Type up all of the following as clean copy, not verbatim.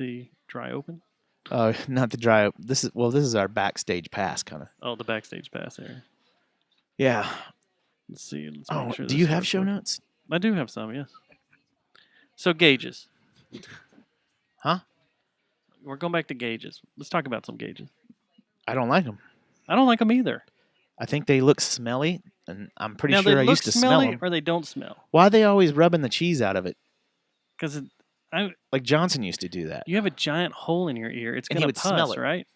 the dry open? Not the dry. This is our backstage pass kind of. Oh, the backstage pass area. Yeah. Let's see. Let's Oh, make sure do this you have starts show working. notes? I do have some, yes. So gauges. Huh? We're going back to gauges. Let's talk about some gauges. I don't like them. I don't like them either. I think they look smelly, and I'm pretty Now, sure they I look used to smell smelly them. or they don't smell. Why are they always rubbing the cheese out of it? Because Like Johnson used to do that. you have a giant hole in your ear. It's And he going would to smell pus, it. right?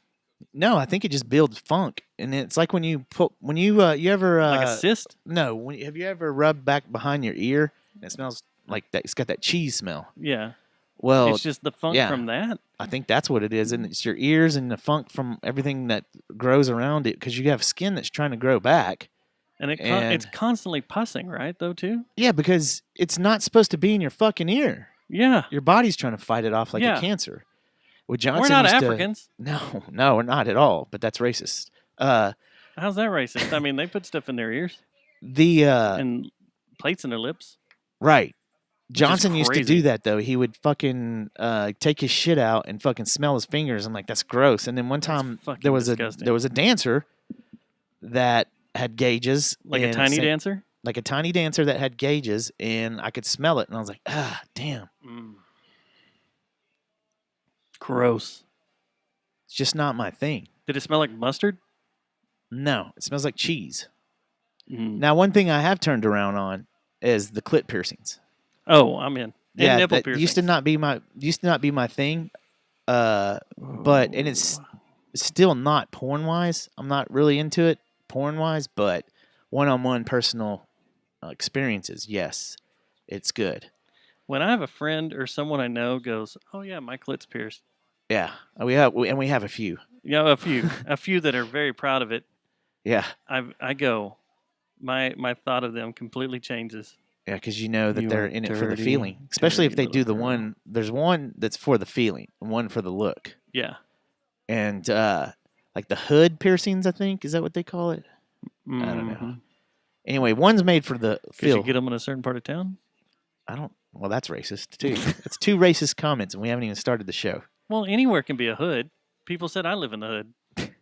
No, I think it just builds funk, and it's like when you you ever Like a cyst? no, have you ever rubbed back behind your ear and it smells like that? It's got that cheese smell. Yeah. Well, It's just the funk yeah. from that. I think that's what it is, and it's your ears and the funk from everything that grows around it because you have skin that's trying to grow back. And it's And- constantly pussing, right, though, too? Yeah, because it's not supposed to be in your fucking ear. Yeah. Your body's trying to fight it off like Yeah. a cancer. Well, Johnson We're not used to- Africans. No, we're not at all. But that's racist. How's that racist? I mean, they put stuff in their ears The and plates in their lips. right. Johnson used to crazy. do that though. He would fucking take his shit out and fucking smell his fingers. I'm like, that's gross. And then one time fucking there was disgusting. a dancer that had gauges, Like a and tiny sa- dancer? like a tiny dancer that had gauges, and I could smell it, and I was like, ah, damn, Gross. it's just not my thing. Did it smell like mustard? No, it smells like cheese. Mm. Now, one thing I have turned around on is the clit piercings. Oh, I'm in. And Yeah, nipple that piercings. used to not be my thing. But and it's still not porn wise. I'm not really into it porn wise, but one-on-one personal experiences, yes, it's good. When I have a friend or someone I know goes, "Oh yeah, my clit's pierced." Yeah, we have a few. You know, a few that are very proud of it. Yeah, I go, my thought of them completely changes. yeah, because you know that You they're are in it for the dirty, feeling, especially if dirty they do the little girl. one. There's one that's for the feeling, and one for the look, Yeah. and like the hood piercings. I think is that what they call it. I don't know. Mhm. Anyway, one's made for the Could you feel. get them in a certain part of town? I don't. Well, that's racist too. That's two racist comments, and we haven't even started the show. Well, anywhere can be a hood. People said I live in the hood.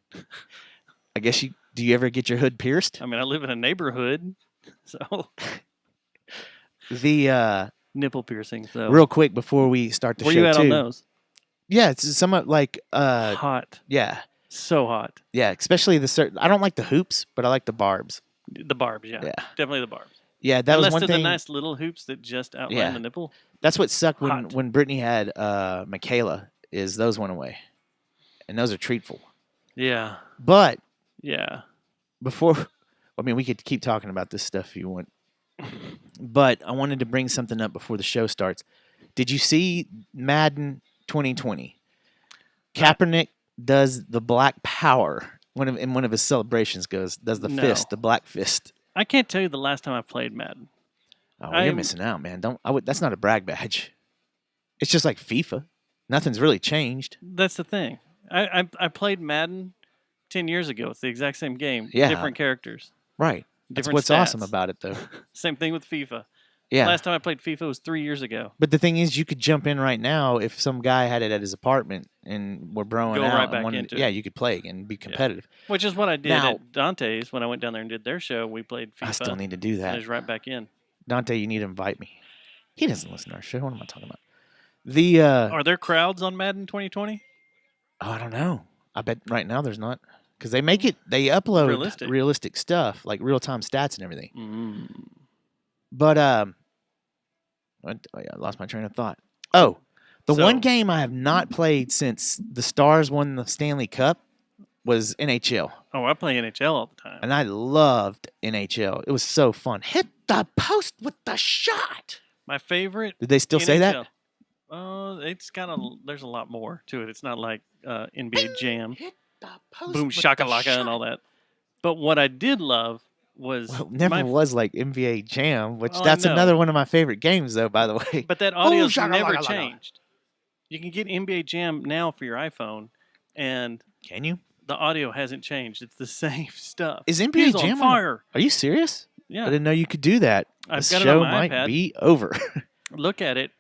I guess you. Do you ever get your hood pierced? I mean, I live in a neighborhood, so The nipple piercing. So real quick before we start the where show you at too. on those? Yeah, it's somewhat like Hot, yeah, so hot. yeah. Especially the certain. I don't like the hoops, but I like the barbs. The barbs, yeah, Yeah, definitely the barbs. yeah. That Unless was one they're thing. the nice little hoops that just outline Yeah. the nipple. That's what sucked Hot. when Brittany had Michaela. Is those went away, and those are treatful. Yeah, But yeah. before, I mean, we could keep talking about this stuff if you want. But I wanted to bring something up before the show starts. Did you see Madden 2020? Kaepernick does the Black Power. In one of his celebrations does the No. fist, the black fist. I can't tell you the last time I played Madden. Oh, well, you're I'm- missing out, man. That's not a brag badge. It's just like FIFA. Nothing's really changed. That's the thing. I played Madden 10 years ago. It's the exact same game. Yeah. Different characters. Right. That's Different what's awesome stats. about it, though. Same thing with FIFA. Yeah. Last time I played FIFA was 3 years ago. But the thing is, you could jump in right now if some guy had it at his apartment and we're broing Go out. right and back wanted- into it. yeah, you could play again and be competitive. Which is what I did Now- at Dante's when I went down there and did their show. We played FIFA. I still need to do and I that. was right back in. Dante, you need to invite me. He doesn't listen to our show. What am I talking about? The Are there crowds on Madden 2020? oh, I don't know. I bet right now there's not because they upload Realistic. stuff like real time stats and everything. Mm. But I lost my train of thought. Oh, the one So- game I have not played since the Stars won the Stanley Cup was NHL, Oh, I play NHL all the time. and I loved NHL. It was so fun. Hit the post with the shot. My favorite. Did they still say that? NHL. It's kind of. There's a lot more to it. It's not like NBA Jam, Hit the post Boom with the Shakalaka, and all shot. that. But what I did love was Well, never my- was like NBA Jam, which Oh, I that's know. another one of my favorite games, though. By the way, But that audio's Boom never shakalaka. changed. You can get NBA Jam now for your iPhone, and can you? the audio hasn't changed. It's the same stuff. Is NBA He's on Jam fire? Are you serious? I Yeah, didn't know you could do that. I've This got it show on my might iPad. be over. Look at it.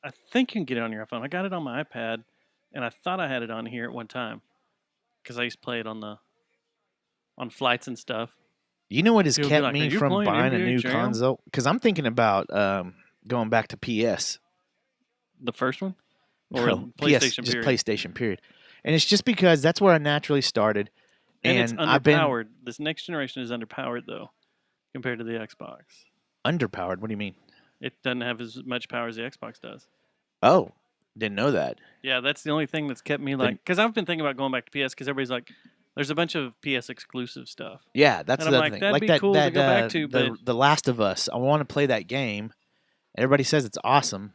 I think you can get it on your iPhone. I got it on my iPad, and I thought I had it on here at one time because I used to play it on flights and stuff. You know what has People be kept like, "Are me you from playing buying a NBA new Jam?" console? Because I'm thinking about going back to PS. The first one, or No, PS, PlayStation just period. PlayStation period. And it's just because that's where I naturally started. And it's I've been underpowered. This next generation is underpowered though, compared to the Xbox. underpowered. What do you mean? It doesn't have as much power as the Xbox does. Oh, didn't know that. Yeah, that's the only thing that's kept me like, because I've been thinking about going back to PS because everybody's like, there's a bunch of PS exclusive stuff. Yeah, that's And I'm the like, thing. that'd Like be that, cool to go back to, the Last of Us. I want to play that game. Everybody says it's awesome.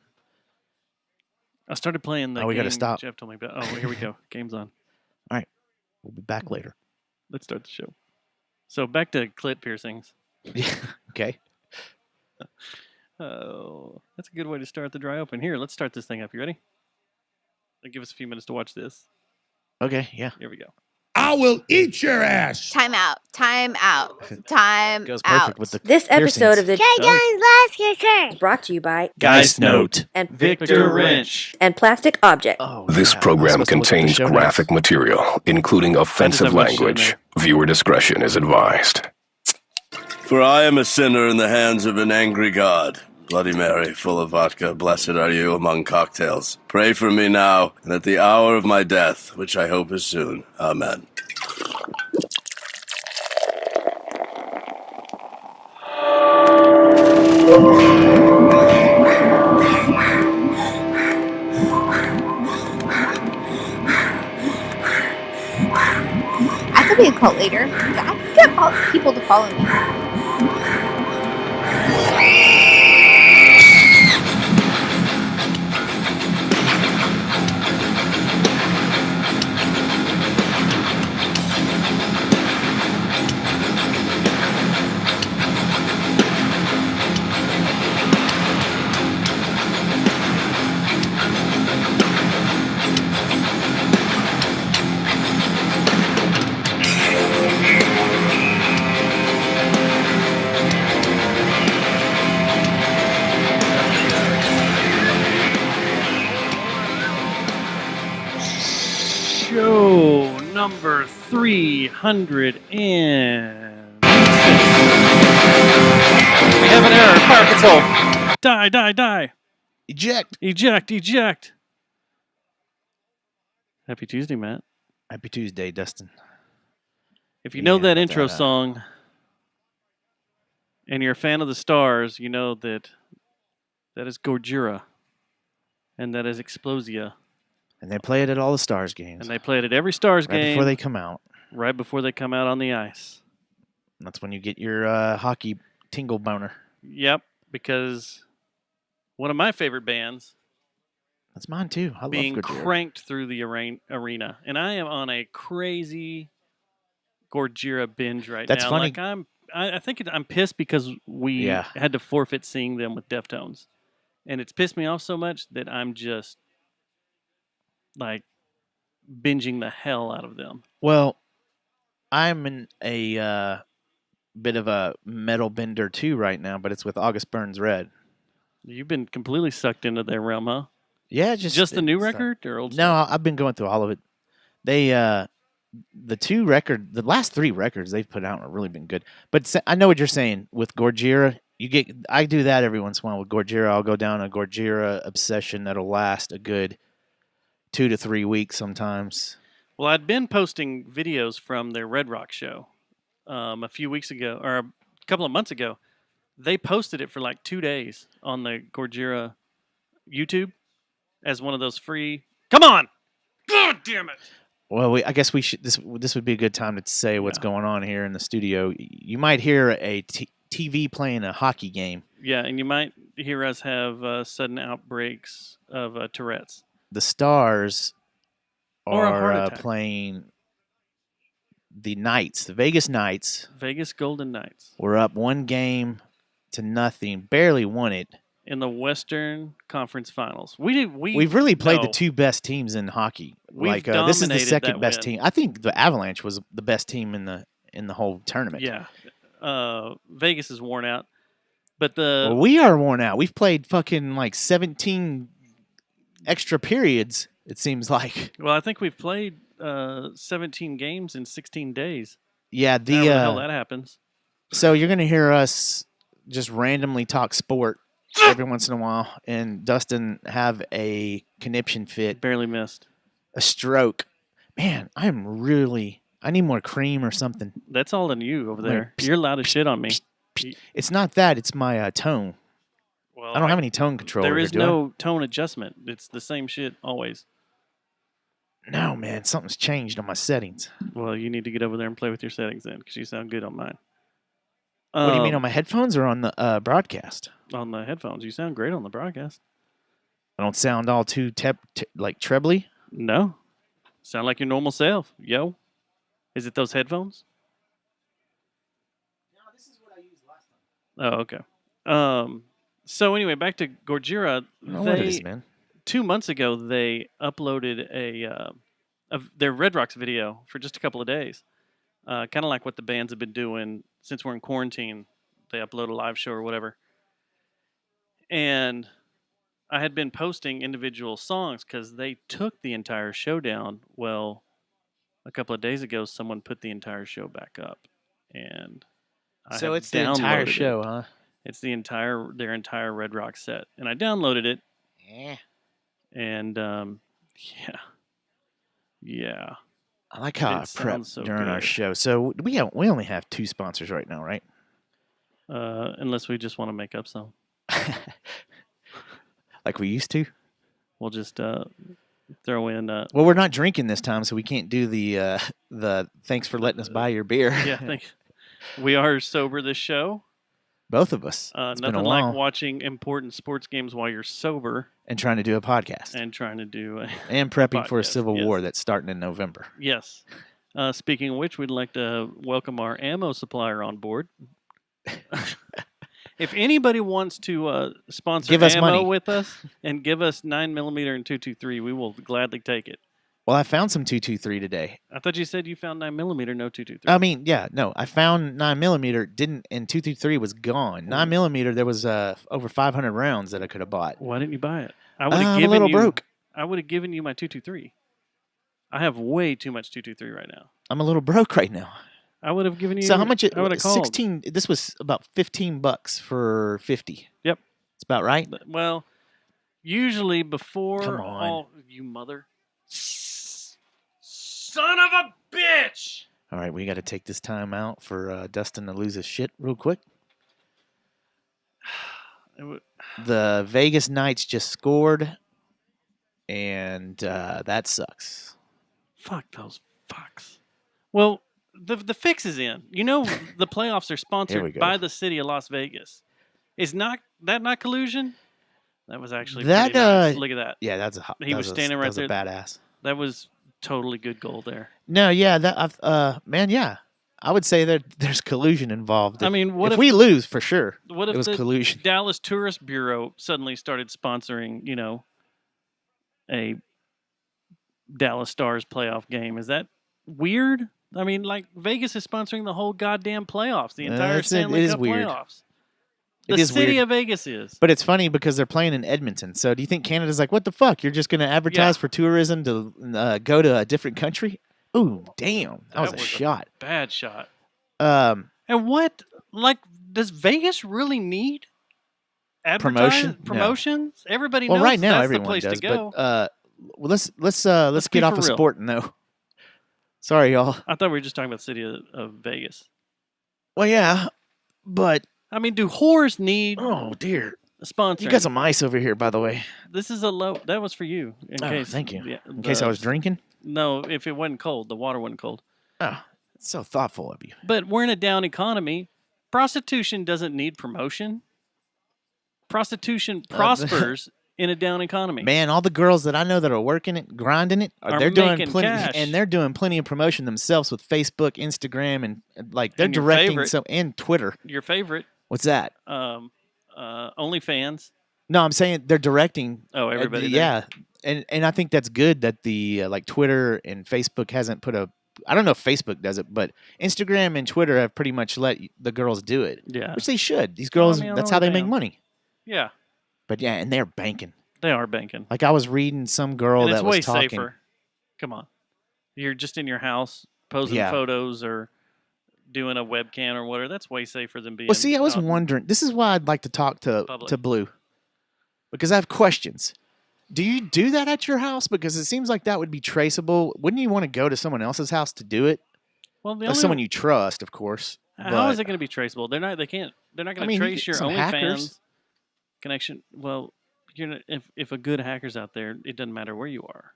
I started playing the Oh, we game gotta stop. Jeff told me about. Oh, here we go. Game's on. We'll be back later. Let's start the show. So back to clit piercings. Yeah. Okay. Oh, that's a good way to start the dry open. Here, let's start this thing up. You ready? Give us a few minutes to watch this. Okay. Yeah. Here we go. I will eat your ass. Time out. Time out. Time Goes out. perfect with the This episode of the Does. is brought to you by Geist Note. and Victor Wrench. and Plastic Object. Oh, This yeah. I'm program supposed to look at the contains show notes. graphic material, including offensive have my show language. Viewer discretion is advised. For I am a sinner in the hands of an angry God. Bloody Mary, full of vodka, blessed are you among cocktails. Pray for me now, and at the hour of my death, which I hope is soon. Amen. I could be a cult leader. I could get people to follow me. Show number 300 and we have an error. Fire control. Die, die, die. Eject. Eject, eject. Happy Tuesday, Matt. Happy Tuesday, Dustin. If you know Yeah, that but intro that, song and you're a fan of the Stars, you know that is Gojira and that is Explosia. And they play it at all the Stars games. And they play it at every Stars right game before they come out. right before they come out on the ice. That's when you get your hockey tingle boner. Yep, because one of my favorite bands That's mine too. I being love Gojira. cranked through the arena, and I am on a crazy Gojira binge right That's now. funny. Like I think I'm pissed because we Yeah. had to forfeit seeing them with Deftones, and it's pissed me off so much that I'm just like binging the hell out of them. Well, I'm in a bit of a metal bender too right now, but it's with August Burns Red. You've been completely sucked into their realm, huh? Yeah, Just the new it's, record or old? No, I've been going through all of it. They the last 3 records they've put out have really been good. But I know what you're saying with Gojira. I do that every once in a while with Gojira. I'll go down a Gojira obsession that'll last a good 2 to 3 weeks sometimes. Well, I'd been posting videos from their Red Rock show a few weeks ago, or a couple of months ago. They posted it for like 2 days on the Gojira YouTube as one of those free. Come on! God damn it! Well, I guess we should. This would be a good time to say what's going on here in the studio. You might hear a TV playing a hockey game. Yeah, and you might hear us have sudden outbreaks of Tourette's. The Stars Or a heart are attack. playing the Knights, the Vegas Knights. Vegas Golden Knights We're up 1-0, barely won it. in the Western Conference Finals. We've really played the no. 2 best teams in hockey. We've This is the dominated second that best win. team. I think the Avalanche was the best team in the whole tournament. Yeah. Vegas is worn out. But the Well, we are worn out. We've played fucking like 17 extra periods. It seems like. Well, I think we've played 17 games in 16 days. Yeah, However the hell the that happens. so you're gonna hear us just randomly talk sport every once in a while, and Dustin have a conniption fit, Barely missed. a stroke. Man, I need more cream or something. That's all in you over Like, there. You're allowed to shit on me. It's not that. It's my tone. Well, I don't have any tone control. There over is here, do I? no tone adjustment. It's the same shit always. No, man. Something's changed on my settings. Well, you need to get over there and play with your settings then, because you sound good on mine. What do you mean, on my headphones or on the broadcast? On the headphones? You sound great on the broadcast. I don't sound all too like trebly. No, sound like your normal self, yo. Is it those headphones? No, this is what I used last time. Oh, okay. So anyway, back to Gojira. I don't know what it is, man. 2 months ago, they uploaded their Red Rocks video for just a couple of days. Kind of like what the bands have been doing since we're in quarantine. They upload a live show or whatever. And I had been posting individual songs because they took the entire show down. Well, a couple of days ago, someone put the entire show back up. And So have it's the entire downloaded it. show, huh? It's their entire Red Rock set. And I downloaded it. Yeah. And yeah. I like how I It prep sounds so during our good. show. So we only have 2 sponsors right now, right? Unless we just want to make up some. Like we used to. We'll just throw in. Well, we're not drinking this time, so we can't do the thanks for letting us buy your beer. Yeah, I think we are sober this show. Both of us. It's been a Nothing while. like watching important sports games while you're sober And trying to do a podcast. and trying to do. And prepping for a podcast, civil yes. war that's starting in November. Yes. Speaking of which, we'd like to welcome our ammo supplier on board. If anybody wants to sponsor Give us ammo money. with us and give us 9mm and 223, we will gladly take it. Well, I found some 223 today. I thought you said you found 9mm, no 223. I mean, yeah, no, I found 9mm, didn't, and 223 was gone. 9mm, there was over 500 rounds that I could have bought. Why didn't you buy it? I would have I'm a given little you. broke. I would have given you my 223. I have way too much 223 right now. I'm a little broke right now. I would have given you. So how much? I would have called. 16. This was about $15 for 50. Yep. It's about right. Well, usually before Come on. all you mother son of a bitch. All right, we got to take this time out for Dustin to lose his shit real quick. The Vegas Knights just scored, and that sucks. Fuck those fucks. Well, the fix is in. You know, the playoffs are Here we sponsored go. by the city of Las Vegas. Is not collusion? That was actually That, pretty nice. uh, Look at that. Yeah, that's a hot. He was standing right there. there. Badass. That was totally good goal there. No, yeah, that man, yeah, I would say that there's collusion involved. I mean, what if if we lose for sure? What if It was the collusion. Dallas Tourist Bureau suddenly started sponsoring, a Dallas Stars playoff game? Is that weird? I mean, like Vegas is sponsoring the whole goddamn playoffs, the entire It Stanley is Cup weird. playoffs. It The is city weird. of Vegas is. But it's funny because they're playing in Edmonton. So do you think Canada's like, what the fuck? You're just going to advertise Yeah. for tourism to go to a different country? Ooh, damn. That was a was shot. Bad shot. Um, And what, does Vegas really need Promotion? No. promotions? Everybody well, knows right now that's everyone the place does. to go. But well, let's be get off for of real. sporting though. Sorry, y'all. I thought we were just talking about the city of Vegas. Well, yeah, but I mean, do whores need oh dear, a sponsor? you got some ice over here, by the way. This is a low. That was for you. In Oh, case. thank you. Yeah, In case I was drinking. No, if it wasn't cold, the water wasn't cold. Oh, it's so thoughtful of you. But we're in a down economy. Prostitution doesn't need promotion. Prostitution prospers in a down economy. Man, all the girls that I know that are working it, grinding it, Are they're doing making plenty, cash. and they're doing plenty of promotion themselves with Facebook, Instagram, and like they're And your directing favorite- so and Twitter. Your favorite, What's that? OnlyFans. No, I'm saying they're directing. Oh, everybody. there. yeah, and I think that's good that the like Twitter and Facebook hasn't put a. I don't know if Facebook does it, but Instagram and Twitter have pretty much let the girls do it, Yeah. which they should. These girls, I mean, that's how they make damn. money. Yeah. But yeah, and they're banking. They are banking. Like I was reading some girl And it's that was way talking. safer. Come on. You're just in your house posing Yeah. photos or doing a webcam or whatever. That's way safer than being Well, see, I was out in wondering. This is why I'd like to talk to public. Blue, because I have questions. Do you do that at your house? Because it seems like that would be traceable. Wouldn't you want to go to someone else's house to do it? Well, the Like only someone you trust, of course. how is it going to be traceable? They're not. They can't. They're not going to you trace get your some OnlyFans hackers. connection. Well, you're not, if a good hacker's out there, it doesn't matter where you are.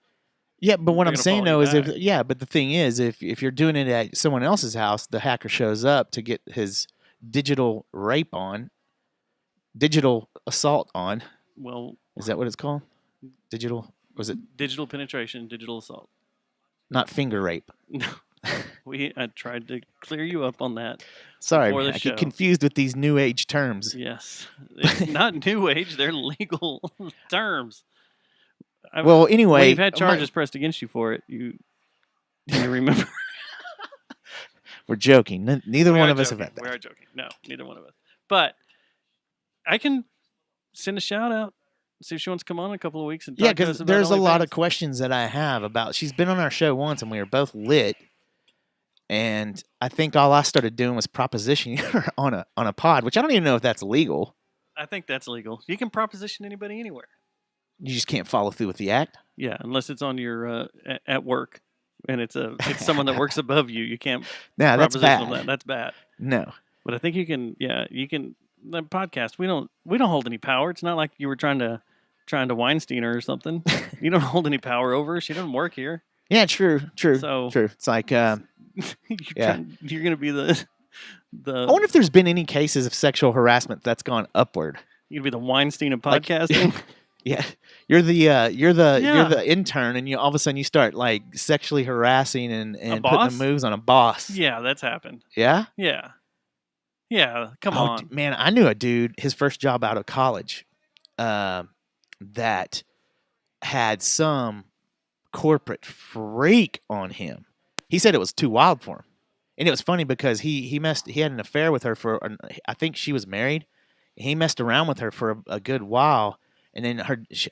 Yeah, but what They're I'm gonna saying follow though you is back. but the thing is, if you're doing it at someone else's house, the hacker shows up to get his digital assault on. Well, Is that what it's called? Digital? Was it digital penetration, digital assault. not finger rape? No, I tried to clear you up on that. Sorry, Before man, the I show. get confused with these new age terms. Yes, it's not new age; they're legal terms. Well, when anyway, you've had charges pressed against you for it, you remember. we're joking. Neither We one are of us have joking. had We that. are joking. No, neither one of us. But I can send a shout out. See if she wants to come on in a couple of weeks and talk Yeah, to us because about there's a lot of OnlyFans. questions that I have about. She's been on our show once, and we were both lit. And I think all I started doing was propositioning her on a pod, which I don't even know if that's legal. I think that's legal. You can proposition anybody anywhere. You just can't follow through with the act. Yeah, unless it's on your at work and it's someone that works above you. You can't Nah, that's proposition bad. them. That's bad. No. But I think you can. Yeah, you can. The podcast. We don't hold any power. It's not like you were trying to Weinstein her or something. You don't hold any power over her. She doesn't work here. Yeah, true. So- true. It's like, you're Yeah. you're gonna be the I wonder if there's been any cases of sexual harassment that's gone upward. you'd be the Weinstein of Like- podcasting. Yeah, you're the you're Yeah. the intern, and you all of a sudden you start like sexually harassing and putting boss? the moves on a boss. Yeah, that's happened. Yeah. Yeah. Yeah, come Oh, on. man, I knew a dude. His first job out of college, that had some corporate freak on him. He said it was too wild for him, and it was funny because he had an affair with her for. I think she was married. He messed around with her for a good while, and then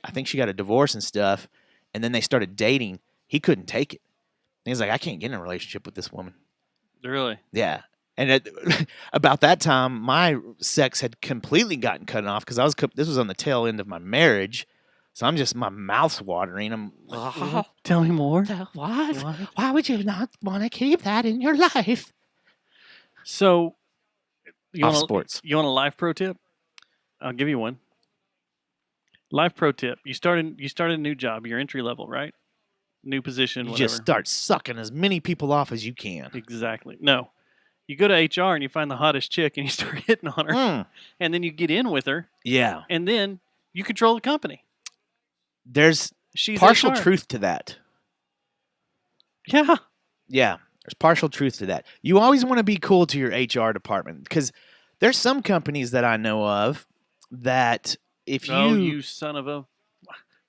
I think she got a divorce and stuff, and then they started dating. He couldn't take it. And he was like, I can't get in a relationship with this woman. Really? Yeah. And about that time, my sex had completely gotten cut off because this was on the tail end of my marriage. So my mouth's watering. I'm like, Tell me more. what? Why would you not want to keep that in your life? So, Off sports. You want a life pro tip? I'll give you one. Life pro tip: you started a new job. You're entry level, right? New position. You Whatever. just start sucking as many people off as you can. Exactly. No, you go to HR and you find the hottest chick and you start hitting on her, Mm, and then you get in with her, yeah. and then you control the company. There's She's partial HR. truth to that. Yeah. Yeah, there's partial truth to that. You always want to be cool to your HR department because there's some companies that I know of that if Oh, you son of a!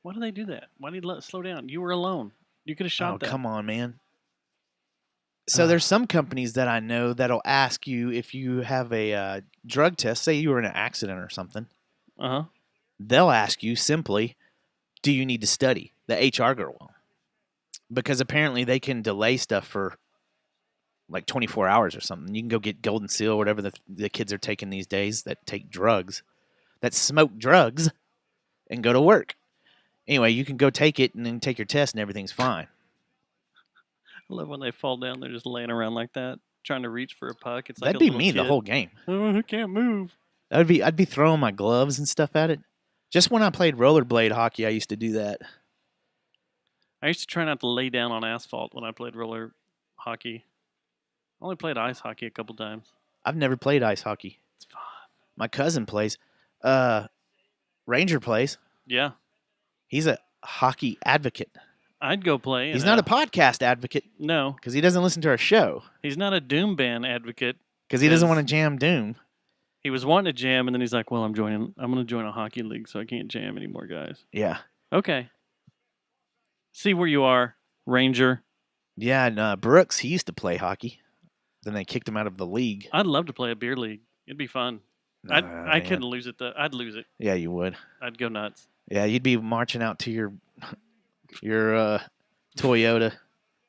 Why do they do that? Why did you slow down? You were alone. You could have shot oh, that. come on, man. So there's some companies that I know that'll ask you if you have a drug test. Say you were in an accident or something. Uh huh. They'll ask you simply, "Do you need to study?" The HR girl will, because apparently they can delay stuff for like 24 hours or something. You can go get Golden Seal, whatever the kids are taking these days that take drugs, that smoke drugs, and go to work. Anyway, you can go take it and then take your test and everything's fine. I love when they fall down. They're just laying around like that, trying to reach for a puck. It's like That'd a be little me the kid. whole game. Oh, I can't move. I'd be throwing my gloves and stuff at it. Just when I played rollerblade hockey, I used to do that. I used to try not to lay down on asphalt when I played roller hockey. I only played ice hockey a couple times. I've never played ice hockey. It's fun. My cousin plays. Ranger plays. Yeah, He's a hockey advocate. I'd go play. He's in not a podcast advocate no. because he doesn't listen to our show He's not a doom band advocate. because he doesn't Yes. want to jam Doom. He was wanting to jam, and then he's like, "Well, I'm going to join a hockey league, so I can't jam anymore, guys." Yeah. Okay. See where you are, Ranger. Yeah, and Brooks, he used to play hockey. Then they kicked him out of the league. I'd love to play a beer league. It'd be fun. I Man. couldn't lose it though. I'd lose it. Yeah, you would. I'd go nuts. Yeah, you'd be marching out to your Toyota.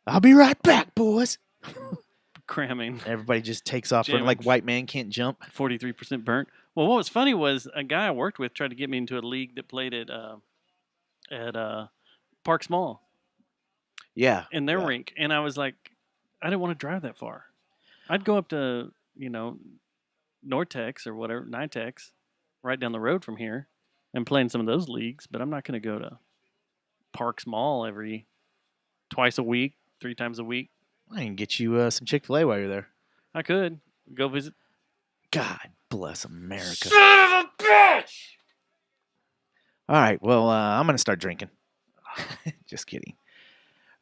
I'll be right back, boys. Cramming. Everybody just takes off running Jamming. like white man can't jump. 43% burnt. Well, what was funny was a guy I worked with tried to get me into a league that played at Parks Mall Yeah. in their yeah. rink, and I was like, I didn't want to drive that far. I'd go up to Nortex or whatever, Nitex, right down the road from here, and play in some of those leagues. But I'm not going to go to Parks Mall twice a week, 3 times a week. I can get you some Chick-fil-A while you're there. I could go visit. God bless America. Son of a bitch! All right. Well, I'm going to start drinking. Just kidding.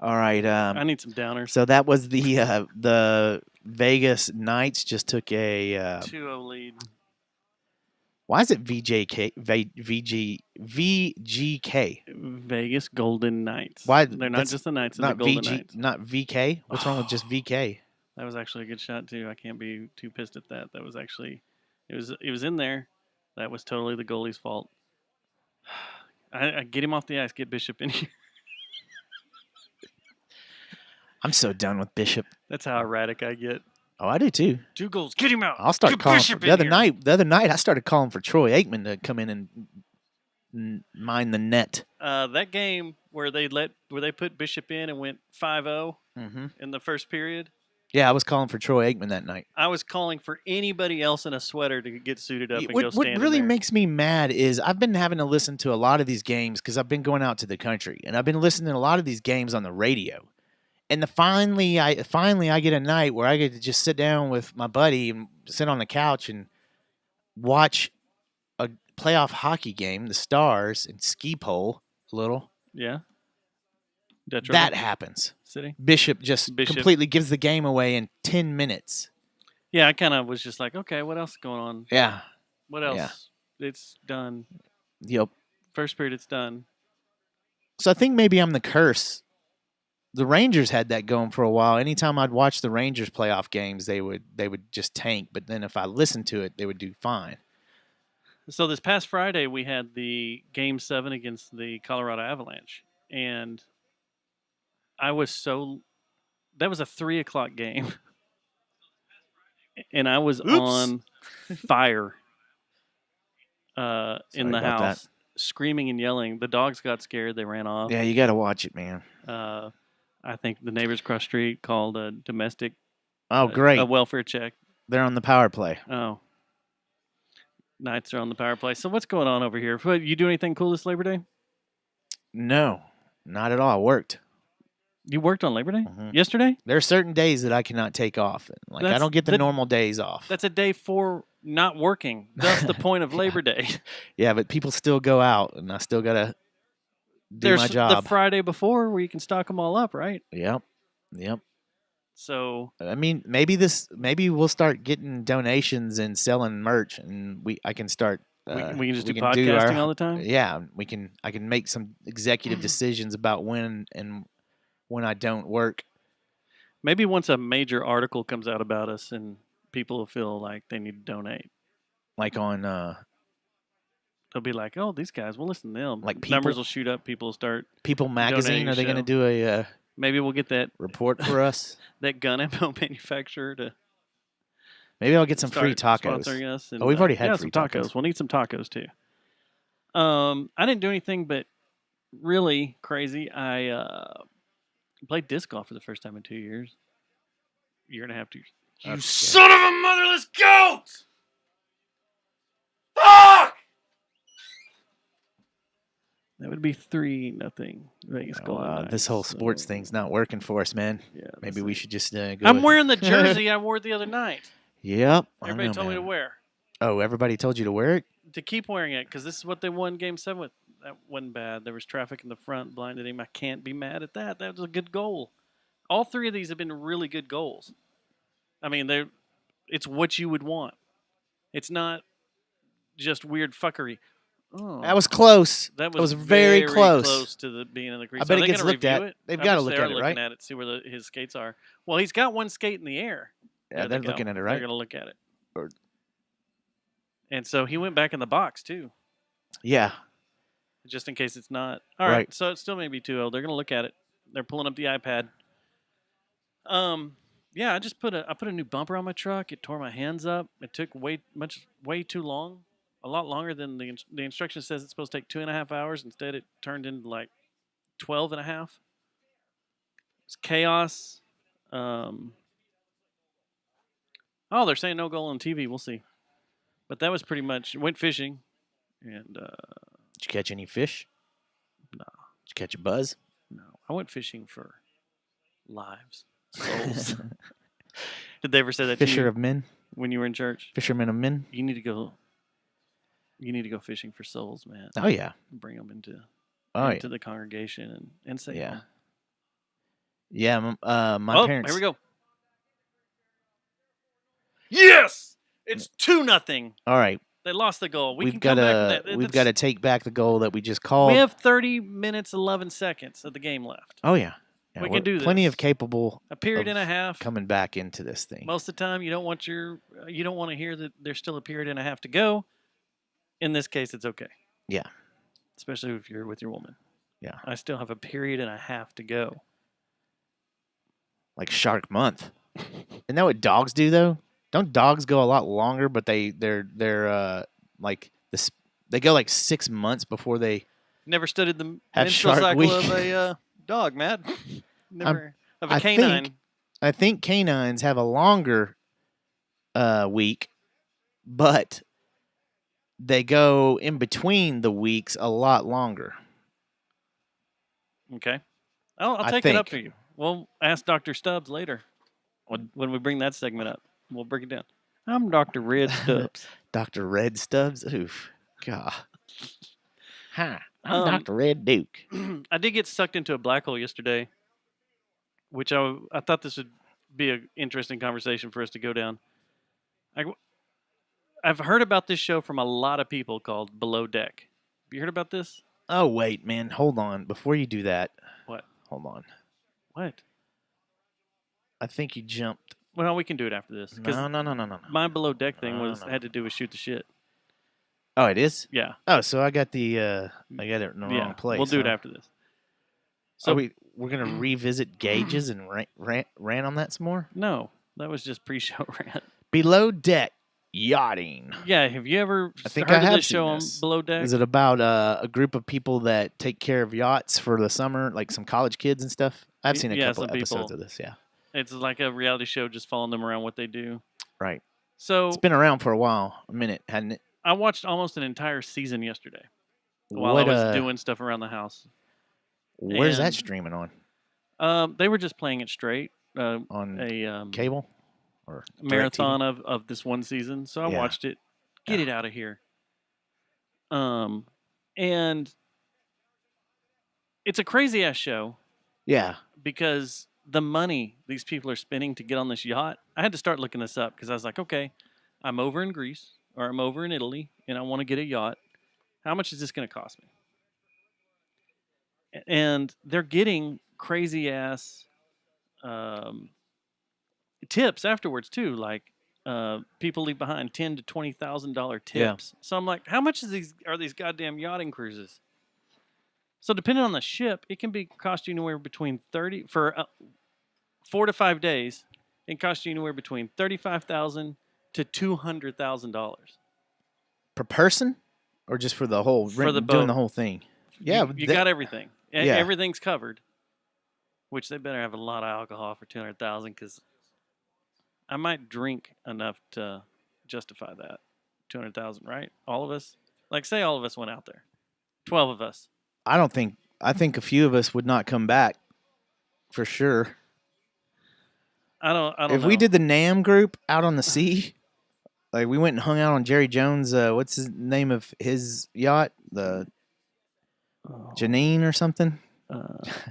All right. I need some downers. So that was the Vegas Knights just took a 2-0 lead. why is it VGK? Vegas Golden Knights. Why They're not that's just the Knights, they're the not Golden VG, Knights. not VK? What's wrong with just VK? That was actually a good shot too. I can't be too pissed at that. That was actually it was in there. That was totally the goalie's fault. I get him off the ice, get Bishop in here. I'm so done with Bishop. That's how erratic I get. Oh, I do too. 2 goals, get him out. I'll start Get calling Bishop the in other here. night. The other night, I started calling for Troy Aikman to come in and mind the net. That game where they put Bishop in and went 5-0 Mm-hmm. in the first period. Yeah, I was calling for Troy Aikman that night. I was calling for anybody else in a sweater to get suited up and go What stand. really in there. makes me mad is I've been having to listen to a lot of these games because I've been going out to the country and I've been listening to a lot of these games on the radio. And finally I get a night where I get to just sit down with my buddy and sit on the couch and watch a playoff hockey game, the Stars and ski pole a little. Yeah. Detroit That happens. City. Bishop just Bishop. completely gives the game away in 10 minutes. Yeah, I kind of was just like, okay, what else is going on? Yeah. What else? Yeah. It's done. Yep. First period, it's done. So I think maybe I'm the curse. The Rangers had that going for a while. Anytime I'd watch the Rangers playoff games, they would just tank. But then if I listened to it, they would do fine. So this past Friday, we had the Game 7 against the Colorado Avalanche. And that was a 3:00 game. And I was on fire in Sorry the about that. house, screaming and yelling. The dogs got scared. They ran off. Yeah, you got to watch it, man. I think the neighbors across the street called a domestic Oh, great. a welfare check. They're on the power play. Oh. Knights are on the power play. So what's going on over here? You do anything cool this Labor Day? No, not at all. I worked. You worked on Labor Day? Mhm. Yesterday? There are certain days that I cannot take off. Like, I That's- don't get the normal days off. That's a day for not working. That's the point of Labor Day. Yeah, but people still go out, and I still got to do There's my the job. Friday before where you can stock them all up, right? Yep. So I mean, maybe we'll start getting donations and selling merch, and I can start. we can just do can do podcasting our- all the time. Yeah, I can make some executive decisions about when I don't work. Maybe once a major article comes out about us and people feel like they need to donate, Like on they'll be like, "Oh, these guys, we'll listen to them." Like Numbers People? will shoot up. People will start. People Magazine. Donating Are they going to show. do a Maybe we'll get that report for us? gun ammo manufacturer to Maybe I'll get some free start tacos. sponsoring us. And, Oh, we've already had yeah, free some tacos. We'll need some tacos too. I didn't do anything but really crazy. I played disc golf for the first time in 2 years. Year and a half, 2 years. You That's son of a motherless goat! Fuck! That would be 3-0 Vegas Golden Knights. This whole sports so, thing's not working for us, man. Yeah, Maybe this we is- should just go. I'm with- wearing the jersey I wore the other night. Yep. I Everybody know, told me to man. wear. Oh, everybody told you to wear it? To keep wearing it because this is what they won Game 7 with. That wasn't bad. There was traffic in the front, blinded him. I can't be mad at that. That was a good goal. All 3 of these have been really good goals. I mean, it's what you would want. It's not just weird fuckery. Oh, That was close. that was very close. to the being in the crease. I bet Are it they gets gonna looked at. review it? They've I gotta bet look they are at it, looking right? at it, see where his skates are. Well, he's got one skate in the air. Yeah, There they're they go. looking at it, They're right? going to look at it. Or- And so he went back in the box, too. Yeah. just in case it's not. All right, Right. so it still may be too old. They're gonna look at it. They're pulling up the iPad. Yeah, I just put a new bumper on my truck. It tore my hands up. It took way too long, a lot longer than the instruction says it's supposed to take 2.5 hours. Instead, it turned into like 12 and a half. It's chaos. Oh, they're saying no goal on TV. We'll see. But that was pretty much went fishing, and Did you catch any fish? No. Did you catch a buzz? no, I went fishing for lives, souls. Did they ever say that to Fisher you of men? when you were in church? Fishermen of men? You need to go. You need to go fishing for souls, man. Oh, yeah. Bring them into Oh, the congregation and save yeah. them. Yeah, my Oh, parents. here we go. Yes, it's 2-0. All right. They lost the goal. We've can got come back from that. we've got to take back the goal that we just called. We have 30 minutes 11 seconds of the game left. Oh yeah. Yeah, We we're can do plenty this. of capable A period of and a half. coming back into this thing. Most of the time, you don't want to hear that there's still a period and a half to go. In this case, it's okay. Yeah. Especially if you're with your woman. Yeah. I still have a period and a half to go. Like Shark Month. Isn't that what dogs do though? Don't dogs go a lot longer, but they're like this they go like 6 months before they Never studied the Have menstrual Shark cycle Week. of a dog, Matt. Never of a I canine. I think canines have a longer week, but they go in between the weeks a lot longer. Okay. I'll I take it up think. for you. We'll ask Dr. Stubbs later when we bring that segment up. We'll break it down. I'm Dr. Red Stubbs. Dr. Red Stubbs? Oof. God. Hi. I'm Um, Dr. Red Duke. I did get sucked into a black hole yesterday, which I thought this would be an interesting conversation for us to go down. I've heard about this show from a lot of people called Below Deck. Have you heard about this? Oh, wait, man. Hold on. Before you do that. What? Hold on. What? I think you jumped. Well, we can do it after this. 'Cause No. my Below Deck thing No, was no. had to do with shoot the shit. Oh, it is? Yeah. Oh, so I got it in the wrong place. We'll do it huh? after this. So So we're gonna revisit gauges and rant on that some more. no, that was just pre-show rant. Below Deck Yachting. Yeah, have you ever I think heard I of have this show seen on this. Below Deck? Is it about a group of people that take care of yachts for the summer, like some college kids and stuff? I've seen a Yeah, couple some episodes people. of this. Yeah, It's like a reality show, just following them around what they do. right. So It's been around for a while, a minute, hadn't it? I watched almost an entire season yesterday while What, I was doing stuff around the house. Where's that and- streaming on? They were just playing it straight. On A cable or marathon of this one season, so I Yeah. watched it. Get it out of here. And it's a crazy ass show Yeah, because the money these people are spending to get on this yacht. I had to start looking this up because I was like, okay, I'm over in Greece or I'm over in Italy and I want to get a yacht. How much is this going to cost me? And they're getting crazy ass tips afterwards too. Like people leave behind $10,000 to $20,000 tips. So I'm like, how much are these goddamn yachting cruises? So depending on the ship, it can cost you anywhere between 30 for 4 to 5 days. It costs you anywhere between $35,000 to $200,000 per person, or just for the whole For the doing boat. the whole thing. Yeah, you got everything. Yeah. Everything's covered. Which they better have a lot of alcohol for $200,000 because I might drink enough to justify that $200,000. Right? All of us. Like, say all of us went out there. 12 of us. I think a few of us would not come back for sure. I don't If know. we did the NAM group out on the sea, like we went and hung out on Jerry Jones, what's his name of his yacht? The Oh, Janine or something?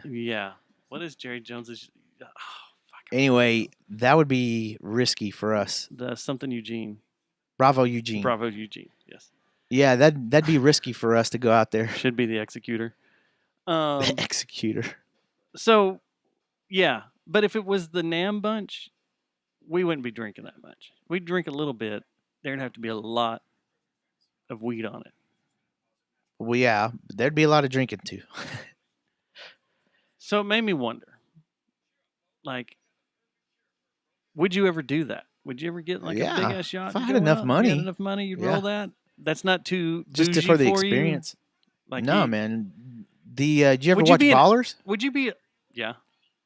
yeah. What is Jerry Jones's? Oh, fuck. Anyway, that would be risky for us. The something Eugene. Bravo Eugene. Bravo Eugene. Yes. Yeah, that'd be risky for us to go out there. Should be the executor. The executor. So, yeah. But if it was the NAM bunch, we wouldn't be drinking that much. We'd drink a little bit. There'd have to be a lot of weed on it. Well, yeah, there'd be a lot of drinking too. So it made me wonder, like, would you ever do that? Would you ever get like a Yeah, big ass yacht? if I and had go enough out? If you money, had enough money, you'd yeah. roll that. That's not too Just bougie for the you? experience. Like, No, man. Did you ever Would you watch be an- Ballers? Would you be? Yeah,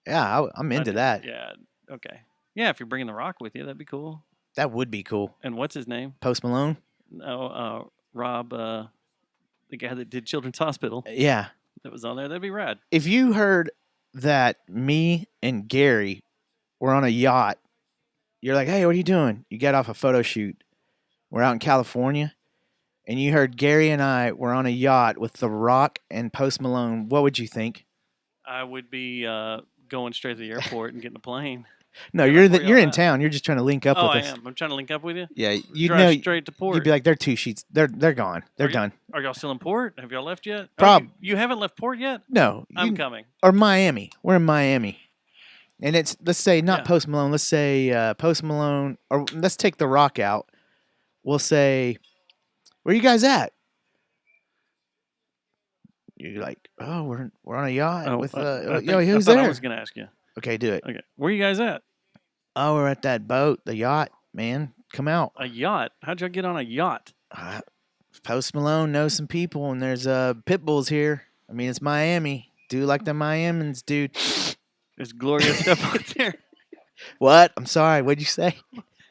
Yeah, I'm I into do. that. Yeah, okay. Yeah, if you're bringing the Rock with you, that'd be cool. That would be cool. And what's his name? Post Malone? No, Rob, the guy that did Children's Hospital. Yeah. That was on there. That'd be rad. If you heard that me and Gary were on a yacht, you're like, hey, what are you doing? You got off a photo shoot. We're out in California. And you heard Gary and I were on a yacht with The Rock and Post Malone. What would you think? I would be going straight to the airport and getting a plane. No, Yeah, you're like, where you're y'all in at? town. You're just trying to link up Oh, I with us. am. I'm trying to link up with you. Yeah, you Drive know, straight to port. you'd be like, they're 2 sheets. They're gone. They're Are you- done. Are y'all still in port? Have y'all left yet? You haven't left port yet? No, I'm coming. or Miami. We're in Miami, and it's let's say not Yeah. Post Malone. Let's say Post Malone, or let's take The Rock out. We'll say, where you guys at? You're like, oh, we're on a yacht with I yo, think- who's I thought there? I was going to ask you. Okay, do it. Okay. Where you guys at? Oh, we're at that boat, the yacht, man. Come out. A yacht? How'd y'all get on a yacht? Post Malone knows some people, and there's pit bulls here. I mean, it's Miami. Do like the Miamans, dude. Is Gloria Steph on there? What? I'm sorry. What'd you say?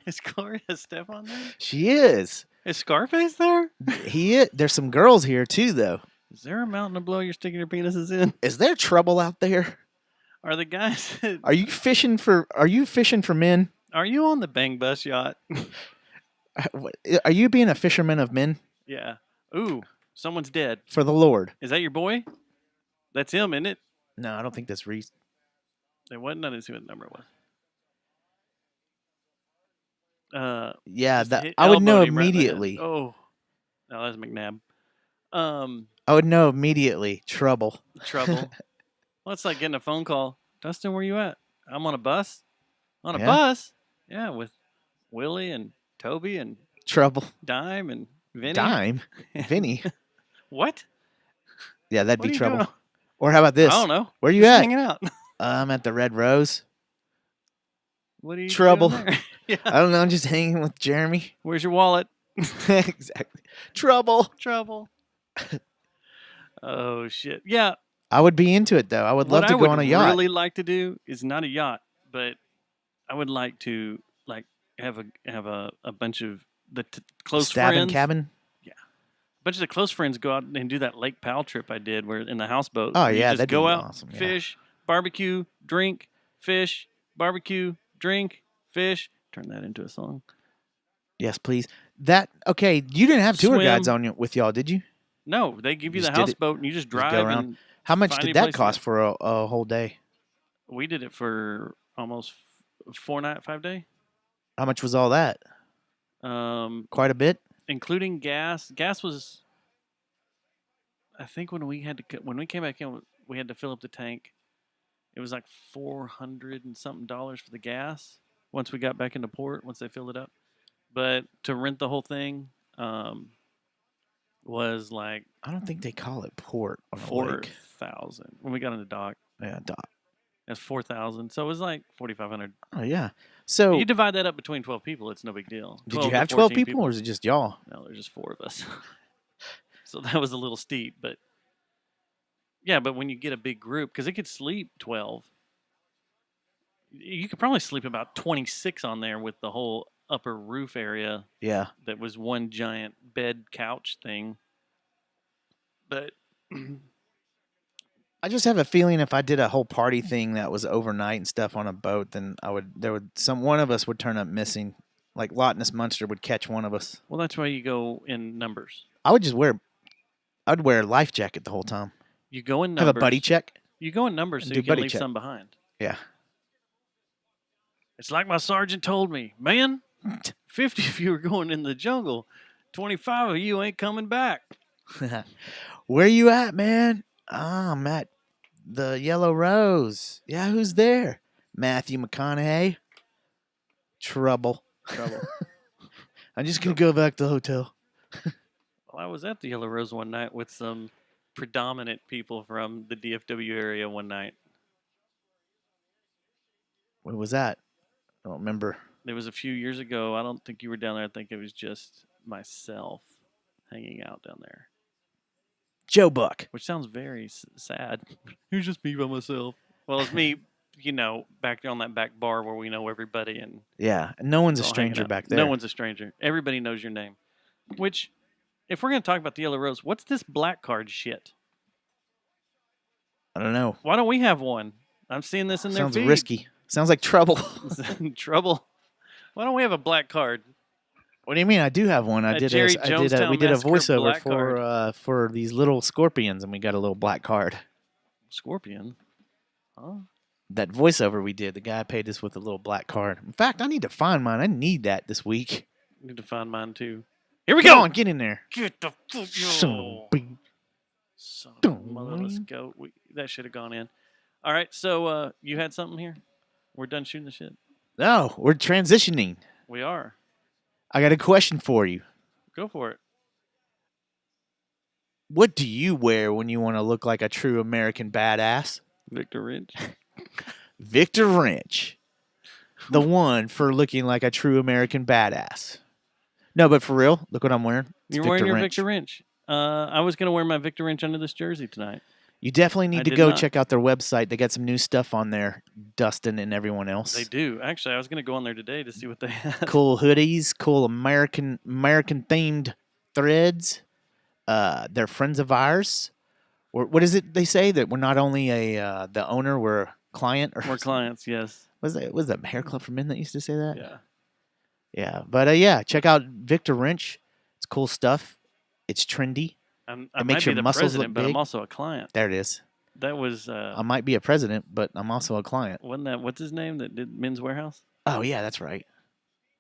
Is Gloria Steph on there? She is. Is Scarface there? He is. There's some girls here too, though. Is there a mountain of blow you're sticking your penises in? Is there trouble out there? Are the guys? Are you fishing for men? Are you on the Bang Bus yacht? Are you being a fisherman of men Yeah. Ooh, someone's dead. for the Lord? Is that your boy? That's him, isn't it? No, I don't think that's Reese. It wasn't. I didn't see what the number was. Yeah, Just that hit- I would know elbowed him right in the head. immediately. Oh, no, that's McNabb. I would know immediately. Trouble. Trouble. Well, it's like getting a phone call. Dustin, where you at? I'm on a bus. On a Yeah. bus? Yeah, with Willie and Toby and Trouble. Dime and Vinny. Dime. Vinny. What? Yeah, that'd What are be you trouble. doing? Or how about this? I don't know. Where you Just at? hanging out. I'm at the Red Rose. What are you Trouble. doing there? Yeah. I don't know. I'm just hanging with Jeremy. Where's your wallet? Exactly. Trouble. Trouble. Oh shit. Yeah. I would be into it though. I would love What to I go would on a yacht. really like to do is not a yacht, but I would like to have a bunch of the close Stabbing friends. cabin. A bunch of the close friends go out and do that Lake Powell trip I did, where in the houseboat. Oh, you yeah, just that'd go be out, awesome, yeah. fish, barbecue, drink, fish, barbecue, drink, fish. Turn that into a song. Yes, please. That okay? You didn't have tour guides Swim. on you with y'all, did you? No, they give you Just the did it- houseboat and you just go drive. around. And How much find did any that place to cost go. for a whole day? we did it for almost 4 night, 5 day, How much was all that? Quite a bit. including gas. Gas was, I think, when we came back in, we had to fill up the tank. It was like $400 and something for the gas once we got back into port. Once they filled it up, but to rent the whole thing was like I don't think they call it port on a lake. 4,000 when we got into dock. Yeah, dock. That's 4,000, so it was like 4,500. Oh yeah. So You divide that up between 12 people, it's no big deal. did you to have 12 14 people, or is it just y'all? No, there's just 4 of us. So that was a little steep, but yeah, but when you get a big group, because it could sleep 12, you could probably sleep about 26 on there with the whole upper roof area Yeah. that was one giant bed couch thing. But I just have a feeling if I did a whole party thing that was overnight and stuff on a boat, then one of us would turn up missing. Like Loch Ness Munster would catch one of us. well, that's why you go in numbers. I'd wear a life jacket the whole time. You go in numbers. Have a buddy check. You go in numbers so Do you can buddy leave check. some behind. Yeah. It's like my sergeant told me, man, 50 of you are going in the jungle. 25 of you ain't coming back. Where you at, man? I'm at the Yellow Rose. Yeah, who's there? Matthew McConaughey. Trouble. Trouble. I'm just gonna go back to the hotel. Well, I was at the Yellow Rose one night with some predominant people from the DFW area one night. When was that? I don't remember. It was a few years ago. I don't think you were down there. I think it was just myself hanging out down there, Joe Buck. which sounds very sad. It was just me by myself. Well, it's me, back on that back bar where we know everybody and Yeah, and no one's a all hanging stranger out. back there. No one's a stranger. Everybody knows your name. Which, if we're going to talk about the Yellow Rose, what's this black card shit? I don't know. Why don't we have one? I'm seeing this in their Sounds feed. risky. Sounds like trouble. Trouble. Why don't we have a black card? What do you mean? I do have one. A Jerry Jonestown We did a Massacre voiceover black card. for these little scorpions, and we got a little black card. Scorpion. Huh? That voiceover we did, the guy paid us with a little black card. In fact, I need to find mine. I need that this week. Need to find mine too. Here we Come go. on, get in there. Get the fuck Son of yo. a bee. Son of a mother, let's go. That should have gone in. All right, so you had something here? We're done shooting the shit. No, we're transitioning. We are. I got a question for you. Go for it. What do you wear when you want to look like a true American badass? Victor Ridge. Victor Wrench. The one for looking like a true American badass. No, but for real, look what I'm wearing. It's You're wearing your Wrench. Victor Wrench. I was going to wear my Victor Wrench under this jersey tonight. You definitely need I to did go not. check out their website. They got some new stuff on there, Dustin and everyone else. They do. Actually, I was going to go on there today to see what they have. Cool hoodies, cool American themed threads. They're friends of ours. Or what is it they say that we're not only the owner, we're a client? Or More clients, yes. Was that Hair Club for Men that used to say that? Yeah. Yeah, but yeah, check out Victor Wrench. It's cool stuff. It's trendy. I It might makes be your the muscles president, look but I'm big. also a client. There it is. That was I might be a president, but I'm also a client. wasn't that what's his name that did Men's Warehouse? Oh yeah, that's right.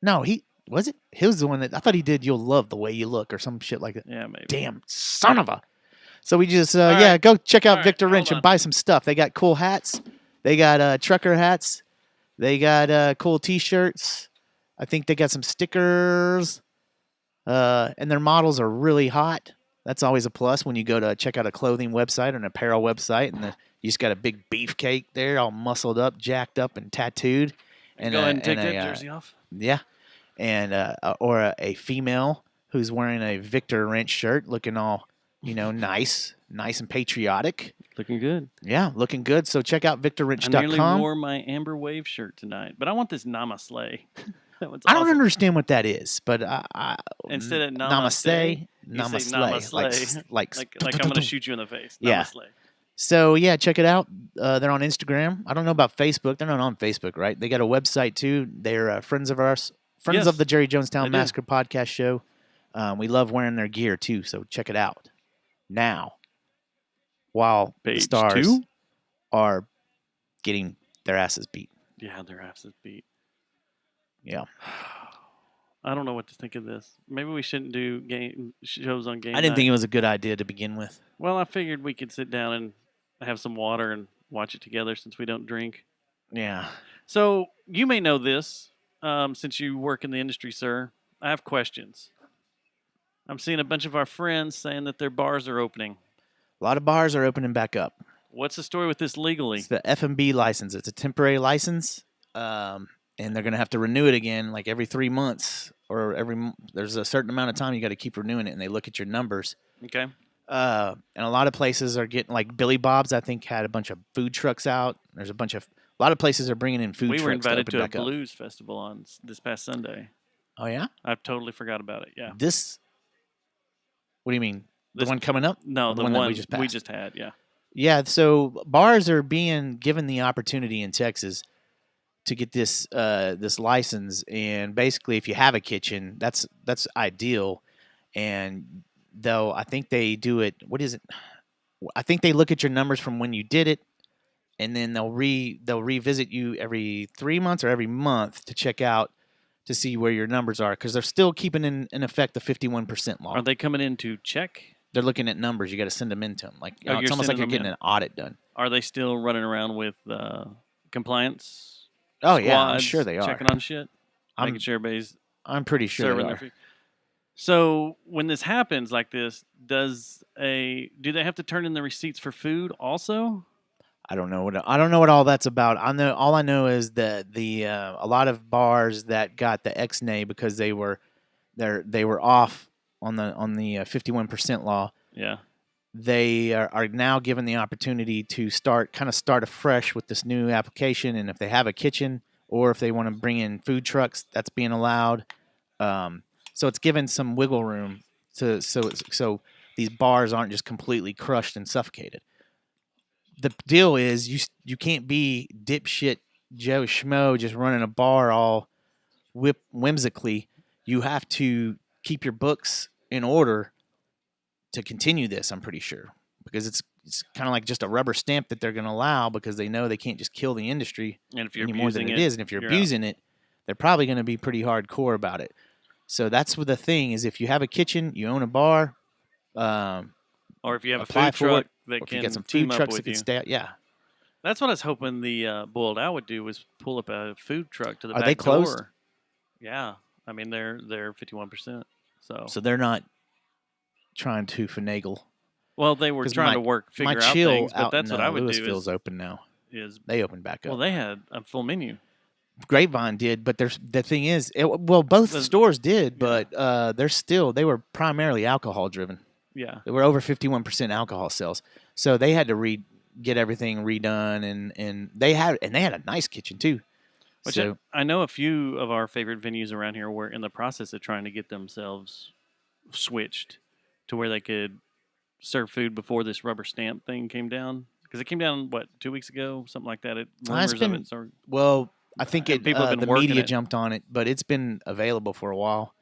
No, he was it. He was the one that I thought he did. You'll love the way you look, or some shit like that. Yeah, maybe. Damn son of a. So we just All yeah, right. go check out All right, Victor hold Wrench on. and buy some stuff. They got cool hats. They got trucker hats. They got cool T-shirts. I think they got some stickers. And their models are really hot. That's always a plus when you go to check out a clothing website or an apparel website, and you just got a big beefcake there, all muscled up, jacked up, and tattooed. And Go ahead and take a, that jersey off. Yeah, and or a female who's wearing a Victor Wrench shirt, looking all nice and patriotic. Looking good. Yeah, looking good. So check out I nearly VictorWrench.com. wore my Amber Wave shirt tonight, but I want this Namaste. That one's I don't awesome. understand what that is, but Instead of namaste, you say namaste, namaste. like Like I'm going to shoot you in the face. Yeah. Namaste. So yeah, check it out. They're on Instagram. I don't know about Facebook. They're not on Facebook, right? They got a website too. They're friends of ours, friends Yes, of the Jerry they Jonestown do. Massacre podcast show. We love wearing their gear too, so check it out. Now, while the Page stars 2? are getting their asses beat. Yeah, their asses beat. Yeah. I don't know what to think of this. Maybe we shouldn't do shows on game I didn't night. think it was a good idea to begin with. Well, I figured we could sit down and have some water and watch it together since we don't drink. Yeah. So you may know this since you work in the industry, sir. I have questions. I'm seeing a bunch of our friends saying that their bars are opening. A lot of bars are opening back up. What's the story with this legally? It's the F&B license. It's a temporary license, and they're going to have to renew it again like every 3 months or there's a certain amount of time you got to keep renewing it, and they look at your numbers. Okay. And a lot of places are getting like Billy Bob's. I think had a bunch of food trucks out. There's a lot of places are bringing in food We trucks. were invited to to open a back up. blues festival on this past Sunday. Oh yeah, I totally forgot about it. Yeah. this. What do you mean? The This- one coming up? No, Or the one one that we just passed? we just had. Yeah. Yeah, so bars are being given the opportunity in Texas to get this this license, and basically, if you have a kitchen, that's ideal. And though I think they do it, what is it? I think they look at your numbers from when you did it, and then they'll revisit you every 3 months or every month to check out to see where your numbers are, because they're still keeping in effect the 51% law. Are they coming in to check? They're looking at numbers. You got to send them into them. Like Oh, it's you're almost like sending you're them getting in. an audit done. Are they still running around with compliance? Oh yeah, I'm squads, sure they are. checking on shit, I'm- making sure everybody's I'm pretty sure serving they their are. food. So when this happens like this, do they have to turn in the receipts for food also? I don't know what all that's about. All I know is that a lot of bars that got the ex-nay because they were off on the 51% law. Yeah. They are now given the opportunity to start afresh with this new application, and if they have a kitchen or if they want to bring in food trucks, that's being allowed. So it's given some wiggle room so these bars aren't just completely crushed and suffocated. The deal is you can't be dipshit Joe Schmo just running a bar all whimsically. You have to keep your books in order to continue this, I'm pretty sure, because it's kind of like just a rubber stamp that they're going to allow because they know they can't just kill the industry And if you're any more than abusing it is. And if you're out. abusing it, they're probably going to be pretty hardcore about it. So that's what the thing is. If you have a kitchen, you own a bar, Or if you have a apply food for truck it, that or if can you get some team food up trucks with that you. can stay. Yeah. That's what I was hoping the Boiled Out would do was pull up a food truck to the Are back they closed? door. Yeah. I mean, they're 51%. So they're not trying to finagle. Well, they were 'Cause trying my- to figure My out chill things, but out that's in what I would do Louisville's open now. is They opened back up. well, they had a full menu. Grapevine did, but the thing is, both The- stores did, but they were primarily alcohol driven. Yeah. They were over 51% alcohol sales, so they had to get everything redone, and they had a nice kitchen too. Which So I know a few of our favorite venues around here were in the process of trying to get themselves switched to where they could serve food before this rubber stamp thing came down. Because it came down, 2 weeks ago? Something like that. Rumors of been- it. So well, I think And people have been the working media it. jumped on it, but it's been available for a while,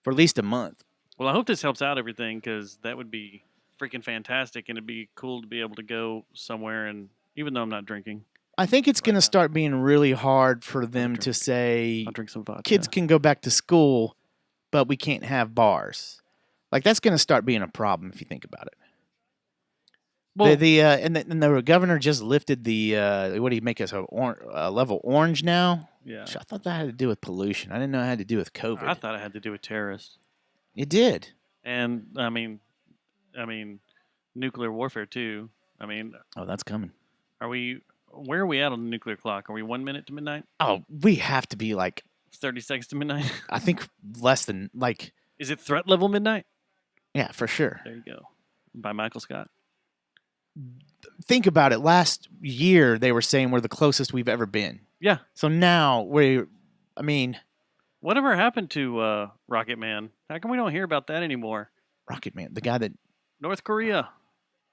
for at least a month. well, I hope this helps out everything because that would be freaking fantastic. And it'd be cool to be able to go somewhere. And even though I'm not drinking, I think it's Right going now. to start being really hard for them to drink. say I'll drink some vodka. kids can go back to school, but we can't have bars. Like that's going to start being a problem if you think about it. Well, And the governor just lifted the what do you make us a level orange now? yeah. I thought that had to do with pollution. I didn't know it had to do with COVID. I thought it had to do with terrorists. It did. And I mean, nuclear warfare too. I mean, Oh, that's coming. where are we at on the nuclear clock? Are we 1 minute to midnight? Oh, we have to be like 30 seconds to midnight? I think less than like Is it threat level midnight? yeah, for sure. There you go. By Michael Scott. Think about it. Last year they were saying we're the closest we've ever been. Yeah. So now Whatever happened to Rocket Man? How come we don't hear about that anymore? Rocket Man, the guy that North Korea.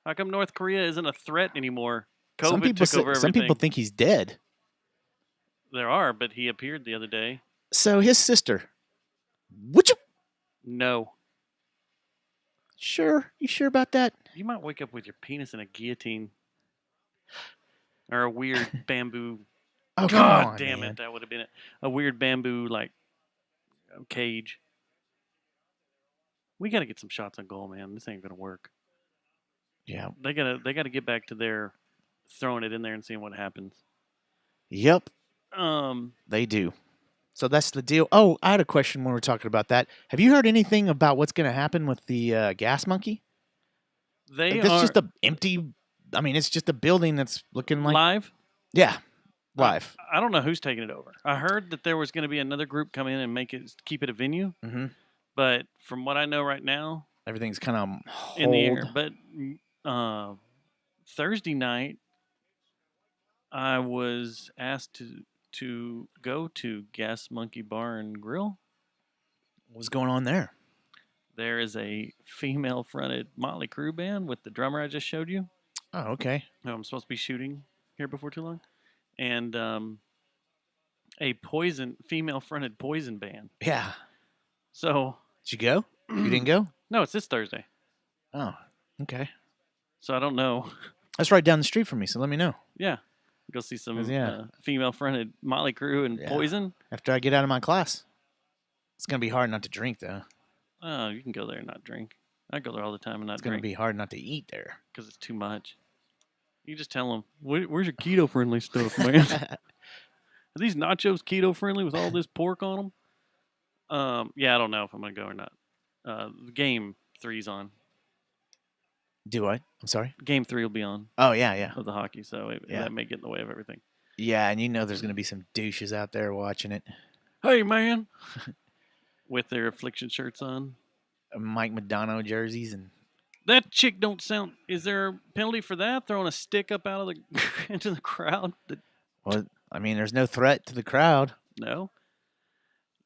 How come North Korea isn't a threat anymore? some COVID took over everything. some people think he's dead. There are, but he appeared the other day. So his sister, would you No. you sure about that? You might wake up with your penis in a guillotine. Or a weird bamboo. Oh, God come on, damn man. it. That would have been it. A weird bamboo, cage. We got to get some shots on goal, man. This ain't going to work. Yeah. They gotta get back to their throwing it in there and seeing what happens. Yep, Um, they do. So that's the deal. Oh, I had a question when we were talking about that. Have you heard anything about what's going to happen with the gas monkey? they That's are just a empty. I mean, it's just a building that's looking like live. yeah, live. I don't know who's taking it over. I heard that there was going to be another group come in and keep it a venue. Mhm. But from what I know right now, Everything's kind of in the air. But Thursday night, I was asked to go to Gas Monkey Bar and Grill. What's going on there? There is a female-fronted Motley Crue band with the drummer I just showed you. Oh, okay. Who I'm supposed to be shooting here before too long, and a female-fronted Poison band. Yeah. So Did you go? You didn't go? no, it's this Thursday. Oh, okay. So I don't know. That's right down the street from me. So let me know Yeah, go see some Yeah. female-fronted Motley Crue and Yeah. Poison. after I get out of my class. It's gonna be hard not to drink though. Oh, you can go there and not drink. I go there all the time and not It's gonna drink be hard not to eat there. because it's too much. You just tell them, "Where's your keto-friendly stuff, man? Are these nachos keto-friendly with all this pork on them?" Yeah, I don't know if I'm gonna go or not. Game 3's on. Do I? I'm sorry. Game 3 will be on Oh yeah. of the hockey, so Yeah. that may get in the way of everything. Yeah, and you know there's gonna be some douches out there watching it. Hey, man. With their Affliction shirts on. Mike Madonna jerseys and That chick don't sound. Is there a penalty for that? Throwing a stick up out of the into the crowd? well, I mean, there's no threat to the crowd. No.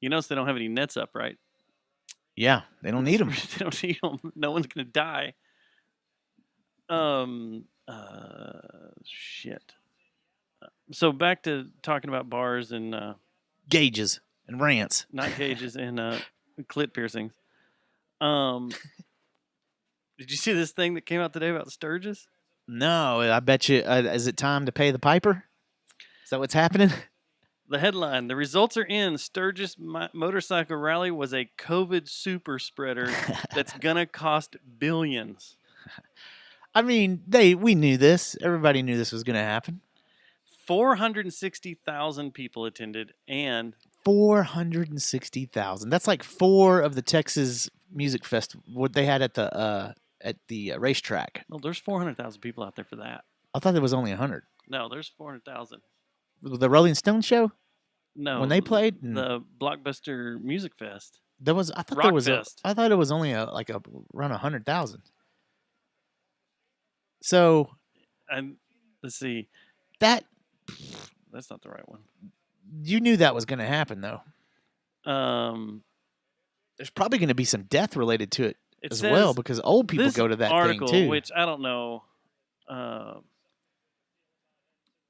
You notice they don't have any nets up, right? Yeah, they don't need them. They don't need them. No one's gonna die. Shit. So back to talking about bars and Gauges and rants. not cages and clit piercings. Did you see this thing that came out today about Sturgis? No, I bet you. Is it time to pay the piper? Is that what's happening? The headline: the results are in. Sturgis motorcycle rally was a COVID super spreader that's gonna cost billions. I mean, we knew this. Everybody knew this was going to happen. 460,000 people attended, and 460,000. That's like 4 of the Texas Music Festival. What they had at the racetrack. well, there's 400,000 people out there for that. I thought there was only 100. No, there's 400,000. The Rolling Stone show No, when they played. the Blockbuster Music Fest. There was. I thought Rock there was. Fest. I thought it was only around 100,000. So And let's see, that that's not the right one. you knew that was going to happen, though. Um, There's probably going to be some death related to it it as says well because old people this go to that article, thing too. which I don't know.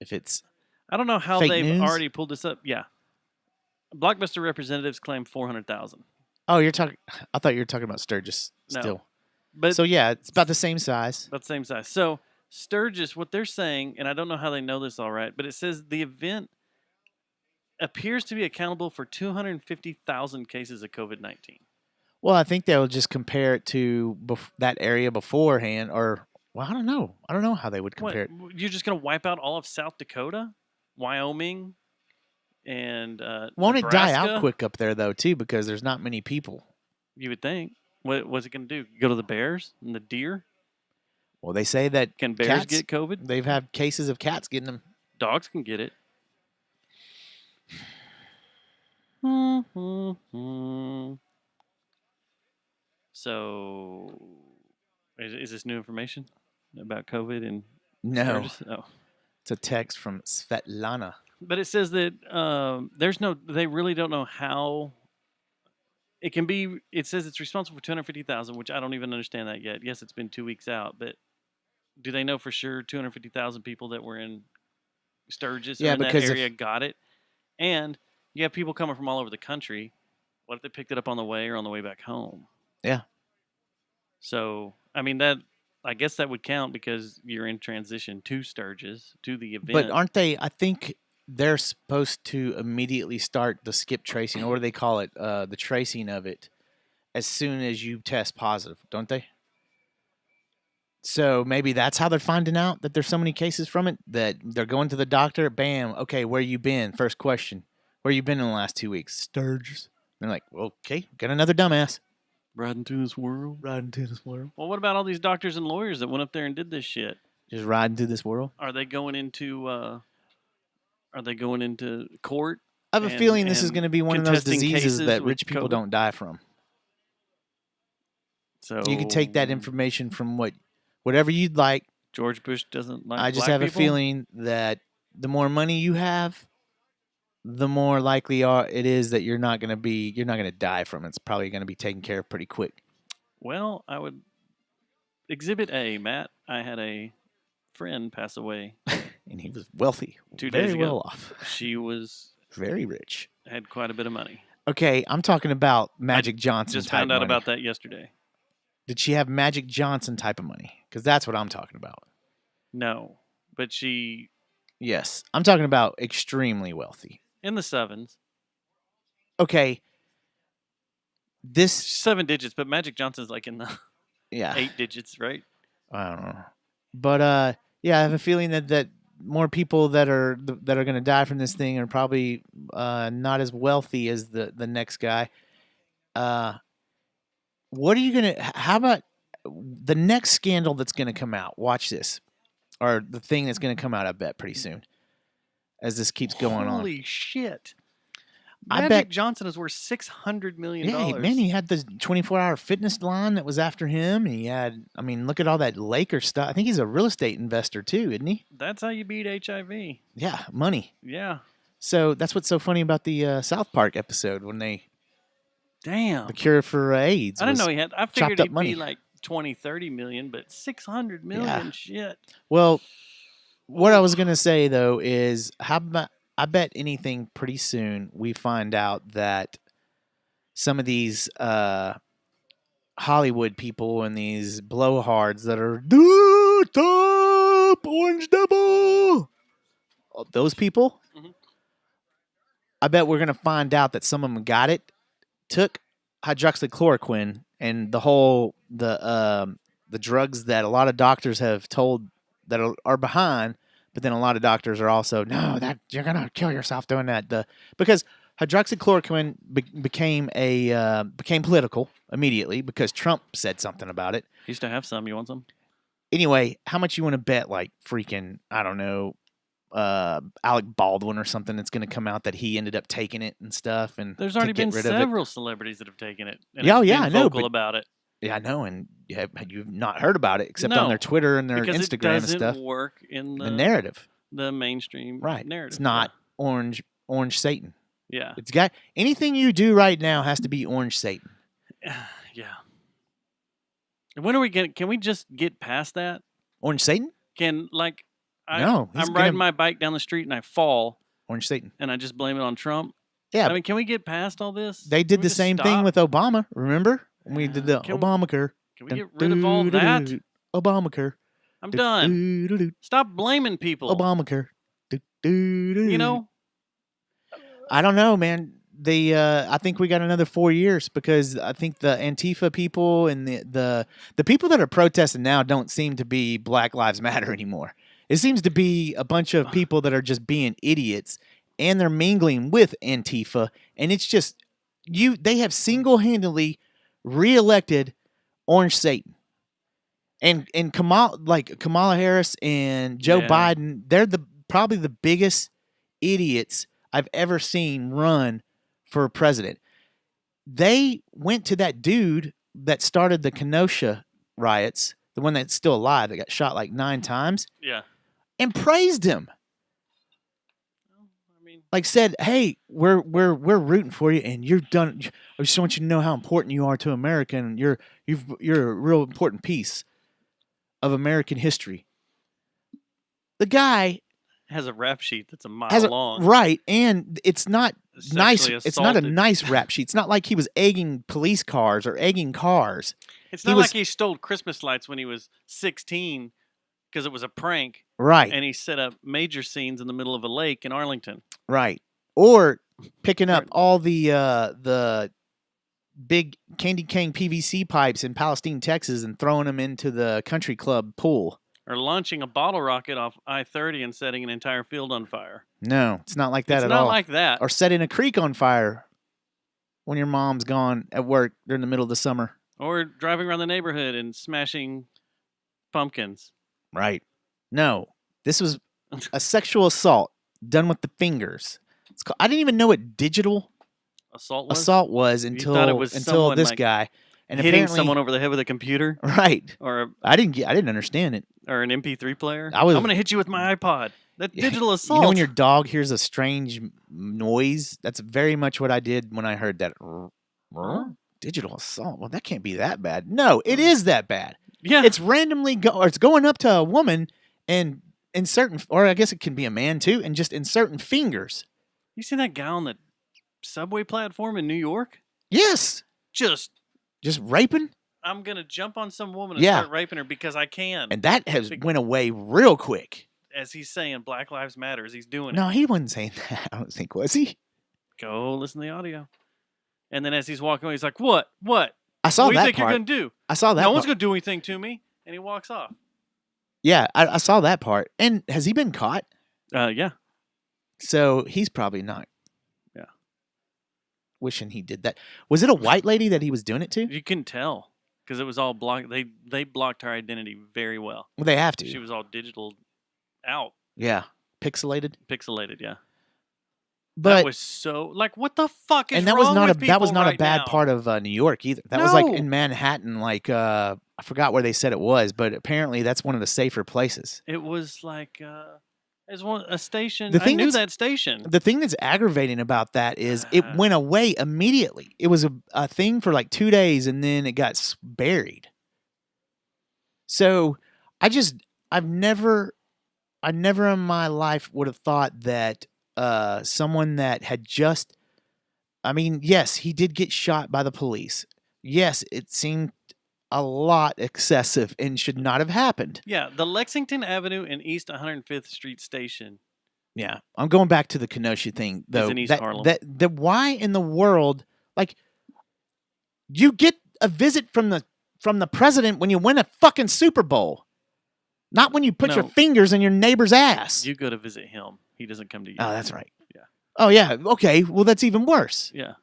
If it's I don't know how Fake they've news? already pulled this up. Yeah, Blockbuster representatives claim 400,000. oh, you're talking. I thought you were talking about Sturgis No. still. But So yeah, it's about the same size. about the same size. So Sturgis, what they're saying, and I don't know how they know this all right, but it says the event appears to be accountable for 250,000 cases of COVID-19. Well, I think they'll just compare it to that area beforehand, or well, I don't know. I don't know how they would What? compare it. You're just going to wipe out all of South Dakota, Wyoming, and Won't it die out Nebraska? quick up there though too? Because there's not many people. You would think. What was it going to do? Go to the bears and the deer? Well, they say that Can bears cats, get COVID? they've had cases of cats getting them. Dogs can get it. So, is this new information about COVID and No, Sturgis? Oh. it's a text from Svetlana. But it says that they really don't know how it can be. It says it's responsible for 250,000, which I don't even understand that yet. Yes, it's been 2 weeks out, but do they know for sure 250,000 people that were in Sturgis Yeah, or in that because if- area got it? And you have people coming from all over the country. What if they picked it up on the way or on the way back home? Yeah. So, I mean, I guess that would count because you're in transition to Sturgis, to the event. But aren't they? I think they're supposed to immediately start the skip tracing, or what do they call it? The tracing of it as soon as you test positive, don't they? So maybe that's how they're finding out that there's so many cases from it, that they're going to the doctor. Bam. Okay, where you been? First question. Where you been in the last 2 weeks? Sturgis. They're like, well, okay, got another dumbass riding through this world. riding through this world. Well, what about all these doctors and lawyers that went up there and did this shit? Just riding through this world. Are they going into court? I have a And- feeling this is and going to be one of those contesting diseases cases that with rich people COVID? don't die from. So You can take that information from whatever you'd like. George Bush doesn't like. I just black have people? a feeling that the more money you have, the more likely it is that you're not going to die from it. It's probably going to be taken care of pretty quick. Well, I would. Exhibit A, Matt. I had a friend pass away. And he was wealthy, 2 very days ago. well off, She very rich. had quite a bit of money. Okay, I'm talking about Magic Johnson. Just type found out money. about that yesterday. Did she have Magic Johnson type of money? Because that's what I'm talking about. No, but she Yes, I'm talking about extremely wealthy. in the sevens, Okay, this 7 digits, but Magic Johnson's like in the yeah. 8 digits, right? I don't know, but yeah, I have a feeling that more people that are going to die from this thing are probably not as wealthy as the next guy. what are you gonna? How about the next scandal that's gonna come out? Watch this, or the thing that's gonna come out. I bet pretty soon, as this keeps going on. Holy shit! I Magic bet- Johnson is worth $600 million. Yeah, man, he had the 24-hour fitness line that was after him. And he had, I mean, look at all that Laker stuff. I think he's a real estate investor too, isn't he? That's how you beat HIV. Yeah, money. Yeah. So that's what's so funny about the South Park episode when the Damn. cure for AIDS. I didn't was- know he had. I chopped figured up he'd money. be like 20, 30 million, but 600 million. Yeah. Shit. Well, what I was gonna say though is, how about, I bet anything pretty soon we find out that some of these Hollywood people and these blowhards that are the top Orange Devil, those people, Mhm. I bet we're gonna find out that some of them got it, took hydroxychloroquine, and the drugs that a lot of doctors have told that are behind. But then a lot of doctors are also, no, that you're gonna kill yourself doing that. Because hydroxychloroquine became political immediately because Trump said something about it. Used to have some. You want some? Anyway, how much you want to bet? Like freaking, I don't know, Alec Baldwin or something that's going to come out that he ended up taking it and stuff. And There's to already get been rid of it. several celebrities that have taken it. And Yeah, have yeah, been I know, vocal but- about it. Yeah, I know, and you've not heard about it except No, on their Twitter and their Because it Instagram and doesn't stuff. work in The narrative, the mainstream right? narrative. It's not orange Satan. Yeah. It's got anything you do right now has to be orange Satan. Yeah. When are we getting? Can we just get past that? Orange Satan? Can like No, he's I'm riding gonna- my bike down the street and I fall Orange Satan. and I just blame it on Trump. Yeah, I mean, can we get past all this? they Can did we the just same thing stop? with Obama. Remember when we did the Can- Obamacare? Can we get rid of all that? Obamacare. I'm done. Stop blaming people. Obamacare. You know, I don't know, man. I think we got another 4 years because I think the Antifa people and the people that are protesting now don't seem to be Black Lives Matter anymore. It seems to be a bunch of people that are just being idiots, and they're mingling with Antifa, and it's just they have single-handedly reelected Orange Satan. And Kamala Harris and Joe Yeah. Biden, they're probably the biggest idiots I've ever seen run for president. They went to that dude that started the Kenosha riots, the one that's still alive that got shot like 9 times, yeah. and praised him. I mean, Like said, "Hey, we're rooting for you, and you're done. I just want you to know how important you are to America, and you're a real important piece of American history." The guy has a rap sheet that's a mile has long. right, and it's not nice. Sexually It's not a assaulted. nice rap sheet. It's not like he was egging police cars or egging cars. It's He not was- like he stole Christmas lights when he was 16 because it was a prank, Right, and he set up major scenes in the middle of a lake in Arlington. right. Or picking up all the big candy cane PVC pipes in Palestine, Texas, and throwing them into the country club pool. Or launching a bottle rocket off I-30 and setting an entire field on fire. No, it's not like that It's at not all. like that. Or setting a creek on fire when your mom's gone at work during the middle of the summer. Or driving around the neighborhood and smashing pumpkins. Right. No, this was a sexual assault done with the fingers. I didn't even know what digital Assault was? assault was thought until it was someone, this like, guy. And hitting apparently, someone over the head with a computer right. or I didn't understand it. an MP3 player. I was- I'm going to hit you with my iPod. That digital assault. You know when your dog hears a strange noise? That's very much what I did when I heard that. Digital assault. Well, that can't be that bad. No, it is that bad. yeah. It's randomly it's going up to a woman and in certain, or I guess it can be a man too, and just in certain fingers. You seen that guy on the subway platform in New York? Yes, Just, just raping, I'm going to jump on some woman and Yeah. start raping her because I can. and that has Big- went away real quick. As he's saying, Black Lives Matter, as he's doing it. No, he wasn't saying that. I don't think, was he? Go listen to the audio. And then as he's walking away, he's like, what? I saw What do you that think part. you're going to do? I saw that. No one's part. going to do anything to me. And he walks off. Yeah, I saw that part. And has he been caught? Yeah. So he's probably not. Yeah. wishing he did that. Was it a white lady that he was doing it to? You couldn't tell because it was all blocked. They blocked her identity very well. Well, they have to. She was all digital out, Yeah, pixelated. pixelated. Yeah, But that was so like, what the fuck is and that wrong was not with a that was people not a right bad now? part of New York either. That was like No. in Manhattan. Like I forgot where they said it was, but apparently that's one of the safer places. It was like it's a station. The I thing knew that's- that station. The thing that's aggravating about that is it went away immediately. It was a thing for like 2 days and then it got buried. So I've never in my life would have thought that someone that had just, I mean, yes, he did get shot by the police. Yes, it seemed a lot excessive and should not have happened. Yeah, the Lexington Avenue and East 105th Street station. Yeah, I'm going back to the Kenosha thing though. in East that, Harlem. that why in the world, like, you get a visit from the president when you win a fucking Super Bowl, not when you put your No. fingers in your neighbor's ass. You go to visit him. He doesn't come to you. Oh, that's right. Yeah. Oh yeah. Okay. Well, that's even worse. Yeah.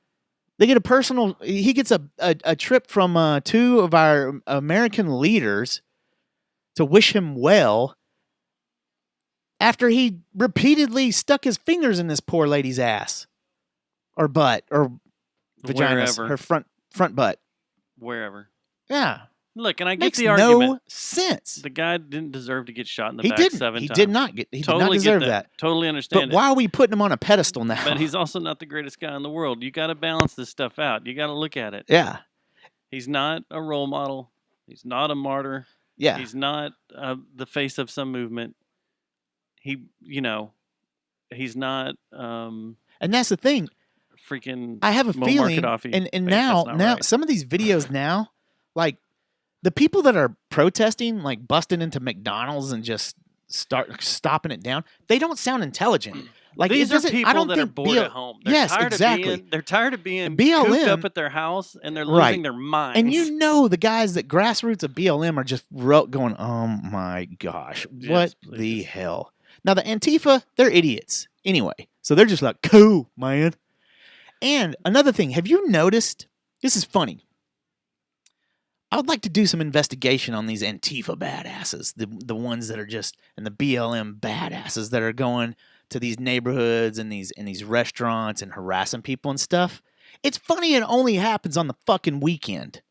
They get a personal. He gets a trip from two of our American leaders to wish him well. After he repeatedly stuck his fingers in this poor lady's ass, or butt, or vagina, Wherever. her front butt. Wherever. Yeah, Look, and I get makes the no argument. sense. The guy didn't deserve to get shot in the He back didn't. 7 He times. did not get. He did not Totally deserve get that. Totally understand But why are we putting him on a pedestal now? But he's also not the greatest guy in the world. You got to balance this stuff out. You got to look at it. yeah, He's not a role model. He's not a martyr. yeah. He's not the face of some movement. He's not And that's the thing. freaking. I have a Muammar feeling, Gaddafi. and Wait, now that's not right. some of these videos now, like the people that are protesting, like busting into McDonald's and just stopping it down, they don't sound intelligent. Like These it are doesn't- people I don't that are think bored at home. They're Yes, tired exactly. Of being, they're tired of being BLM cooped up at their house, and they're losing Right. their minds. And you know the guys that grassroots of BLM are just going, oh my gosh, Yes, what the please. hell? Now the Antifa, they're idiots anyway. So they're just like, cool, man. And another thing, have you noticed, this is funny. I would like to do some investigation on these Antifa badasses, the ones that are just, and the BLM badasses that are going to these neighborhoods and these restaurants and harassing people and stuff. It's funny it only happens on the fucking weekend.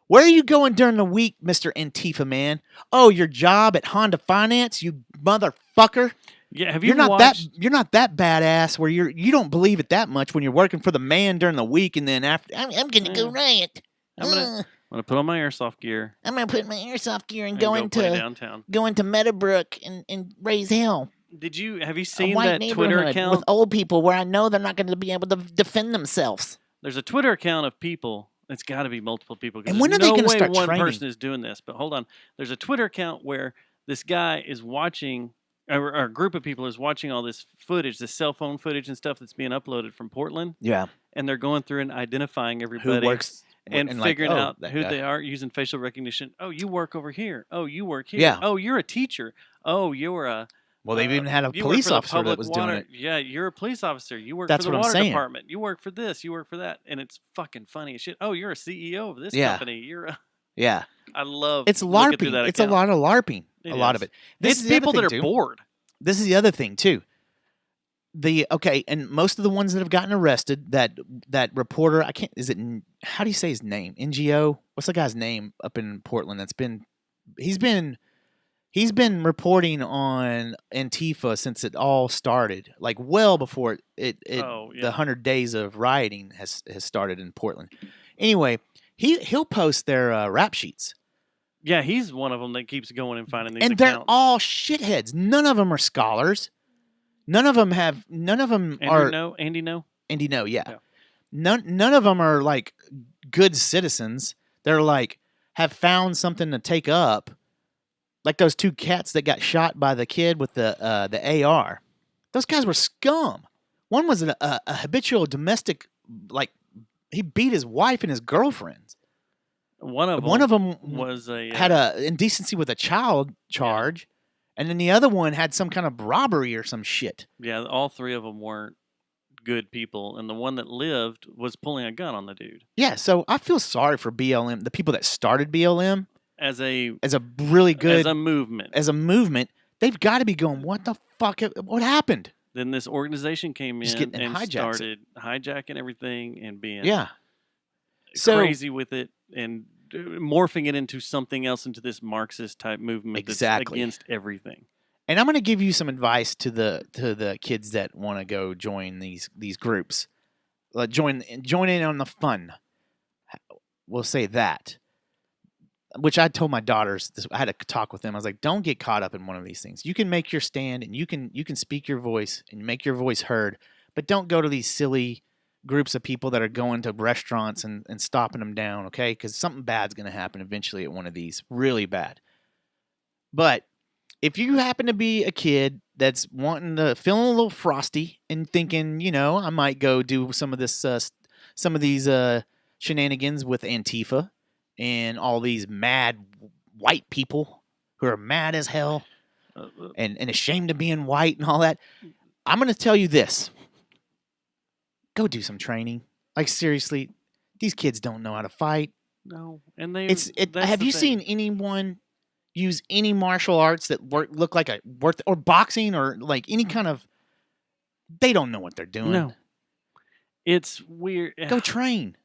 Where are you going during the week, Mr. Antifa man? Oh, your job at Honda Finance, you motherfucker. yeah, have you You're not watched? that badass where you don't believe it that much when you're working for the man during the week and then after I'm gonna go riot. I'm gonna put on my airsoft gear I'm gonna put my airsoft gear and and go go play into downtown. Meadowbrook and raise hell. Have you A seen white that Twitter neighborhood account? with old people where I know they're not going to be able to defend themselves. There's a Twitter account of people. It's got to be multiple people. 'cause And when there's are they no gonna way start one training? person is doing this. But hold on. There's a Twitter account where this guy is watching, or a group of people is watching all this footage, this cell phone footage and stuff that's being uploaded from Portland, Yeah. and they're going through and identifying Who everybody works and like, figuring oh, out that who guy. they are using facial recognition. Oh, you work over here. Oh, you work here. Yeah. Oh, you're a teacher. Oh, you're a. Well, they've even had a you work police for the officer that public was water. doing it. Yeah, you're a police officer. You work That's for the what I'm water saying. department. You work for this. You work for that, and it's fucking funny as shit. Oh, you're a CEO of this Yeah. company. You're a. Yeah. I love. It's looking through LARPing. that It's a account. lot of LARPing. It a lot is. of it. This It's is the other people that are thing, too. bored. This is the other thing too. And most of the ones that have gotten arrested, that reporter, I can't. Is it? How do you say his name? NGO. What's the guy's name up in Portland? He's been reporting on Antifa since it all started, like well before Oh, yeah. the 100 days of rioting has started in Portland. Anyway, he'll post their rap sheets. Yeah, he's one of them that keeps going and finding these And accounts. they're all shitheads. None of them are scholars. None of them are. Andy, no. Andy, no, yeah. Yeah. None of them are like good citizens. They're like have found something to take up, like those two cats that got shot by the kid with the AR. Those guys were scum. One was a habitual domestic, like he beat his wife and his girlfriends. One of them was a had a indecency with a child charge, and then the other one had some kind of robbery or some shit. Yeah, all three of them weren't good people, and the one that lived was pulling a gun on the dude. Yeah, so I feel sorry for BLM, the people that started BLM As a really good as a movement. movement. They've got to be going, what the fuck? What happened? Then this organization came Just in getting and hijacks it. started hijacking everything and being Yeah. So crazy with it and morphing it into something else, into this Marxist type movement Exactly. that's against everything. and I'm going to give you some advice to the kids that want to go join these groups. Join in on the fun. We'll say that. Which I told my daughters. I had a talk with them. I was like, "Don't get caught up in one of these things. You can make your stand, and you can speak your voice and make your voice heard, but don't go to these silly groups of people that are going to restaurants and stopping them down. Okay, because something bad's going to happen eventually at one of these, really bad. But if you happen to be a kid that's feeling a little frosty and thinking, I might go do some of this, some of these shenanigans with Antifa and all these mad white people who are mad as hell and ashamed of being white and all that, I'm going to tell you this. Go do some training. Like, seriously, these kids don't know how to fight. No, and Have you seen anyone use any martial arts that look like or boxing or like any kind of? They don't know what they're doing. No, it's weird. Go train.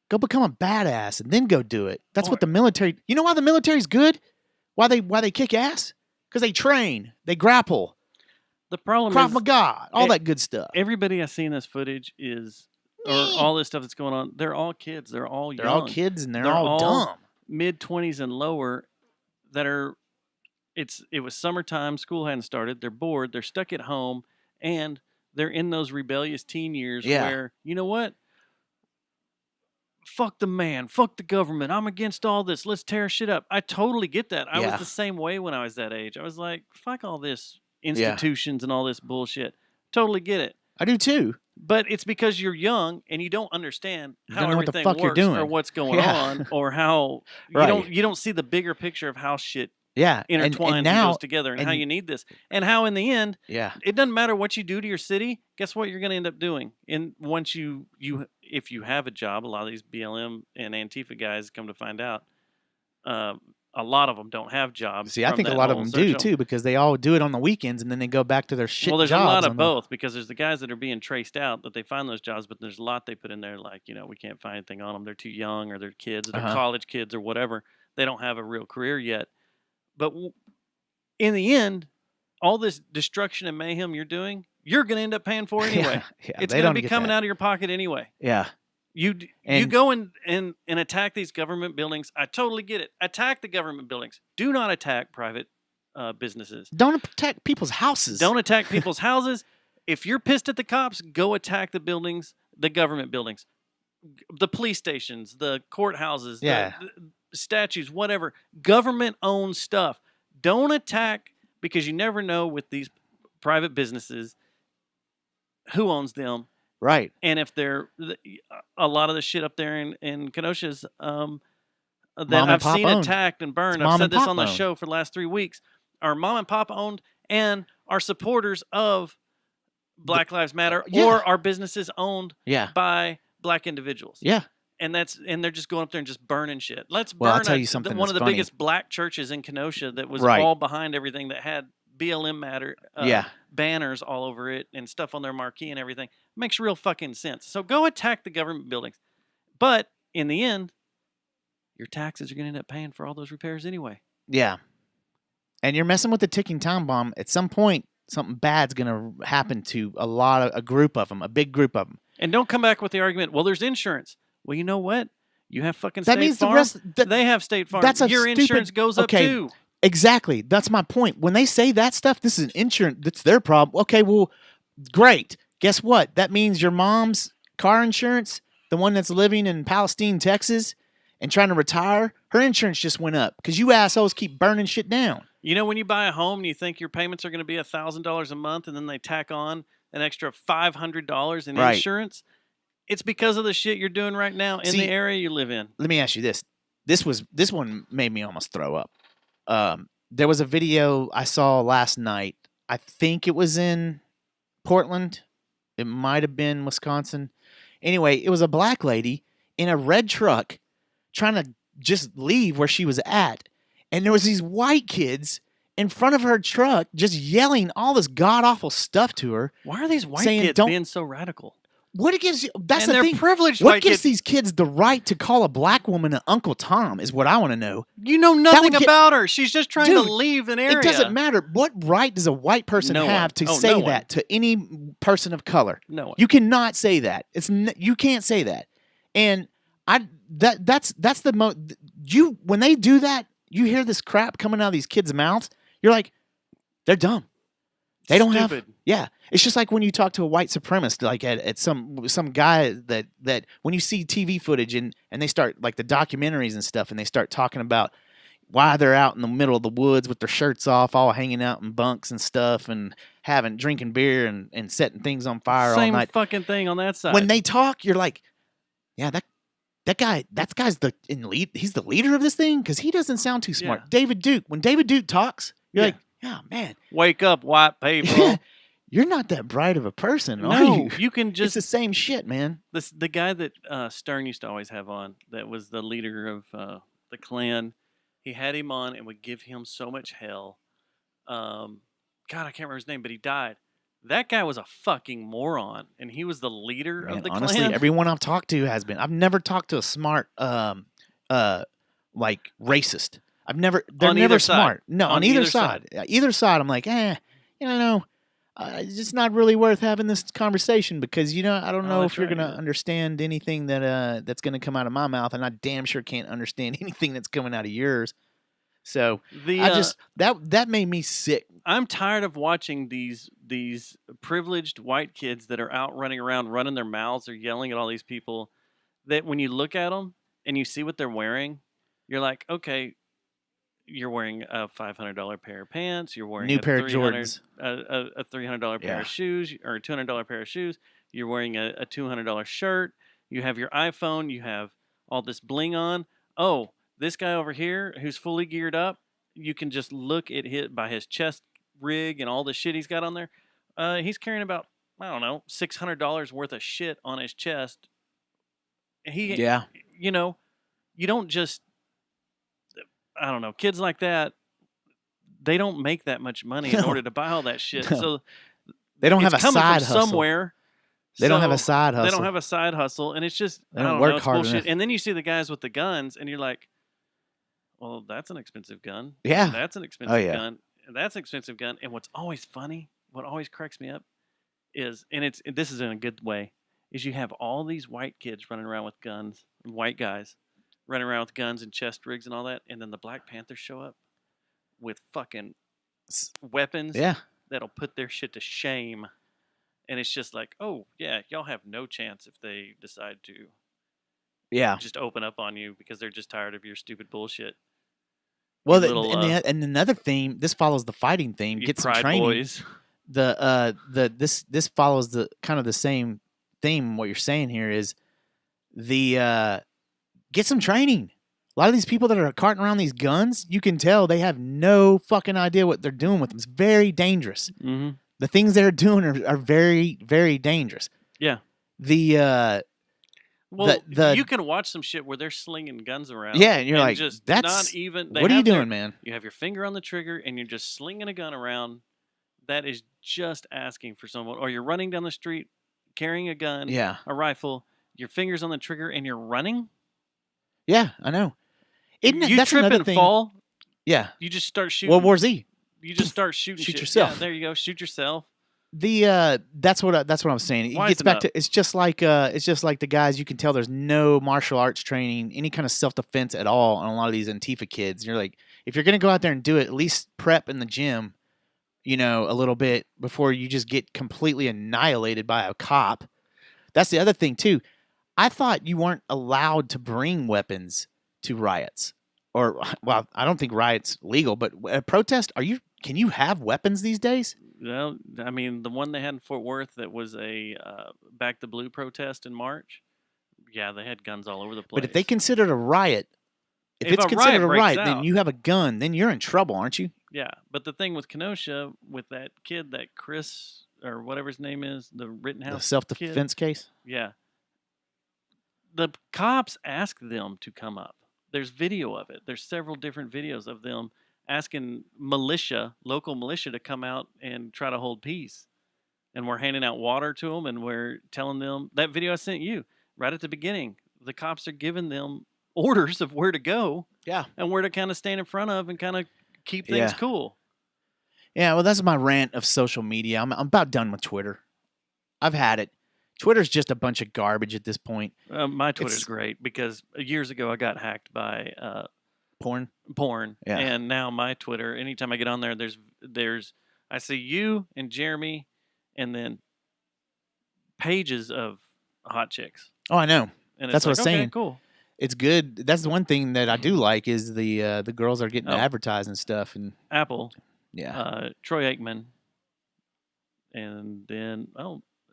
Go become a badass and then go do it. That's what the military. You know why the military's good? Why they kick ass? Because they train, they grapple. The problem Krav is Maga, all that good stuff. Everybody I see in this footage or all this stuff that's going on. They're all kids. They're all young. They're all kids and they're all dumb. Mid-20s and lower. That are. It was summertime. School hadn't started. They're bored. They're stuck at home, and they're in those rebellious teen years where, you know what? Fuck the man. Fuck the government. I'm against all this. Let's tear shit up. I totally get that. I was the same way when I was that age. I was like, fuck all this institutions and all this bullshit. Totally get it. I do too. But it's because you're young and you don't understand how don't know what the everything fuck you're works doing. or what's going on or how you don't see the bigger picture of how shit intertwines and goes together and how you need this. And how in the end, it doesn't matter what you do to your city, guess what you're going to end up doing? And once you if you have a job, a lot of these BLM and Antifa guys come to find out, a lot of them don't have jobs. See, I think a lot of them do too, because they all do it on the weekends and then they go back to their shit jobs. Well, there's a lot of both, because there's the guys that are being traced out that they find those jobs, but there's a lot they put in there like, we can't find anything on them. They're too young, or they're kids, or they're college kids, or whatever. They don't have a real career yet. But in the end, all this destruction and mayhem you're doing, you're going to end up paying for anyway. It's going to be coming out of your pocket anyway. Yeah. You go and attack these government buildings. I totally get it. Attack the government buildings. Do not attack private businesses. Don't attack people's houses. Don't attack people's houses. If you're pissed at the cops, go attack the buildings, the government buildings, the police stations, the courthouses, the statues, whatever. Government-owned stuff. Don't attack, because you never know with these private businesses who owns them. Right. And if they're a lot of the shit up there in Kenosha's that I've seen attacked and burned, I've said this on the show for the last 3 weeks, are mom and pop owned and are supporters of Black Lives Matter or are businesses owned by black individuals. Yeah. And they're just going up there and just burning shit. Let's Well, I'll burn tell you something one of the that's funny. biggest black churches in Kenosha that was all behind everything, that had BLM Matter banners all over it and stuff on their marquee and everything. Makes real fucking sense. So go attack the government buildings. But in the end, your taxes are going to end up paying for all those repairs anyway. Yeah. And you're messing with the ticking time bomb. At some point, something bad's going to happen to a group of them, a big group of them. And don't come back with the argument, well, there's insurance. Well, you know what? You have fucking State Farm. The rest, they have State Farm. Your insurance goes up too. Exactly. That's my point. When they say that stuff, this is an insurance. That's their problem. Okay, well, great. Guess what? That means your mom's car insurance, the one that's living in Palestine, Texas, and trying to retire, her insurance just went up because you assholes keep burning shit down. You know, when you buy a home and you think your payments are going to be $1,000 a month, and then they tack on an extra $500 in insurance, it's because of the shit you're doing right now in the area you live in. Let me ask you this. This one made me almost throw up. There was a video I saw last night. I think it was in Portland, It might have been Wisconsin. Anyway, it was a black lady in a red truck trying to just leave where she was at. And there was these white kids in front of her truck just yelling all this god-awful stuff to her. Why are these white saying, kids "Don't-" being so radical? What gives you? That's And the they're thing. privileged What white gives kids. these kids the right to call a black woman an Uncle Tom is what I want to know. You know nothing would get- about her. She's just trying Dude, to leave an area. It doesn't matter. What right does a white person No have one. to Oh, say no one. that to any person of color? No one. You cannot say that. You can't say that. And that's the when they do that, you hear this crap coming out of these kids' mouths. You're like, they're dumb. They don't have. Stupid. Yeah, it's just like when you talk to a white supremacist, like at some guy that when you see TV footage and they start like the documentaries and stuff, and they start talking about why they're out in the middle of the woods with their shirts off, all hanging out in bunks and stuff, and drinking beer and setting things on fire all Same night. fucking thing on that side. When they talk, you're like, yeah, that guy's in lead. He's the leader of this thing because he doesn't sound too smart. Yeah. David Duke. When David Duke talks, you're Yeah. like, yeah, man, Wake up, white people. you're not that bright of a person, are No, you? you can It's just the same shit, man. the guy that Stern used to always have on, that was the leader of the Klan. He had him on and would give him so much hell. God, I can't remember his name, but he died. That guy was a fucking moron, and he was the leader Man, of the honestly, Klan. everyone I've talked to has been. I've never talked to a smart, like racist. They're On never either side. smart. No, On on either either side. Either side, I'm like, it's just not really worth having this conversation because I don't Oh, know that's if you're right, gonna yeah. understand anything that's gonna come out of my mouth, and I damn sure can't understand anything that's coming out of yours. So The I just that made me sick. I'm tired of watching these privileged white kids that are out running around, running their mouths or yelling at all these people. That when you look at them and you see what they're wearing, you're like, okay, you're wearing a $500 pair of pants. You're wearing New a pair of $300 Jordans. a $300 pair Yeah. of shoes or a $200 pair of shoes. You're wearing a $200 shirt. You have your iPhone. You have all this bling on. Oh, this guy over here who's fully geared up, you can just look at by his chest rig and all the shit he's got on there. He's carrying about, I don't know, $600 worth of shit on his chest. Yeah. You don't just, I don't know, kids like that, they don't make that much money in No. order to buy all that shit. No. So They don't it's have a coming side from hustle. somewhere. They don't have a So side They hustle. don't have a side hustle, and it's just They I don't don't work know, it's hard bullshit. enough. And then you see the guys with the guns, and you're like, "Well, that's an expensive gun. Yeah. That's an expensive yeah. gun. And that's an expensive gun." And what's always funny, what always cracks me up, is, and this is in a good way, is you have all these white kids running around with guns, white guys running around with guns and chest rigs and all that, and then the Black Panthers show up with fucking weapons Yeah. that'll put their shit to shame. And it's just like, oh, yeah, y'all have no chance if they decide to Yeah. just open up on you because they're just tired of your stupid bullshit. Well, You little, and another theme. This follows the fighting theme. You Get some pride training. boys. This follows the kind of the same theme. What you're saying here is get some training. A lot of these people that are carting around these guns, you can tell they have no fucking idea what they're doing with them. It's very dangerous. Mm-hmm. The things they're doing are very, very dangerous. Yeah. Well, you can watch some shit where they're slinging guns around. Yeah, and you're like, just that's not even. They what are you have their- doing, man? You have your finger on the trigger and you're just slinging a gun around. That is just asking for someone. Or you're running down the street carrying a gun, Yeah, a rifle, your fingers on the trigger, and you're running. yeah, I know. Isn't it, You that's trip another and thing. fall. Yeah, You just start shooting. World War Z. You just start shooting. Shoot shit. yourself. Yeah, there you go. Shoot yourself. That's what I'm saying. It gets Wisen back up. to it's just like the guys. You can tell there's no martial arts training, any kind of self defense at all on a lot of these Antifa kids. You're like, if you're gonna go out there and do it, at least prep in the gym, a little bit before you just get completely annihilated by a cop. That's the other thing too. I thought you weren't allowed to bring weapons to riots, or well, I don't think riots legal, but a protest. Can you have weapons these days? Well, I mean, the one they had in Fort Worth that was a Back the Blue protest in March. Yeah, they had guns all over the place. But if they consider it a riot, if If it's a riot considered a breaks riot, out- then you have a gun. Then you're in trouble, aren't you? Yeah, but the thing with Kenosha, with that kid, that Chris or whatever his name is, the Rittenhouse The kid. self-defense case. Yeah. The cops asked them to come up. There's video of it. There's several different videos of them asking local militia, to come out and try to hold peace. And we're handing out water to them, and we're telling them that video I sent you right at the beginning. The cops are giving them orders of where to go Yeah. and where to kind of stand in front of and kind of keep things Yeah. cool. Yeah, well, that's my rant of social media. I'm about done with Twitter. I've had it. Twitter's just a bunch of garbage at this point. My Twitter's It's- great because years ago I got hacked by Porn. porn, Yeah. and now my Twitter, anytime I get on there, there's I see you and Jeremy, and then pages of hot chicks. Oh, I know. And That's it's what I was like, okay, saying. cool. It's good. That's the one thing that I do like is the girls are getting Oh. advertised and stuff. And Apple, yeah, Troy Aikman, and then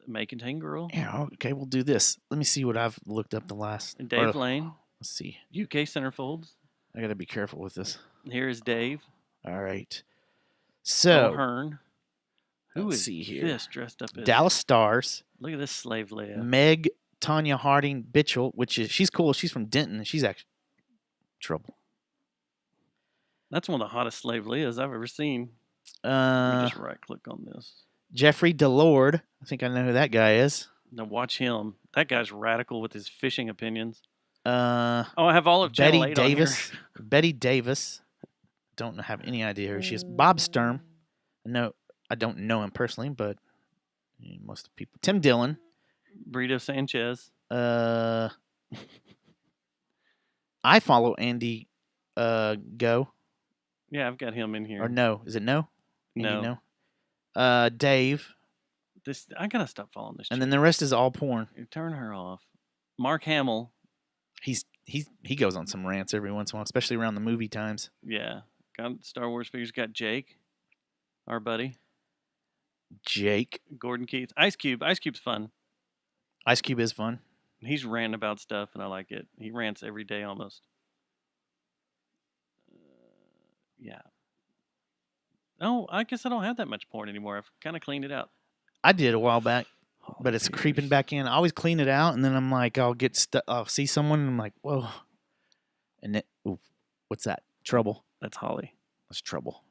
May Contain Girl, yeah. Okay, we'll do this. Let me see what I've looked up the last. and Dave or- Lane, Let's see. UK Centerfolds. I gotta be careful with this. Here is Dave All right. So O'Hearn. Who let's is see here. this dressed up as? Dallas Stars, Look at this slave Leia. Meg Tanya Harding Bitchell, she's cool. She's from Denton, and she's actually trouble. That's one of the hottest slave Leias I've ever seen. Let me Uh, just right click on this. Jeffrey Delord. I think I know who that guy is. Now watch him. That guy's radical with his fishing opinions. Uh, Oh, I have all of Channel Betty 8 on here. Davis. Betty Davis. Don't have any idea who she is. Bob Sturm. No, I don't know him personally, but most people. Tim Dillon. Brito Sanchez. I follow Andy Go. Yeah, I've got him in here. Or no. Is it no? Andy, No. Dave. I gotta stop following this. And then the rest is all porn. chick. Turn her off. Mark Hamill. He goes on some rants every once in a while, especially around the movie times. Yeah, got Star Wars figures. Got Jake, our buddy. Jake. Gordon Keith. Ice Cube. Ice Cube's fun. Ice Cube is fun. He's ranting about stuff, and I like it. He rants every day almost. Yeah. Oh, I guess I don't have that much porn anymore. I've kind of cleaned it out. I did a while back, but it's Figures. creeping back in. I always clean it out, and then I'm like, I'll see someone, and I'm like, whoa. And then, ooh, what's that? Trouble. That's Holly. That's trouble.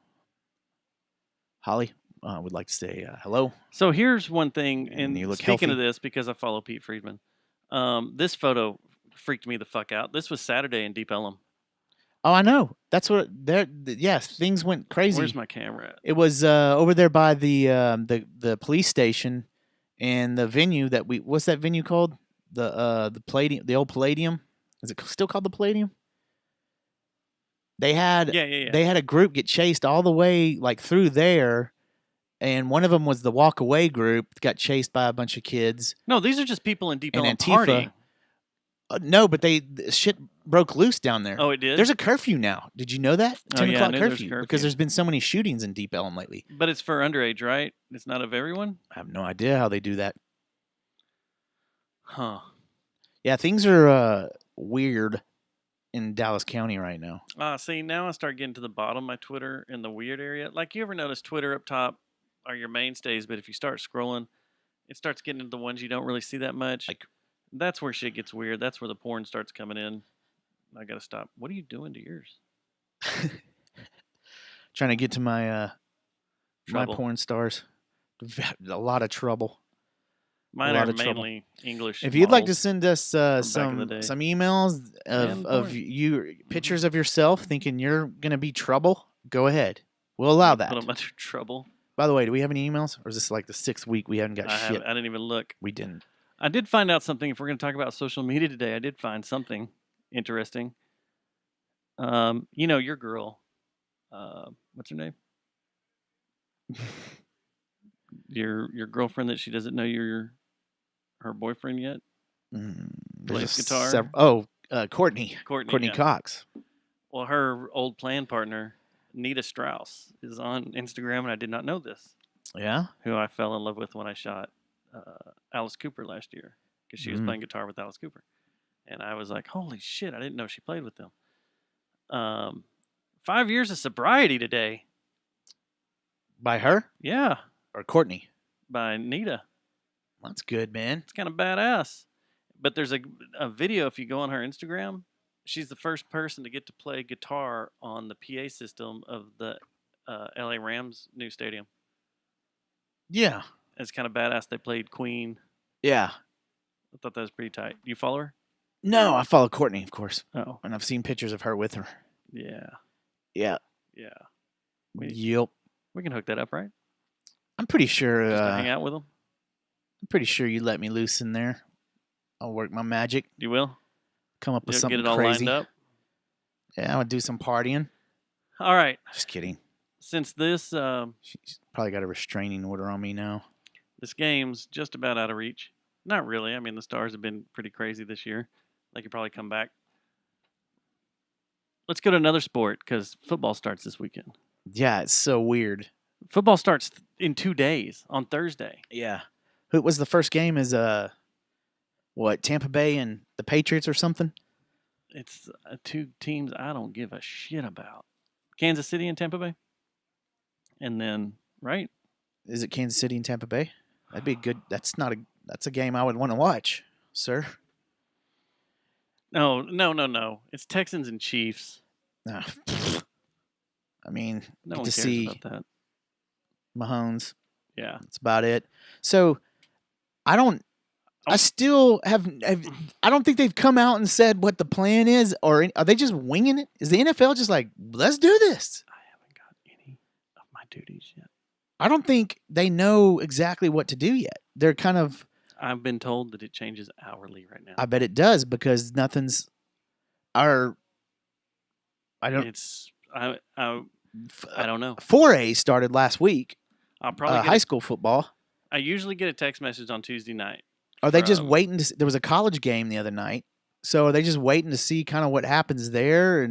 Holly would like to say hello. So here's one thing, And and you look speaking of healthy. this, because I follow Pete Friedman, this photo freaked me the fuck out. This was Saturday in Deep Ellum. Oh, I know. That's what yes, things went crazy. Where's my camera at? It was over there by the police station and the venue that what's that venue called? The Palladium, the old Palladium. Is it still called the Palladium? They had Yeah. they had a group get chased all the way like through there, and one of them was the walk away group got chased by a bunch of kids. No, these are just people in Deep And Ellum Antifa. partying. No, but shit broke loose down there. Oh, it did? There's a curfew now. Did you know that? Oh, 10 yeah, I o'clock knew there was curfew, curfew. because there's been so many shootings in Deep Ellum lately. But it's for underage, right? It's not of everyone? I have no idea how they do that. Huh. Yeah, things are weird in Dallas County right now. See, now I start getting to the bottom of my Twitter in the weird area. Like, you ever notice Twitter up top are your mainstays, but if you start scrolling, it starts getting into the ones you don't really see that much. Like- That's where shit gets weird. That's where the porn starts coming in. I gotta stop. What are you doing to yours? Trying to get to my Trouble. porn stars. A lot of trouble. Mine lot are of trouble. mainly English. If you'd like to models. send us back in the day. some emails And of porn. you pictures of yourself thinking you're gonna be trouble, go ahead. We'll allow that. Put them under trouble. By the way, do we have any emails, or is this like the 6th week we haven't got shit? I didn't even look. We didn't. I did find out something. If we're going to talk about social media today, I did find something interesting. Your girl, what's her name? your girlfriend that she doesn't know you're her boyfriend yet. Plays guitar? Courtney. Courtney. Courtney yeah. Cox. Well, her old plan partner, Nita Strauss, is on Instagram, and I did not know this. Yeah. Who I fell in love with when I shot Alice Cooper last year, because she was Mhm. playing guitar with Alice Cooper, and I was like, "Holy shit! I didn't know she played with them." 5 years of sobriety today. By her Yeah, or Courtney? by Nita. That's good, man. It's kind of badass. But there's a video, if you go on her Instagram, she's the first person to get to play guitar on the PA system of the LA Rams new stadium. Yeah. It's kind of badass. They played Queen. Yeah. I thought that was pretty tight. You follow her? No, I follow Courtney, of course. Oh. And I've seen pictures of her with her. Yeah. Yeah. Yeah. Yep. We can hook that up, right? I'm pretty sure. Just to hang out with them. I'm pretty sure you let me loose in there. I'll work my magic. You will? Come up with You'll something get it all crazy. lined up? Yeah, I would do some partying. All right. Just kidding. Since this She's probably got a restraining order on me now. this game's just about out of reach. Not really. I mean, the Stars have been pretty crazy this year. They could probably come back. Let's go to another sport because football starts this weekend. Yeah, it's so weird. Football starts in 2 days on Thursday. Yeah. Who was the first game? Is Tampa Bay and the Patriots or something? It's two teams I don't give a shit about. Kansas City and Tampa Bay. And then, right? Is it Kansas City and Tampa Bay? That'd be good. That's a game I would want to watch, sir. No. It's Texans and Chiefs. Ah, I mean, No get one to cares see about that. Mahomes. Yeah. That's about it. So I don't. I still have. I don't think they've come out and said what the plan is, or are they just winging it? Is the NFL just like, let's do this? I haven't got any of my duties yet. I don't think they know exactly what to do yet. They're kind of. I've been told that it changes hourly right now. I bet it does because nothing's. I don't. It's I don't know. 4A started last week. I'll probably get high school football. I usually get a text message on Tuesday night. Are they just from- waiting to? There was a college game the other night, so are they just waiting to see kind of what happens there?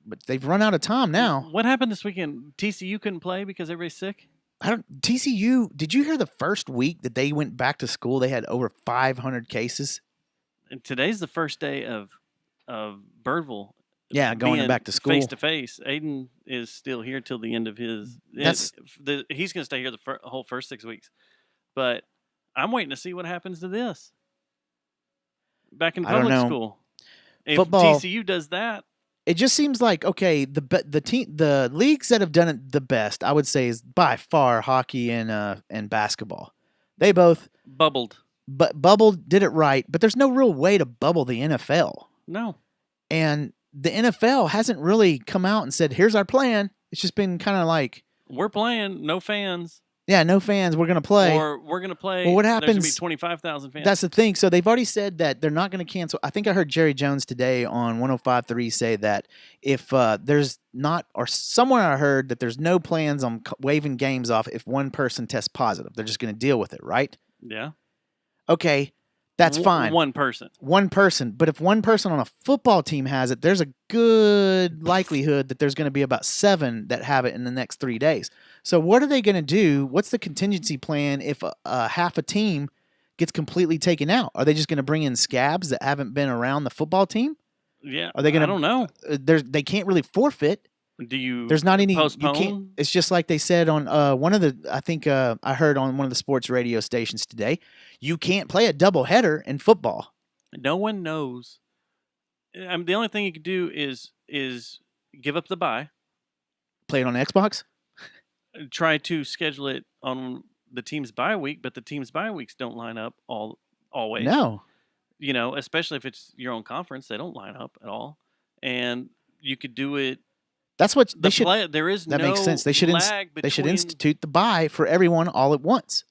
But they've run out of time now. What happened this weekend? TCU couldn't play because everybody's sick. TCU. Did you hear the first week that they went back to school? They had over 500 cases. And today's the first day of Birdville. Yeah, going being back to school. face to face. Aiden is still here till the end of his. That's- he's going to stay here the whole first 6 weeks, but I'm waiting to see what happens to this. Back in I don't public know. school, if Football- TCU does that, It just seems like okay. The leagues that have done it the best, I would say, is by far hockey and basketball. They both bubbled. bubble did it right, but there's no real way to bubble the NFL. No, And the NFL hasn't really come out and said, here's our plan. It's just been kind of like, we're playing, no fans, yeah, no fans, we're going to play. or we're going to play. Well, what There's going to be happens- 25,000 fans. That's the thing. So they've already said that they're not going to cancel. I think I heard Jerry Jones today on 105.3 say that if there's not, or somewhere I heard that there's no plans on waving games off if one person tests positive. They're just going to deal with it, right? yeah, Okay, that's fine. One person. One person. But if one person on a football team has it, there's a good likelihood that there's going to be about 7 that have it in the next 3 days. So what are they going to do? What's the contingency plan if half a team gets completely taken out? Are they just going to bring in scabs that haven't been around the football team? Yeah, Are they gonna- I don't know. They can't really forfeit. Do you? There's not any. You postpone? can't. It's just like they said on one of the. I think I heard on one of the sports radio stations today. You can't play a doubleheader in football. No one knows. The only thing you could do is give up the bye. Play it on Xbox. Try to schedule it on the team's bye week, but the team's bye weeks don't line up always. No. You know, especially if it's your own conference, they don't line up at all. And you could do it. That's what they should. There is That no makes sense. They should lag they should between- institute the bye for everyone all at once.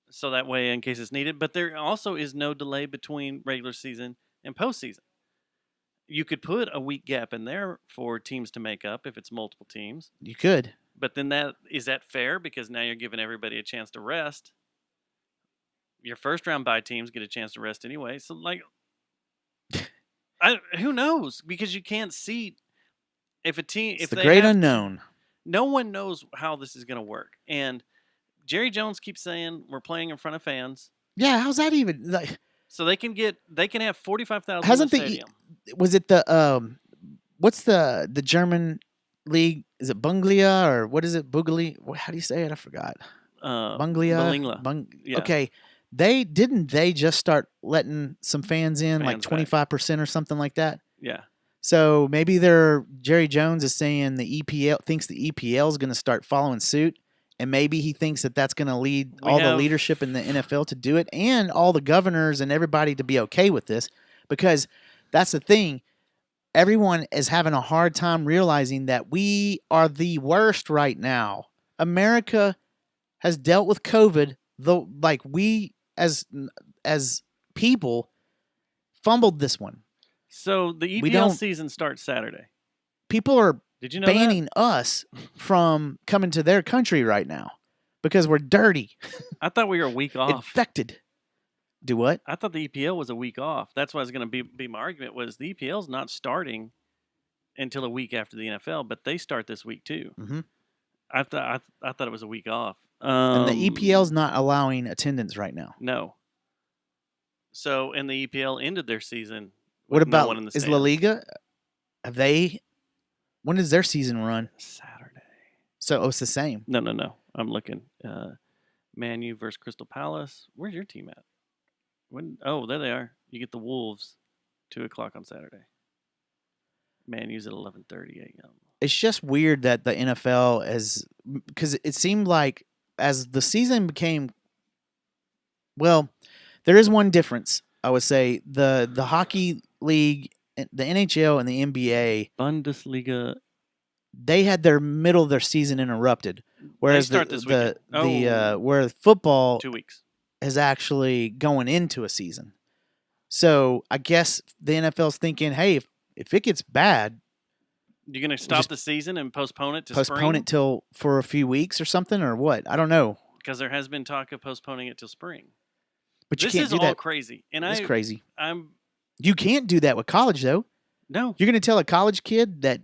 so that way in case it's needed. But there also is no delay between regular season and postseason. You could put a week gap in there for teams to make up if it's multiple teams. You could. But then is that fair? Because now you're giving everybody a chance to rest. Your first round bye teams get a chance to rest anyway. So who knows? Because you can't see if a team. It's if the they great have- unknown. No one knows how this is going to work. And Jerry Jones keeps saying we're playing in front of fans, Yeah, how's that even? Like, so they can have 45,000 in Hasn't the the- stadium. was it the what's the German league? Is it Bunglia or what is it? Bugli? How do you say it? I forgot. Bunglia. Balingla. Yeah. Okay, they just start letting some fans in, like Fans back. 25% or something like that. Yeah. So maybe Jerry Jones is saying the EPL thinks the EPL is going to start following suit, and maybe he thinks that that's going to lead We all the have- leadership in the NFL to do it, and all the governors and everybody to be okay with this, because that's the thing. Everyone is having a hard time realizing that we are the worst right now. America has dealt with COVID, though, like we as people fumbled this one. So the EPL don't- season starts Saturday. People are Did you know that? banning us from coming to their country right now because we're dirty, I thought we were a week off. infected. Do what? I thought the EPL was a week off. That's what I was going to be my argument was the EPL's not starting until a week after the NFL, but they start this week too. Mhm. I thought it was a week off. And the EPL's not allowing attendance right now. No. So and the EPL ended their season. What with no about one in the is La stands. Liga? Have they? When does their season run? Saturday? So it's the same. No. I'm looking. Man U versus Crystal Palace. Where's your team at? When? Oh, there they are. You get the Wolves, 2:00 on Saturday. Man U's at 11:30 a.m. It's just weird that the NFL is, because it seemed like as the season became, well, there is one difference. I would say the hockey league, the NHL, and the NBA, Bundesliga. they had their middle of their season interrupted, whereas start this weekend. where football 2 weeks. is actually going into a season. So I guess the NFL's thinking, hey, if it gets bad, You're going to stop just the season and postpone it to postpone spring? it till for a few weeks or something, or what? I don't know. Because there has been talk of postponing it till spring. But you This can't is do all that. crazy. And It's crazy. I'm You can't do that with college, though. no. You're going to tell a college kid that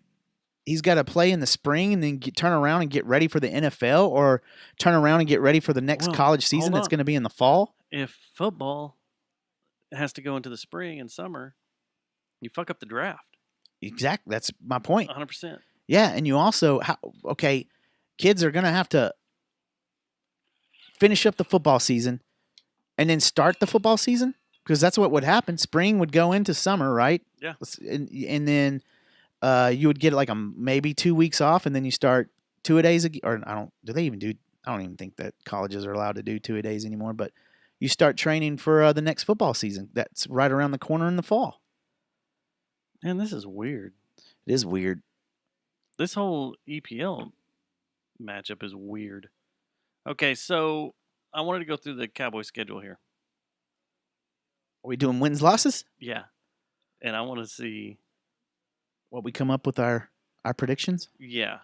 he's got to play in the spring and then turn around and get ready for the NFL, or turn around and get ready for the next Well, college season hold that's on. going to be in the fall. If football has to go into the spring and summer, you fuck up the draft. Exactly. That's my point. 100%. Yeah, and you also kids are going to have to finish up the football season and then start the football season, because that's what would happen. Spring would go into summer, right? Yeah. And then you would get like maybe 2 weeks off, and then you start 2-a-days or I don't even think that colleges are allowed to do 2-a-days anymore, but you start training for the next football season. That's right around the corner in the fall. Man, this is weird. It is weird. This whole EPL matchup is weird. Okay, so I wanted to go through the Cowboys schedule here. Are we doing wins, losses? Yeah. And I want to see, What we come up with our predictions? yeah.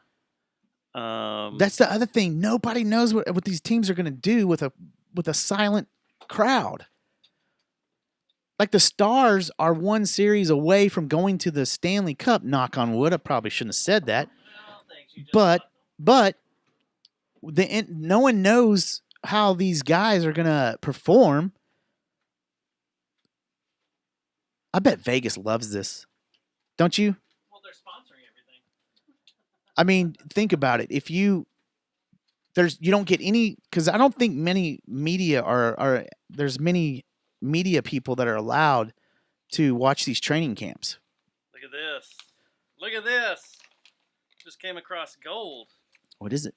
That's the other thing. Nobody knows what these teams are going to do with a silent crowd. Like the Stars are one series away from going to the Stanley Cup. Knock on wood. I probably shouldn't have said that. But no one knows how these guys are going to perform. I bet Vegas loves this. Don't you? Well, they're sponsoring everything. I mean, think about it. If you don't get any, because I don't think many media there's many media people that are allowed to watch these training camps. Look at this. Look at this. Just came across gold. What is it?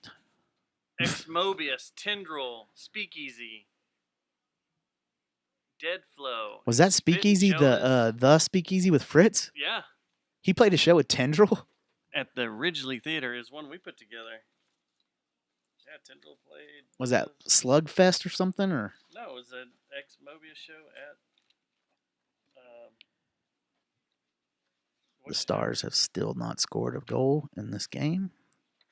Ex Mobius, Tendril, Speakeasy, Dead Flow. Was that Speakeasy the Speakeasy with Fritz? Yeah. He played a show with Tendril. At the Ridgely Theater is one we put together. Yeah, Tendril played. Was that Slugfest or something? Or No, it was an Ex Mobius show at. the Stars have still not scored a goal in this game.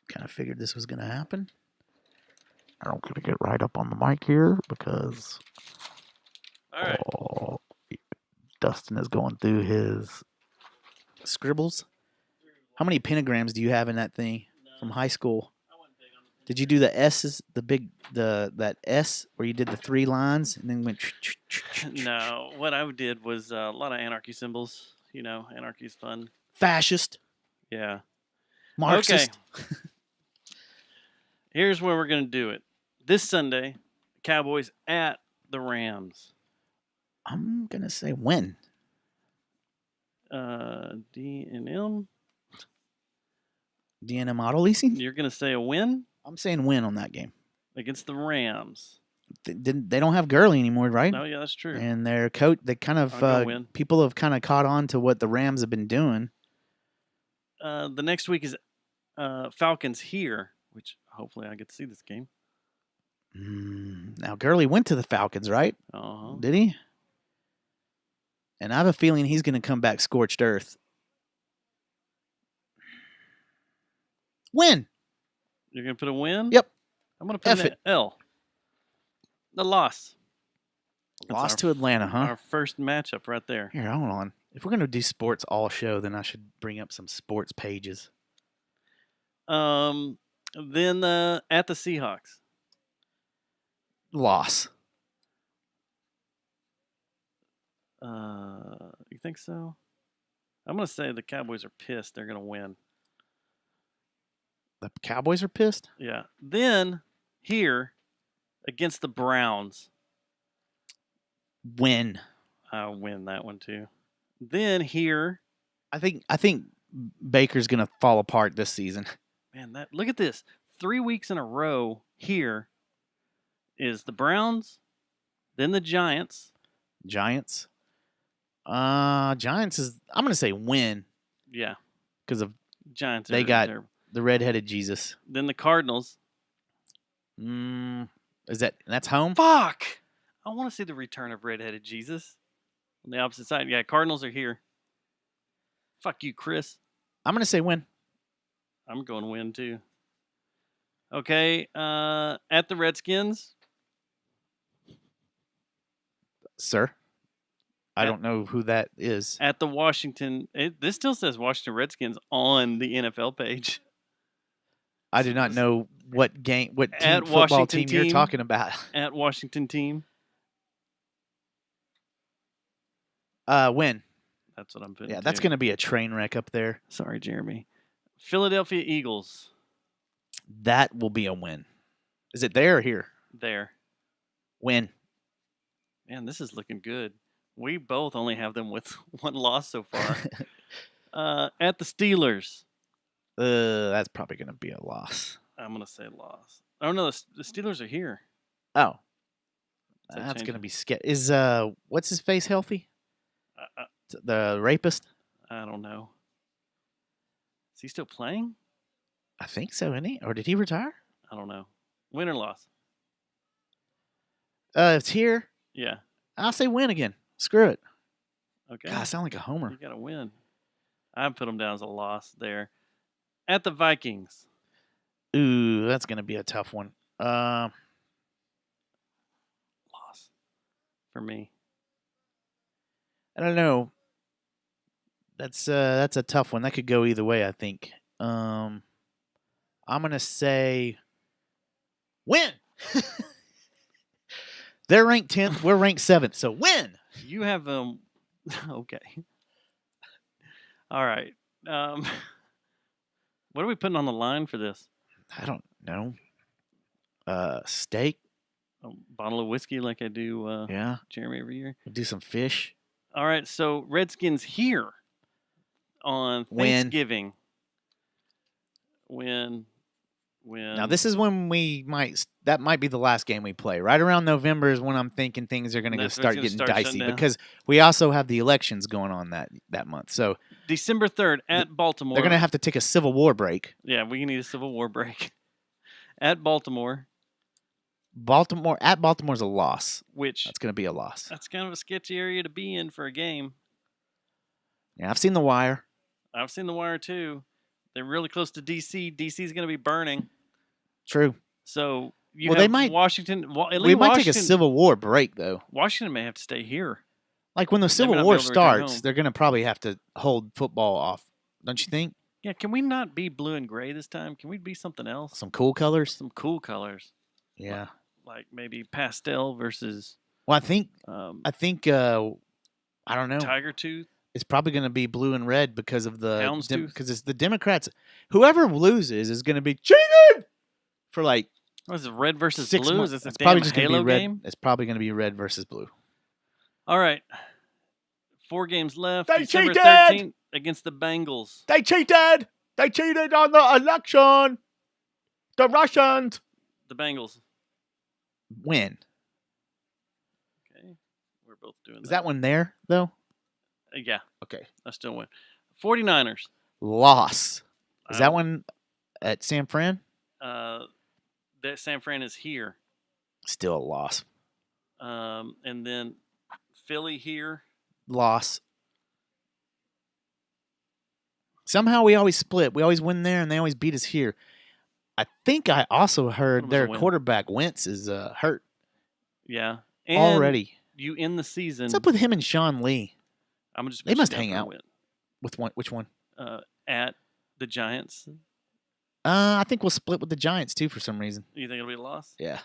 Kind of figured this was going to happen. I don't get to get right up on the mic here because All right. Dustin is going through his scribbles. How many pentagrams do you have in that thing from high school? I wasn't big on the Did you do the S's, that S where you did the 3 lines and then went? No, what I did was a lot of anarchy symbols. You know, anarchy's fun. Fascist, Yeah. Marxist. Okay. Here's where we're going to do it. This Sunday, Cowboys at the Rams. I'm gonna say win. D&M. DNM Auto Leasing. You're going to say a win I'm saying win on that game. against the Rams. They don't have Gurley anymore, right? Oh, yeah, that's true. And their coach, they kind of I'll go win. people have kind of caught on to what the Rams have been doing. The next week is Falcons here, which hopefully I get to see this game. Now Gurley went to the Falcons, right? Uh-huh. Did he? And I have a feeling he's going to come back scorched earth. Win. You're going to put a win? Yep. I'm going to put F an L. The loss. That's Lost our to Atlanta, huh? Our first matchup right there. Here, hold on. If we're going to do sports all show, then I should bring up some sports pages. Then at the Seahawks. Loss. You think so? I'm going to say the Cowboys are pissed. They're going to win. The Cowboys are pissed? Yeah. Then here against the Browns. Win. I'll win that one too. Then here, I think Baker's going to fall apart this season. man, look at this. 3 weeks in a row here is the Browns, then the Giants. Giants. Giants is I'm going to say win Yeah, because of Giants. They are got- terrible. the redheaded Jesus. Then the Cardinals. That's home? Fuck! I want to see the return of redheaded Jesus. On the opposite side, yeah, Cardinals are here. Fuck you, Chris. I'm going to say win. I'm going win too. Okay, at the Redskins. Sir. I At- don't know who that is. At the Washington, this still says Washington Redskins on the NFL page. I do not know what At football Washington team you're team. talking about. At Washington team. Win. That's what I'm putting. Yeah, that's too. going to be a train wreck up there. Sorry, Jeremy. Philadelphia Eagles. That will be a win. Is it there or here? There. Win. Man, this is looking good. We both only have them with one loss so far. At the Steelers. That's probably going to be a loss. I'm going to say loss. Oh, no, the Steelers are here. Oh. Does that That's change going to it? be scary. Is what's his face healthy? I, The rapist? I don't know. Is he still playing? I think so, isn't he? Or did he retire? I don't know. Win or loss? It's here. Yeah. I'll say win again. Screw it. Okay. God, I sound like a homer. You got to win. I put them down as a loss there. At the Vikings. Ooh, that's going to be a tough one. Loss. For me. I don't know. That's a tough one. That could go either way, I think. I'm gonna say win. They're ranked 10th. We're ranked 7th. So win. You have okay. All right. What are we putting on the line for this? I don't know. Steak. A bottle of whiskey like I do Yeah. Jeremy every year. We'll do some fish. All right, so Redskins here on Win. Thanksgiving. Win. Now this is when that might be the last game we play. Right around November is when I'm thinking things are going to That's when start it's getting gonna start dicey shutting down. because we also have the elections going on that month. So December 3rd at Baltimore. they're going to have to take a Civil War break. Yeah, we need a Civil War break. At Baltimore, Baltimore's a loss. which That's going to be a loss. that's kind of a sketchy area to be in for a game. Yeah, I've seen The Wire. I've seen The Wire too. They're really close to D.C. D.C.'s going to be burning. True. So you Well, have they might- Washington. At We least might Washington, take a Civil War break though. Washington may have to stay here. Like when the may Civil not be War able to return starts, home. they're going to probably have to hold football off. Don't you think? Yeah, can we not be blue and gray this time? Can we be something else? Some cool colors. Some cool colors, Yeah. like maybe pastel versus Well, I think I don't know. tiger tooth. It's probably going to be blue and red because of the Houndstooth? because it's the Democrats. Whoever loses is going to be cheated for like What is it, red versus 6 blue? months. Is this a It's damn probably just going to Halo be red. game? It's probably going to be red versus blue. All right. 4 games left. They December cheated! 13th against the Bengals. They cheated. They cheated on the election. The Russians. The Bengals. Win. Okay. We're both doing Is that one there, though? Yeah, Okay. I still win. 49ers. Loss. Is that Um, one at San Fran? That San Fran is here. Still a loss. And then Philly here. Loss. Somehow we always split. We always win there, and they always beat us here. I think I also What heard was their the win? quarterback Wentz is hurt Yeah. And already. you end the season. What's up with him and Sean Lee? I'm just They put you must down hang for a out. win. With one? Which one? At the Giants. I think we'll split with the Giants too for some reason. You think it'll be a loss? Yeah.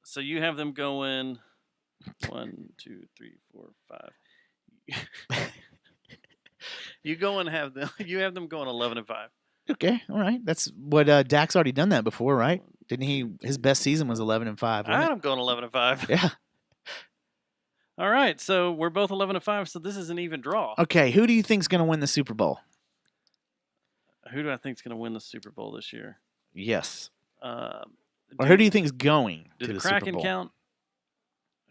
So you have them going 1, 2, 3, 4, 5. You go and have them. You have them going 11-5. Okay. All right. That's what Dak's already done that before, right? Didn't he? His best season was 11-5. I wasn't had it? them going 11-5. Yeah. All right, so we're both 11-5. So this is an even draw. Okay. Who do you think's going to win the Super Bowl? Who do I think is going to win the Super Bowl this year? Yes. Or Or who do you think's going do to the the Super Kraken Bowl? count?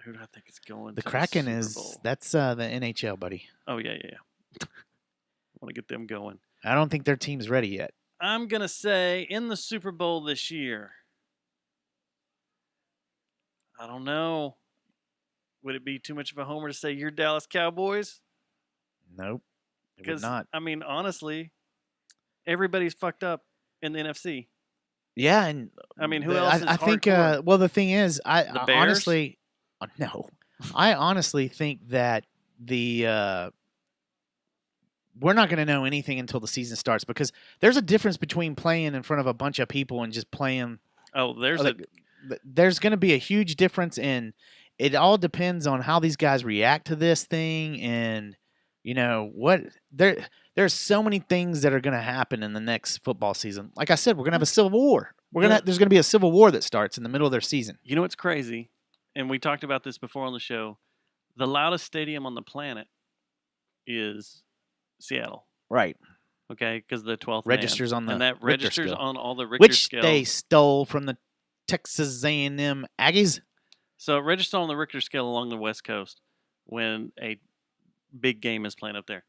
Who do I think is going? The to Kraken the is Super Bowl? that's the NHL, buddy. Oh yeah. I want to get them going. I don't think their team's ready yet. I'm gonna say in the Super Bowl this year. I don't know. Would it be too much of a homer to say you're Dallas Cowboys? Nope. It would Because not. I mean, honestly, everybody's fucked up in the NFC. Yeah, and I mean, who the- else is I think. hardcore? Well, the thing is, The I Bears? honestly, no, I honestly think that the we're not going to know anything until the season starts because there's a difference between playing in front of a bunch of people and just playing. Oh, there's Like, there's going to be a huge difference in. It all depends on how these guys react to this thing, and you know what There's so many things that are going to happen in the next football season. Like I said, we're going to have a civil war. Yeah. There's going to be a civil war that starts in the middle of their season. You know what's crazy? And we talked about this before on the show. The loudest stadium on the planet is Seattle. Right. Okay, because the 12th Registers man. on the and that Richter registers scale. on all the Richter Which scale. they stole from the Texas A&M Aggies. So it registers on the Richter scale along the West Coast when a big game is playing up there.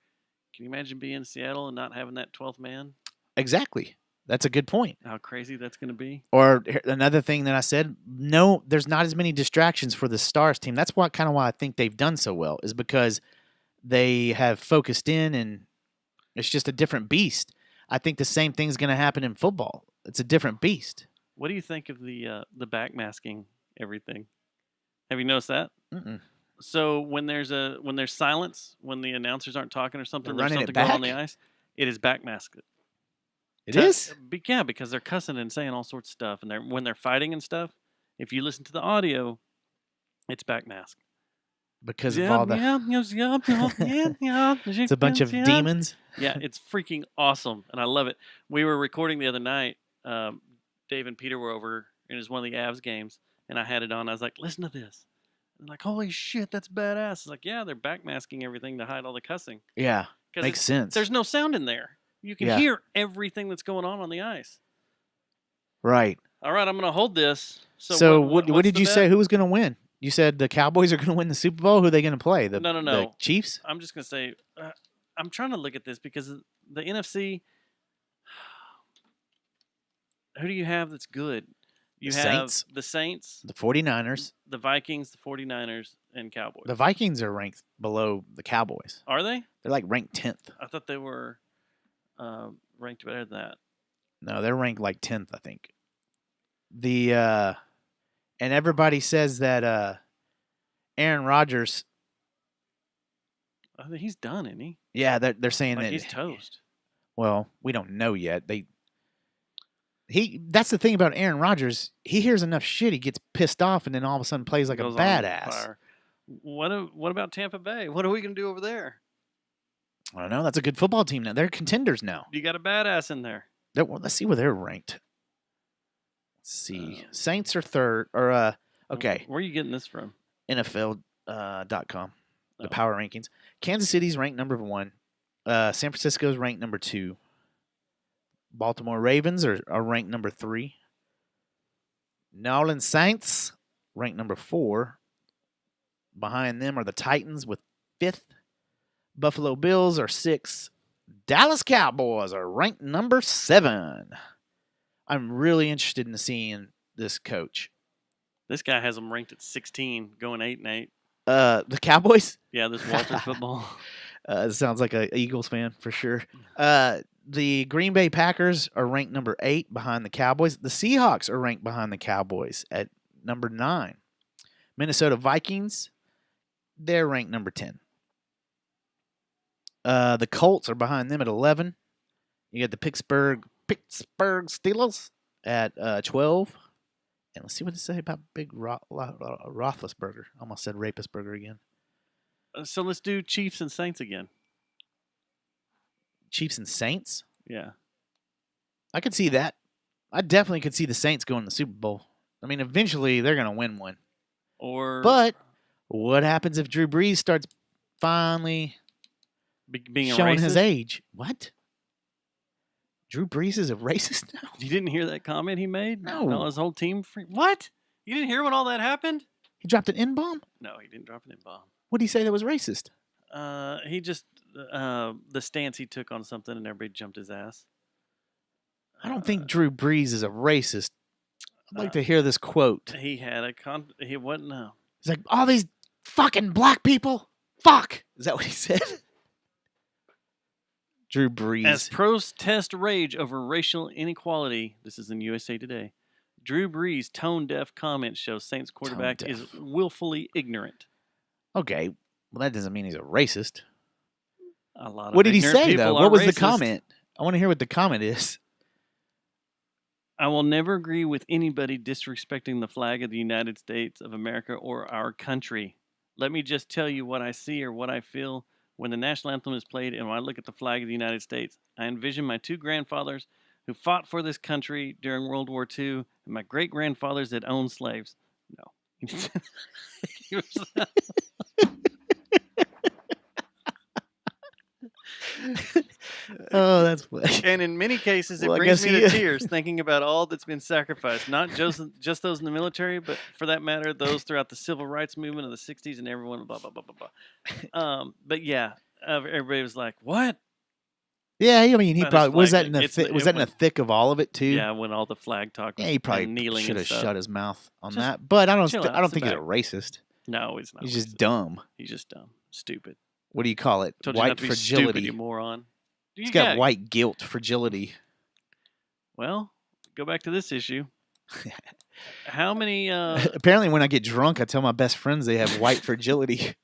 Can you imagine being in Seattle and not having that 12th man? Exactly. That's a good point. How crazy that's going to be? Or another thing that I said, no, there's not as many distractions for the Stars team. That's why I think they've done so well is because they have focused in and it's just a different beast. I think the same thing's going to happen in football. It's a different beast. What do you think of the backmasking everything? Have you noticed that? Mm-mm. So when there's silence, when the announcers aren't talking or something, They're there's running something it going on back? the ice. It is backmasked. It is? Yeah, because they're cussing and saying all sorts of stuff, and when they're fighting and stuff. If you listen to the audio, it's backmasked. Because of all the... It's a bunch of demons. Yeah, it's freaking awesome, and I love it. We were recording the other night. Dave and Peter were over, and it was one of the Avs games, and I had it on. I was like, listen to this. And like, holy shit, that's badass. It's like, yeah, they're backmasking everything to hide all the cussing. Yeah, 'Cause makes sense. There's no sound in there. You can Yeah. hear everything that's going on the ice. Right. All right, I'm going to hold this. So what what's did the you bet? say? Who was going to win? You said the Cowboys are going to win the Super Bowl. Who are they going to play? The No. Chiefs? I'm just going to say, I'm trying to look at this because the NFC, who do you have that's good? You The have Saints. the Saints, The 49ers. the Vikings, the 49ers, and Cowboys. The Vikings are ranked below the Cowboys. Are they? They're like ranked 10th. I thought they were ranked better than that. No, they're ranked like 10th, I think. And everybody says that Aaron Rodgers, I think he's done, isn't he? yeah, they're saying Like that he's toast. Well, we don't know yet. That's the thing about Aaron Rodgers. He hears enough shit, he gets pissed off, and then all of a sudden plays like a Goes on badass. fire. What about Tampa Bay? What are we going to do over there? I don't know. That's a good football team now. They're contenders now. You got a badass in there. Let's see where they're ranked. see. Saints are third. Or okay, Where are you getting this from? NFL.com. The Oh. power rankings. Kansas City's ranked number 1. San Francisco's ranked number 2. Baltimore Ravens are ranked number 3. New Orleans Saints ranked number 4. Behind them are the Titans with 5th. Buffalo Bills are 6th. Dallas Cowboys are ranked number 7. I'm really interested in seeing this coach. This guy has them ranked at 16, going 8-8. The Cowboys? Yeah, this Walter football. It sounds like an Eagles fan for sure. The Green Bay Packers are ranked number 8 behind the Cowboys. The Seahawks are ranked behind the Cowboys at number 9. Minnesota Vikings, they're ranked number 10. The Colts are behind them at 11. You got the Pittsburgh Steelers at 12. And let's see what they say about Big Roethlisberger. Almost said Rapistburger again. So let's do Chiefs and Saints again. Chiefs and Saints? Yeah. I could see that. I definitely could see the Saints going to the Super Bowl. I mean, eventually they're going to win one. Or But what happens if Drew Brees starts finally being a showing racist? his age? What? Drew Brees is a racist now? You didn't hear that comment he made? No. His whole team. What? You didn't hear when all that happened? He dropped an N-bomb? No, he didn't drop an N-bomb. What did he say that was racist? He just the stance he took on something, and everybody jumped his ass. I don't think Drew Brees is a racist. I'd like to hear this quote. He had a he wasn't. No. He's like, all these fucking black people? Fuck! Is that what he said? Drew Brees. As protest rage over racial inequality, this is in USA Today. Drew Brees' tone-deaf comment shows Saints quarterback is Tone-deaf. willfully ignorant. Okay, well that doesn't mean he's a racist. A lot of What did he ignorant say though? people What are was the racist. comment? I want to hear what the comment is. I will never agree with anybody disrespecting the flag of the United States of America or our country. Let me just tell you what I see or what I feel when the national anthem is played and when I look at the flag of the United States. I envision my 2 grandfathers who fought for this country during World War II and my great-grandfathers that owned slaves. No. He was- Oh, that's funny. And in many cases, it Well, I brings guess me he- to tears thinking about all that's been sacrificed. Not just those in the military, but for that matter, those throughout the civil rights movement of the 60s and everyone, blah, blah, blah, blah, blah. But yeah, everybody was like, what? Yeah, I mean, he About his probably was flag, that in the it's- was it that in the went- thick of all of it too. Yeah, when all the flag talk was Yeah, he probably and kneeling should and have stuff. shut his mouth on Just that. But I don't. chill out, I don't sit think he's a back. racist. No, he's not. He's just racist. dumb. He's just dumb. Stupid. What do you call it? Told you White not to be fragility. stupid, you moron. He's got white guilt, fragility. Well, go back to this issue. How many Apparently, when I get drunk, I tell my best friends they have white fragility,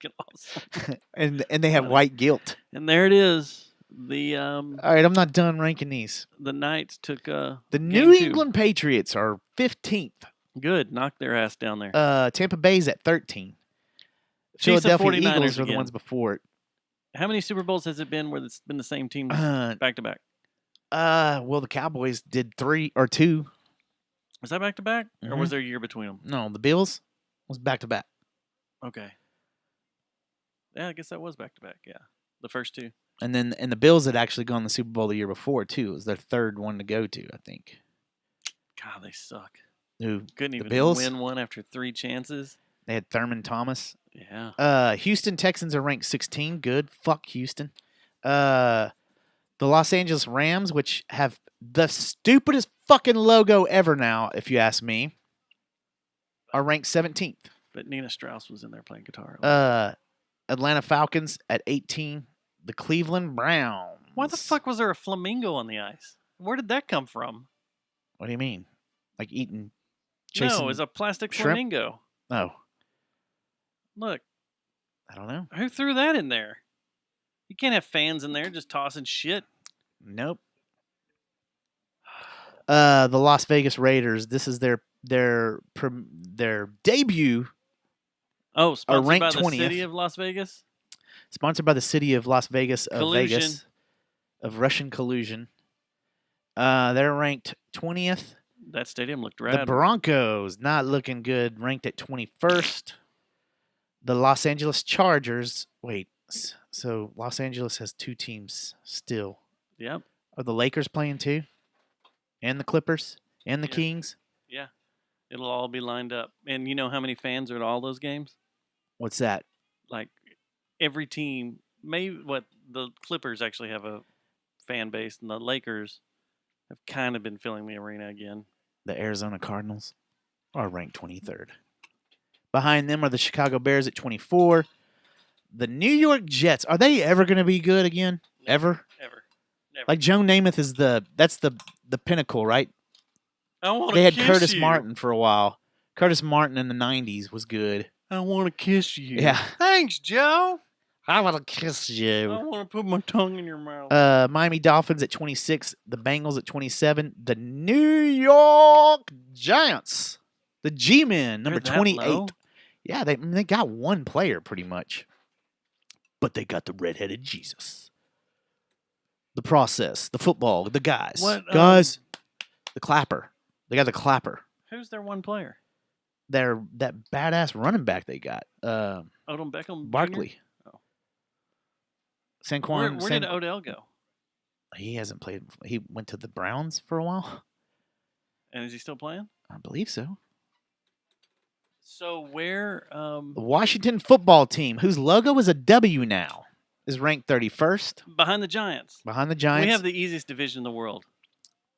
get awesome. and they have white guilt. And there it is. The All right, I'm not done ranking these. the Knights took The game New 2. England Patriots are 15th. Good, knocked their ass down there. Tampa Bay's at 13. Chiefs and Philadelphia 49ers Eagles are the again. ones before it. How many Super Bowls has it been where it's been the same team Uh, back to back? well, the Cowboys did 3 or 2. Was that back to back, or Mhm. was there a year between them? No, the Bills was back to back. Okay. Yeah, I guess that was back to back. Yeah, the first 2. And the Bills had actually gone to the Super Bowl the year before too. It was their third one to go to, I think. God, they suck. Who Couldn't The even Bills? win one after 3 chances. they had Thurman Thomas. Yeah. Houston Texans are ranked 16. Good. Fuck Houston. The Los Angeles Rams, which have the stupidest fucking logo ever now, if you ask me, are ranked 17th. But Nina Strauss was in there playing guitar. Atlanta Falcons at 18. The Cleveland Browns. Why the fuck was there a flamingo on the ice? Where did that come from? What do you mean? Like eating, chasing? No, it's a plastic shrimp? flamingo. Oh, Look, I don't know. who threw that in there? You can't have fans in there just tossing shit. Nope. The Las Vegas Raiders. This is their debut, Oh, sponsored ranked by the 20th. city of Las Vegas? sponsored by the city of Las Vegas of Collusion. Vegas of Russian collusion. They're ranked 20th. That stadium looked The rad. Broncos not looking good, ranked at 21st. The Los Angeles Chargers. Wait, so Los Angeles has 2 teams still. Yep. Are the Lakers playing too? And the Clippers? And the Yeah. Kings? Yeah. It'll all be lined up. And you know how many fans are at all those games? What's that? Like every team, the Clippers actually have a fan base, and the Lakers have kind of been filling the arena again. The Arizona Cardinals are ranked 23rd. Behind them are the Chicago Bears at 24. The New York Jets. Are they ever going to be good again? Ever? Ever. Never. Like Joe Namath is that's the pinnacle, right? I want to They had kiss Curtis you. Martin for a while. Curtis Martin in the 90s was good. I want to kiss you. Yeah. Thanks, Joe. I want to kiss I you. want to put my tongue in your mouth. Miami Dolphins at 26. The Bengals at 27. The New York Giants. The G-Men, number They're that 28. low? Yeah, they got one player pretty much. But they got the redheaded Jesus. The process, the football, the guys. What, Guys. The clapper. They got the clapper. Who's their one player? They're that badass running back they got. Odell Beckham. Jr.? Barkley. Oh. Saquon. Where did Odell go? He hasn't played. He went to the Browns for a while. And is he still playing? I believe so. So where? The Washington football team, whose logo is a W now, is ranked 31st Behind the Giants. behind the Giants. We have the easiest division in the world.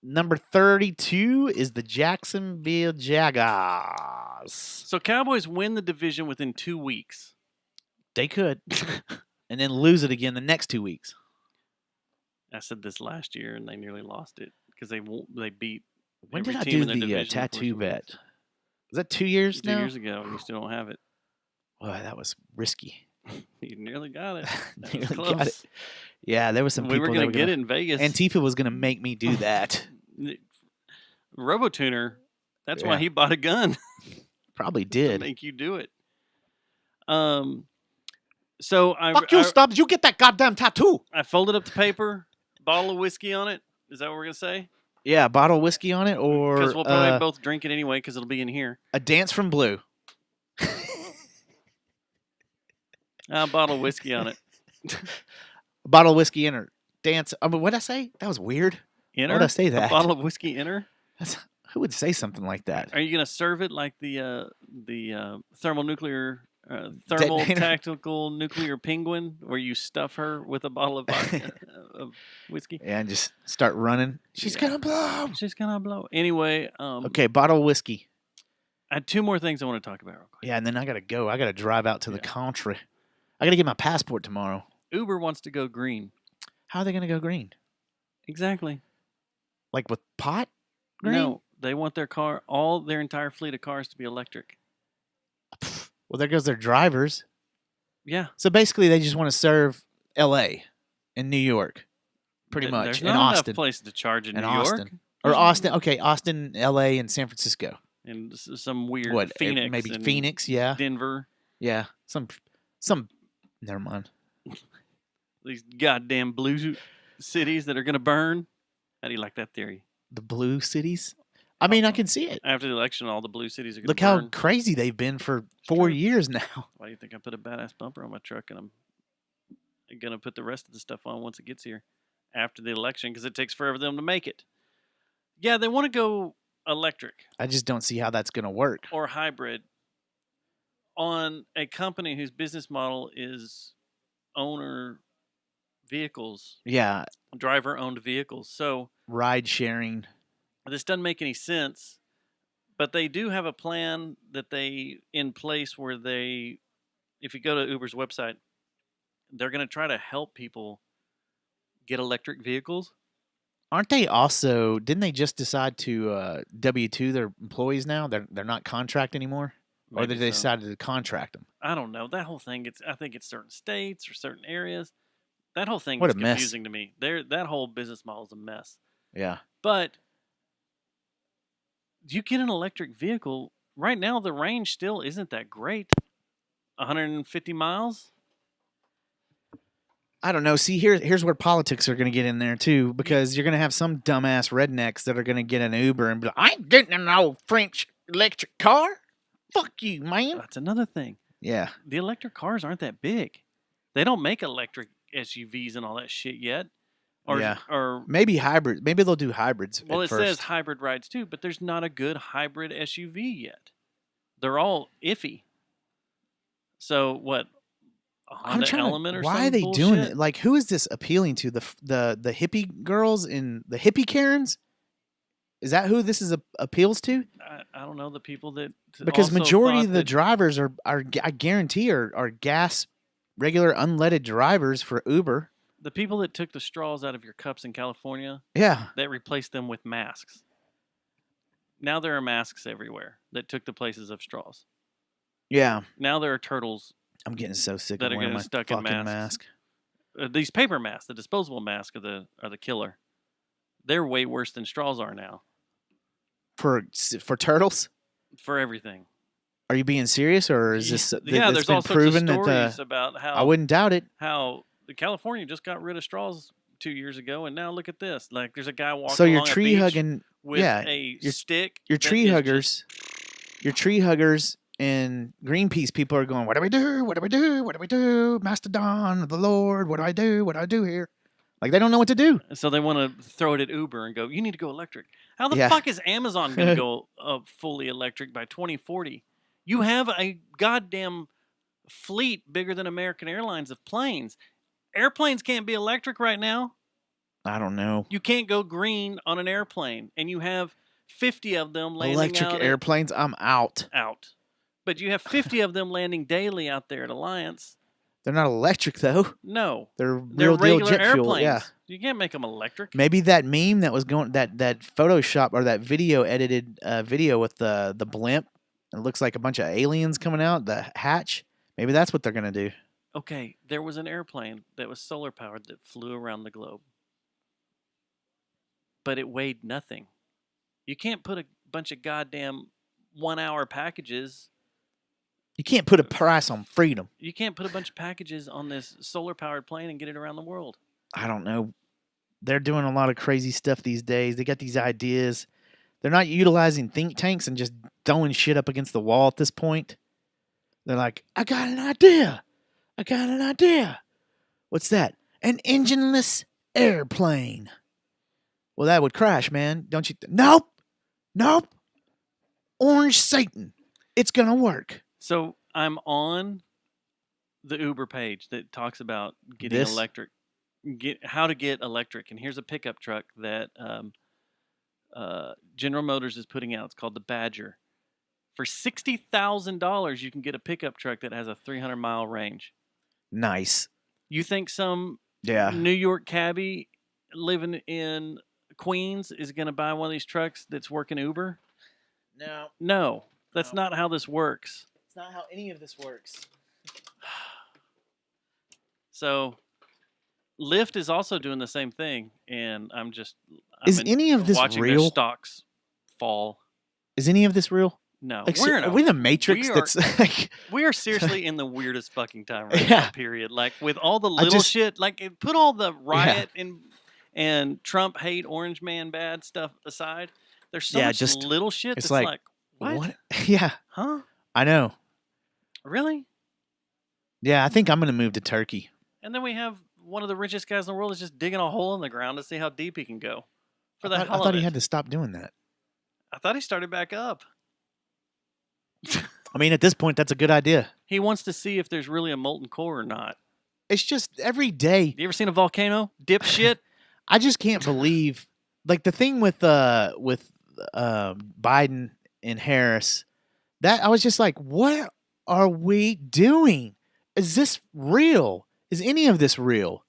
Number 32 is the Jacksonville Jaguars. So Cowboys win the division within 2 weeks. They could. And then lose it again the next 2 weeks. I said this last year, and they nearly lost it because they beat. When every did I team do in their the division before tattoo she wins. bet? Was that 2 years 2 now? years ago, and you still don't have it. Well, that was risky. You nearly got it. That was Nearly close. got it. Yeah, there was some We people were that going to get it in Vegas. Antifa was going to make me do that. RoboTuner. That's why Yeah. he bought a gun. Probably To did. make you do it. So Fuck you, Stubbs. You get that goddamn tattoo. I folded up the paper, bottle of whiskey on it. Is that what we're gonna say? Yeah, bottle of whiskey on it, or Because we'll probably both drink it anyway, because it'll be in here. a dance from Blue. A bottle of whiskey on it. A bottle of whiskey in her dance. I mean, what did I say? That was weird. Inner? Why would I say that? A bottle of whiskey inner? That's, who would say something like that? Are you gonna serve it like the thermal Detonator? tactical nuclear penguin, where you stuff her with a bottle of vodka, of whiskey? Yeah, and just start running. She's Yeah. gonna blow. She's gonna blow. Anyway, Okay, bottle of whiskey. I had 2 more things I want to talk about real quick. Yeah, and then I gotta go. I gotta drive out to the Yeah. country. I gotta get my passport tomorrow. Uber wants to go green. How are they gonna go green? Exactly. Like with pot? Green? No, they want their entire fleet of cars to be electric. Well, there goes their drivers. Yeah. So basically, they just want to serve L.A. and New York, pretty much, There's and not Austin, enough places to charge in and New York. Austin, or Austin. Okay, Austin, L.A., and San Francisco. And some weird What? Phoenix. Maybe and Phoenix? Yeah, Denver. yeah. Some. Never mind. These goddamn blue cities that are going to burn. How do you like that theory? The blue cities. I mean, I can see it. After the election, all the blue cities are going Look to how burn. crazy they've been for 4 true. years now. Why do you think I put a badass bumper on my truck, and I'm going to put the rest of the stuff on once it gets here after the election, because it takes forever for them to make it. Yeah, they want to go electric I just don't see how that's going to work. or hybrid on a company whose business model is owner vehicles, Yeah, driver-owned vehicles. So ride sharing. this doesn't make any sense, but they do have a plan that in place where if you go to Uber's website, they're going to try to help people get electric vehicles. Aren't they also? Didn't they just decide to W-2 their employees now? They're not contract anymore, or Maybe did they so. decided to contract them? I don't know. That whole thing, I think it's certain states or certain areas. That whole thing What is a mess. confusing to me. That whole business model is a mess. Yeah. But you get an electric vehicle, right now the range still isn't that great. 150 miles? I don't know. See, here's where politics are going to get in there too, because you're going to have some dumbass rednecks that are going to get an Uber and be like, "I ain't getting an old French electric car. Fuck you, man." That's another thing. Yeah. The electric cars aren't that big. They don't make electric SUVs and all that shit yet. Or, Yeah. Or Maybe hybrids. Maybe they'll do hybrids. well, at it first. says hybrid rides too, but there's not a good hybrid SUV yet. They're all iffy. So what? A I'm Honda trying Element to. or Why some are they bullshit? doing it? Like, who is this appealing to? The hippie girls and the hippie Karens? Is that who this is appeals to? I don't know the people that Because also majority thought of the that- drivers are I guarantee are gas regular unleaded drivers for Uber. the people that took the straws out of your cups in California Yeah. that replaced them with masks. Now there are masks everywhere that took the places of straws. Yeah. Now there are turtles. I'm getting so sick That of are wearing getting my stuck in fucking masks. mask. These paper masks, the disposable masks, are the killer. They're way worse than straws are now For turtles? for everything. Are you being serious, or is this? Yeah, it's there's been all sorts of proven stories that about how I wouldn't doubt it. how California just got rid of straws 2 years ago, and now look at this. Like, there's a guy walking So your along a tree beach hugging, with yeah, a your- stick. your that tree is huggers, your tree huggers and Greenpeace people are going, "What do we do? What do we do? What do we do? Mastodon of the Lord, what do I do? What do I do here?" Like they don't know what to do. So they want to throw it at Uber and go, "You need to go electric." How the Yeah. fuck is Amazon going to go fully electric by 2040? You have a goddamn fleet bigger than American Airlines of planes. Airplanes can't be electric right now. I don't know. You can't go green on an airplane, and you have 50 of them landing Electric out airplanes, I'm out. out. But you have 50 of them landing daily out there at Alliance. They're not electric though. No, They're they're real deal regular jet airplanes. fuel. Yeah. You can't make them electric. Maybe that meme that was going that Photoshop or that video edited video with the blimp. It looks like a bunch of aliens coming out the hatch. Maybe that's what they're gonna do. Okay, there was an airplane that was solar powered that flew around the globe. But it weighed nothing. You can't put a bunch of goddamn 1 hour packages. You can't put a price on freedom. You can't put a bunch of packages on this solar powered plane and get it around the world. I don't know. They're doing a lot of crazy stuff these days. They got these ideas. They're not utilizing think tanks and just throwing shit up against the wall at this point. They're like, I got an idea. I got an idea. What's that? An engineless airplane. Well, that would crash, man. Don't you? Nope. Nope. Orange Satan. It's going to work. So I'm on the Uber page that talks about getting This? electric, how to get electric. And here's a pickup truck that General Motors is putting out. It's called the Badger. For $60,000, you can get a pickup truck that has a 300-mile range. Nice. You think some Yeah. New York cabbie living in Queens is going to buy one of these trucks that's working Uber? No, No, that's No. not how this works. it's not how any of this works. So, Lyft is also doing the same thing, and I've Is been any of this watching their real? stocks fall. Is any of this real? No, Like, we're in are a we the Matrix? we are- That's like, We are seriously in the weirdest fucking time right Yeah. now. Period. Like with all the I little just- shit. Like put all the riot and Trump hate Orange Man bad stuff aside. There's so Yeah, much just- little shit it's that's like, like what? Yeah, Huh? I know. Really? Yeah, I think I'm gonna move to Turkey. And then we have one of the richest guys in the world is just digging a hole in the ground to see how deep he can go. For the I hell thought of he it. had to stop doing that. I thought he started back up. I mean, at this point, that's a good idea. He wants to see if there's really a molten core or not. It's just every day. You ever seen a volcano? Dipshit. I just can't believe, like the thing with Biden and Harris. That I was just like, what are we doing? Is this real? Is any of this real?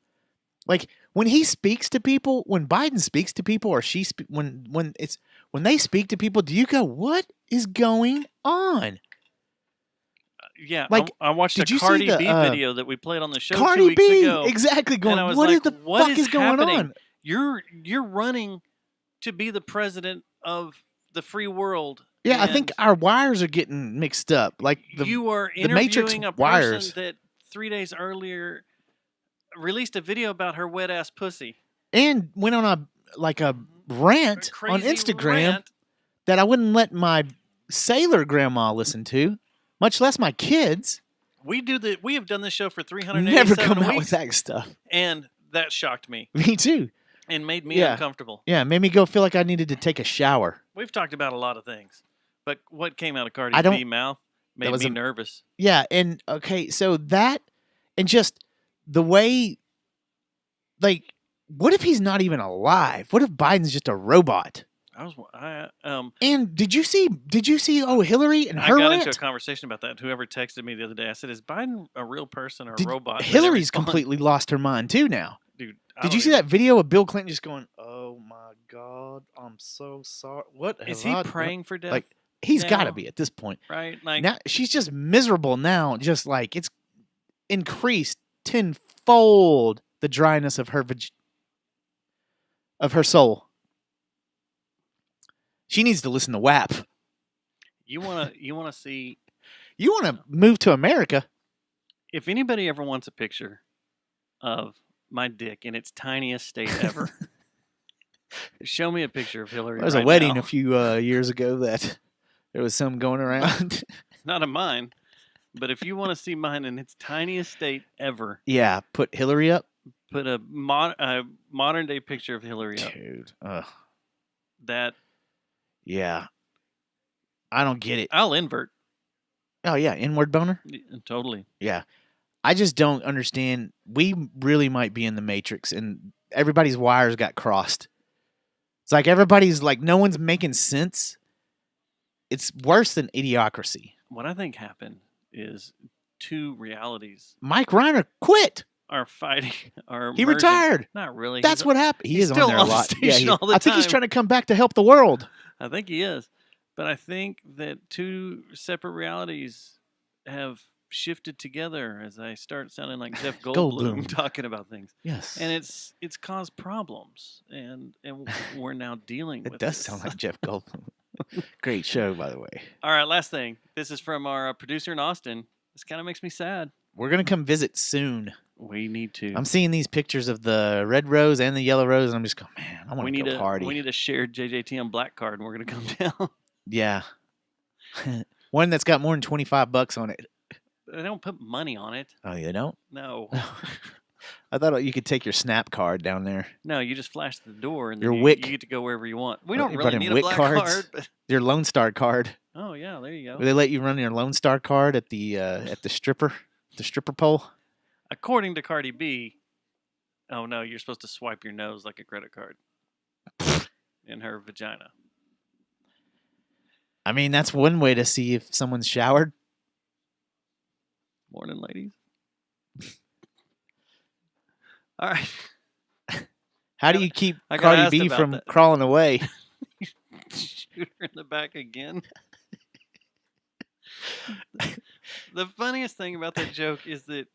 Like when he speaks to people, when Biden speaks to people, or when they speak to people, do you go, what is going on? Yeah, Like, I watched did a you see Cardi the, B video that we played on the show 2 Cardi weeks B, ago. exactly. Going, I was what like, the what fuck is is going happening? on? You're running to be the president of the free world. Yeah, I think and our wires are getting mixed up. Like you are the Matrix interviewing a wires. person that 3 days earlier released a video about her wet ass pussy. And went on a rant A on crazy Instagram rant. that I wouldn't let my sailor grandma listen to, much less my kids. We have done this show for 387 Never come out weeks, with that stuff. and that shocked me Me too. and made me Yeah. uncomfortable. Yeah, it made me go feel like I needed to take a shower. We've talked about a lot of things, but what came out of Cardi I don't- B mouth made was me a- nervous. Yeah, and okay, so that and just the way, like, what if he's not even alive? What if Biden's just a robot? And did you see Hillary and I her got rant? into a conversation about that. Whoever texted me the other day, I said, "Is Biden a real person or a Did- robot?" And they Hillary's responded, completely lost her mind too now. Dude, Did you see that video of Bill Clinton just going, "Oh my God, I'm so sorry"? What Is have he I done?" praying for death? Like, he's got to now? be at this point. Right? Like, Now she's just miserable now. Just like it's increased tenfold the dryness of her of her soul. She needs to listen to WAP. you wanna see You want to move to America? if anybody ever wants a picture of my dick in its tiniest state ever. Show me a picture of Hillary. There was a right wedding now. a few years ago that there was some going around. Not of mine, but if you want to see mine in its tiniest state ever, Yeah, put Hillary up. put a modern day picture of Hillary up. Dude. Ugh. That Yeah. I don't get it. I'll invert. Oh, yeah. Inward boner? Totally. Yeah. I just don't understand. We really might be in the Matrix and everybody's wires got crossed. It's like everybody's like, no one's making sense. It's worse than idiocracy. What I think happened is two realities Mike Reiner quit. are fighting. Are He merging. retired. Not really. That's He's- what happened. He he's is on still there a on the lot. station all the I think he's time. trying to come back to help the world. I think he is, but I think that two separate realities have shifted together as I start sounding like Jeff Goldblum, Goldblum. talking about things, Yes. and it's caused problems, and we're now dealing with It does this. sound like Jeff Goldblum. Great show, by the way. All right, last thing. This is from our producer in Austin. This kind of makes me sad. We're going to come visit soon. We need to. I'm seeing these pictures of the red rose and the yellow rose, and I'm just going, man, I want to go party. We need a shared JJTM black card, and we're gonna come down. Yeah. One that's got more than $25 on it. They don't put money on it. Oh, you don't? No, I thought you could take your Snap card down there. no. You just flash the door, and then Your you WIC. get to go wherever you want. We Oh, don't you really brought in need a WIC black cards? card. But, Your Lone Star card. oh yeah, there you go. Will they let you run your Lone Star card at the stripper pole? According to Cardi B, oh no, you're supposed to swipe your nose like a credit card in her vagina. I mean, that's one way to see if someone's showered. Morning, ladies. All right. How do you keep I got Cardi asked B about from that. crawling away? Shoot her in the back again. The funniest thing about that joke is that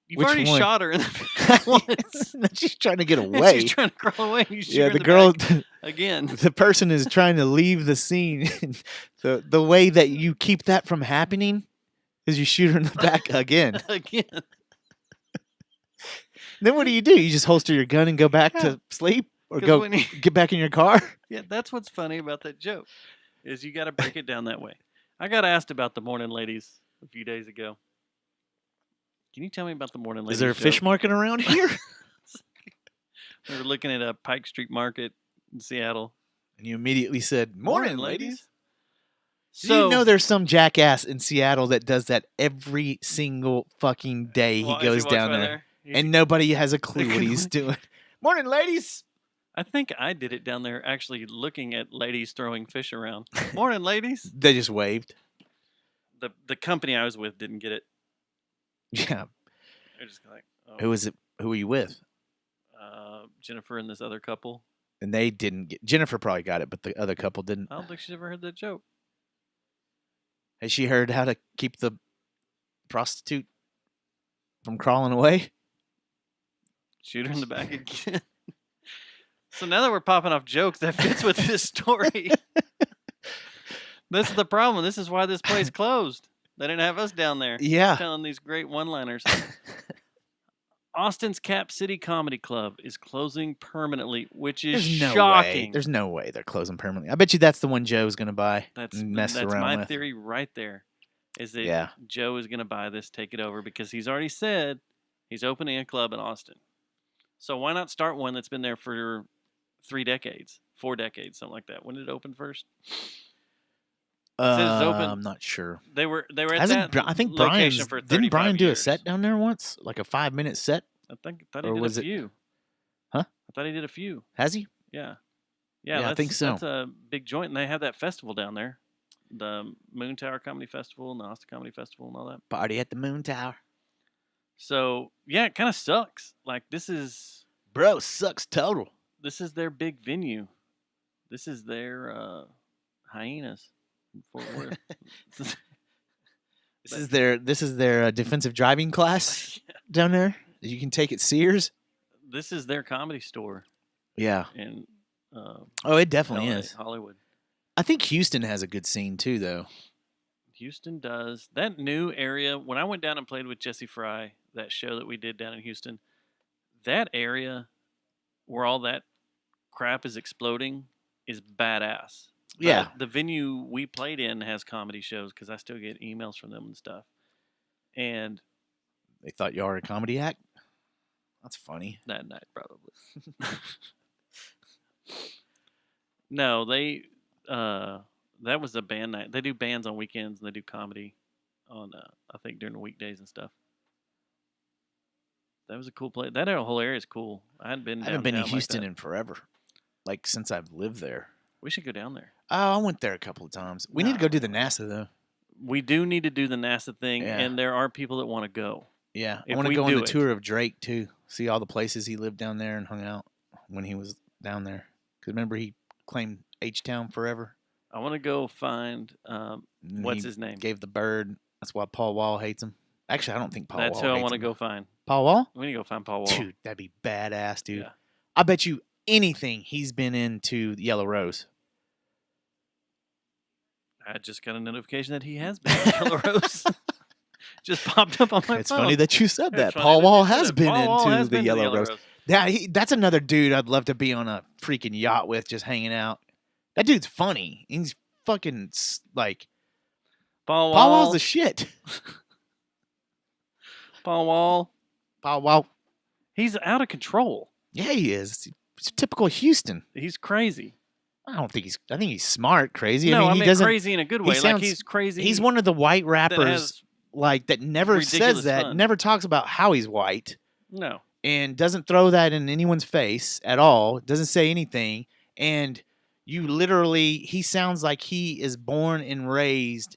you've Which already one? shot her in the back once. She's trying to get And away. she's trying to crawl away. And you shoot Yeah, her in the girl, back again. the person is trying to leave the scene. The way that you keep that from happening is you shoot her in the back again. Again. Then what do? You just holster your gun and go back to sleep, or 'Cause go when you- get back in your car? Yeah, that's what's funny about that joke, is you got to break it down that way. I got asked about the morning ladies a few days ago. Can you tell me about the morning ladies? Is there a fish joke? market around here? We were looking at a Pike Street Market in Seattle. And you immediately said, "Morning, ladies." Do So you know there's some jackass in Seattle that does that every single fucking day? well, He as goes walks down by there, he's- and nobody has a clue what he's doing. Morning, ladies. I think I did it down there actually looking at ladies throwing fish around. Morning, ladies. They just waved. The company I was with didn't get it. Yeah. They're just like, oh, Who was it? Who were you with? Jennifer and this other couple. And they didn't get. Jennifer probably got it, but the other couple didn't. I don't think she's ever heard that joke. Has she heard how to keep the prostitute from crawling away? Shoot her in the back again. So now that we're popping off jokes, that fits with this story. This is the problem. This is why this place closed. They didn't have us down there Yeah. telling these great one-liners. Austin's Cap City Comedy Club is closing permanently, which is There's no way. shocking. There's no way they're closing permanently. I bet you that's the one Joe's going to buy. And mess That's around my with. theory right there. Is that Yeah. Joe is going to buy this, take it over, because he's already said he's opening a club in Austin. So why not start one that's been there for 3 decades, 4 decades, something like that? When did it open first? says it's open. I'm not sure. They were at Hasn't that I think location Brian's for 35 didn't Brian do a years. set down there once, like a 5-minute set? I thought he or did was a it- few. Huh? I thought he did a few. Has he? Yeah. Yeah, I think so. That's a big joint, and they have that festival down there, the Moon Tower Comedy Festival and the Austin Comedy Festival and all that. Party at the Moon Tower. So yeah, it kind of sucks. Like this is Bro, sucks total. their big venue. This is their Hyenas in Fort Worth. This is their defensive driving class down there. You can take it Sears. This is their comedy store Yeah. in Oh, it definitely LA, is. Hollywood. I think Houston has a good scene too, though. Houston does. That new area, when I went down and played with Jesse Fry, that show that we did down in Houston, that area where all that crap is exploding is badass. Yeah. The venue we played in has comedy shows because I still get emails from them and stuff. And They thought you were a comedy act. That's funny. that night, probably. No, they that was a band night. They do bands on weekends and they do comedy on I think during the weekdays and stuff. That was a cool place. That whole area is cool. I hadn't been. I haven't been to downtown like Houston that. in forever. Like since I've lived there. We should go down there. Oh, I went there a couple of times. We need to go do the NASA though. We do need to do the NASA thing, Yeah. and there are people that want to go. Yeah. I If want to we go on do the it. tour of Drake too. See all the places he lived down there and hung out when he was down there. Because remember he claimed H-Town forever. I want to go find And what's he his name. Gave the bird. That's why Paul Wall hates him. Actually, I don't think Paul That's Wall who I hates want to him. go find. Paul Wall? We need to go find Paul Wall. Dude, that'd be badass, dude. Yeah. I bet you anything he's been into Yellow Rose. I just got a notification that he has been on Yellow Rose. Just popped up on my It's phone. funny that you said It's that. funny Paul that Wall you said has it. been Paul Wall into has the been to Yellow Rose. Yeah, that's another dude I'd love to be on a freaking yacht with, just hanging out. That dude's funny. He's fucking like Paul Paul Wall's Wall. the shit. Paul Wall. Paul Wall, He's out of control. yeah, he is. It's typical Houston. He's crazy. I think he's smart, crazy. No, I mean, I he mean doesn't. crazy in a good he way. Like sounds- he's crazy. He's one of the white that rappers has that never ridiculous says that, fun. never talks about how he's white. no. And doesn't throw that in anyone's face at all, doesn't say anything, and you literally, he sounds like he is born and raised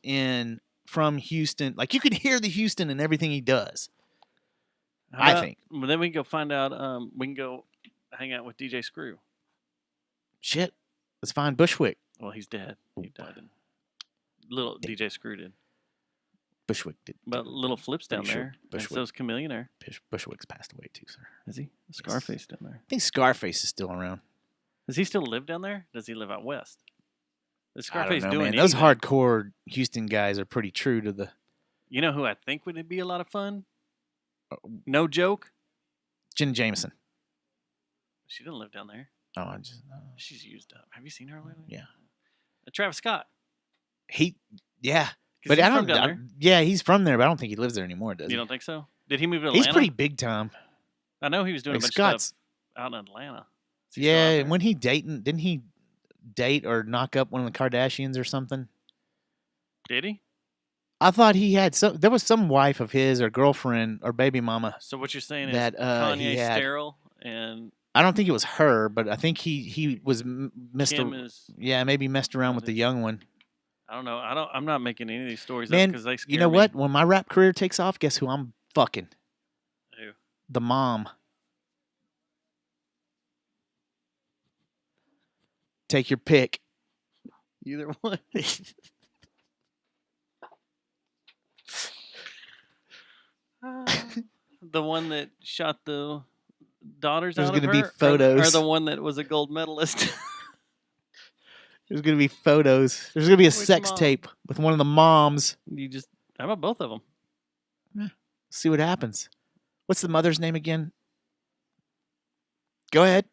from Houston. Like you could hear the Houston in everything he does. How I about- think. Well, then we can go find out. We can go hang out with DJ Screw. Shit, let's find Bushwick. Well, he's dead. He died. Little DJ Screw did. Bushwick did. But Little Flip's down Pretty sure there. And Bushwick. so's Chameleonaire. Bushwick's passed away too, sir. Is he? Scarface down there. I think Scarface is still around. Does he still live down there? Does he live out west? Is I don't Scarface know, doing man. Those anything? hardcore Houston guys are pretty true to the You know who I think would be a lot of fun? Uh, No joke. Jen Jameson. She didn't live down there. Oh, I just She's used up. Have you seen her lately? Yeah. Travis Scott. yeah. 'Cause But he's I from don't. down there. Yeah, he's from there, but I don't think he lives there anymore. Does You he? don't think so? Did he move to Atlanta? He's pretty big time. I know he was doing Like a bunch Scott's. of stuff out in Atlanta. Is he still out Yeah, there? when he didn't he date or knock up one of the Kardashians or something? Did he? I thought he had there was some wife of his or girlfriend or baby mama. So what you're saying That, is he Kanye had- sterile and I don't think it was her, but I think he was messed. Kim is. Yeah, maybe messed around with the young one. I don't know. I'm not making any of these stories up Man, because they scare you know me. what? When my rap career takes off, guess who I'm fucking? Who? The mom. Take your pick. Either one. The one that shot the daughters There's out of gonna be her, or photos. the one that was a gold medalist. There's gonna be photos. There's gonna be a Which sex mom? tape with one of the moms. You just how about both of them? See what happens. What's the mother's name again? Go ahead.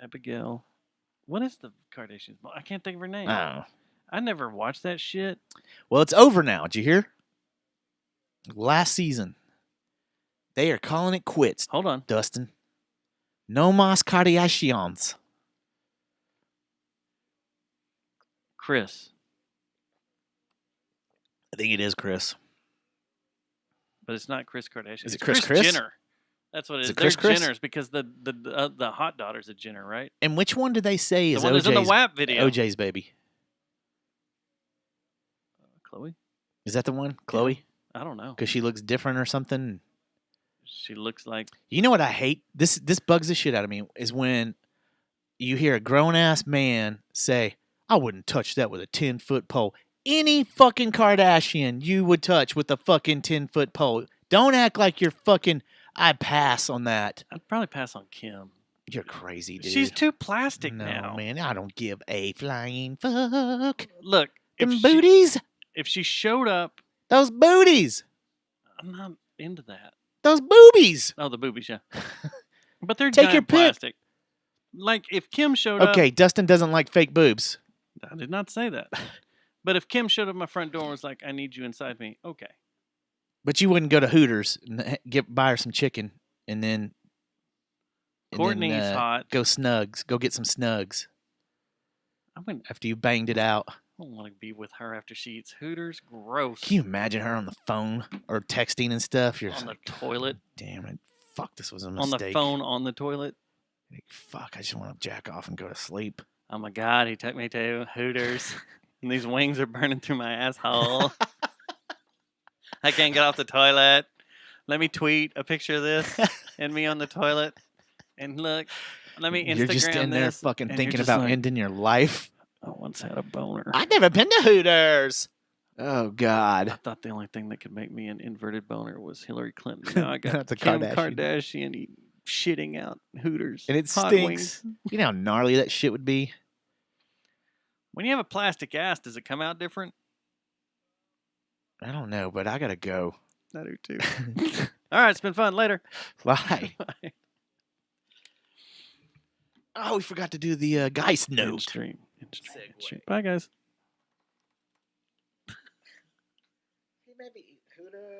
Abigail. What is the Kardashians? I can't think of her name. Oh. I never watched that shit. Well, it's over now. Did you hear? Last season. They are calling it quits, Hold on. Dustin. No mas Kardashians. Chris. I think it is Chris. But it's not Chris Kardashian. Is it It's Chris? Jenner. That's what it Is is. it Kris They're Kris? Jenners because the hot daughter's a Jenner, right? And which one do they say is The one that's in the OJ's, WAP video. OJ's baby? Chloe? Is that the one? Chloe? I don't know. Because she looks different or something? She looks like You know what I hate? This bugs the shit out of me is when you hear a grown-ass man say, I wouldn't touch that with a 10-foot pole. Any fucking Kardashian you would touch with a fucking 10-foot pole. Don't act like you're fucking... I pass on that. I'd probably pass on Kim. You're crazy, dude. She's too plastic no, now. man. I don't give a flying fuck. Look, Them booties. if she showed up, Those booties. I'm not into that. Those boobies. Oh, the boobies, yeah. But they're Take giant your pick. plastic. Like if Kim showed up. Okay, Dustin doesn't like fake boobs. I did not say that. But if Kim showed up at my front door and was like, I need you inside me, okay. But you wouldn't go to Hooters and buy her some chicken and then Courtney's hot. Go Snugs. Go get some Snugs I wouldn't. after you banged it out. I don't want to be with her after she eats Hooters. Gross. Can you imagine her on the phone or texting and stuff? You're On just the like, toilet. damn it. Fuck, this was a On mistake. the phone on the toilet. Like, fuck, I just want to jack off and go to sleep. Oh my God, he took me to Hooters. And these wings are burning through my asshole. I can't get off the toilet. Let me tweet a picture of this and me on the toilet. And look, let me Instagram You're just in there this, fucking and thinking you're just about like, ending your life. I once had a boner. I've never been to Hooters. Oh, I God. thought the only thing that could make me an inverted boner was Hillary Clinton. Now I got That's a Kim Kardashian. Kardashian shitting out Hooters. And it hot stinks. wings. You know how gnarly that shit would be? When you have a plastic ass, does it come out different? I don't know, but I got to go. I do too. All right, it's been fun. Later. Why? Bye. Oh, we forgot to do the Geist note. In-stream. Segue. Bye, guys. Maybe Hooters.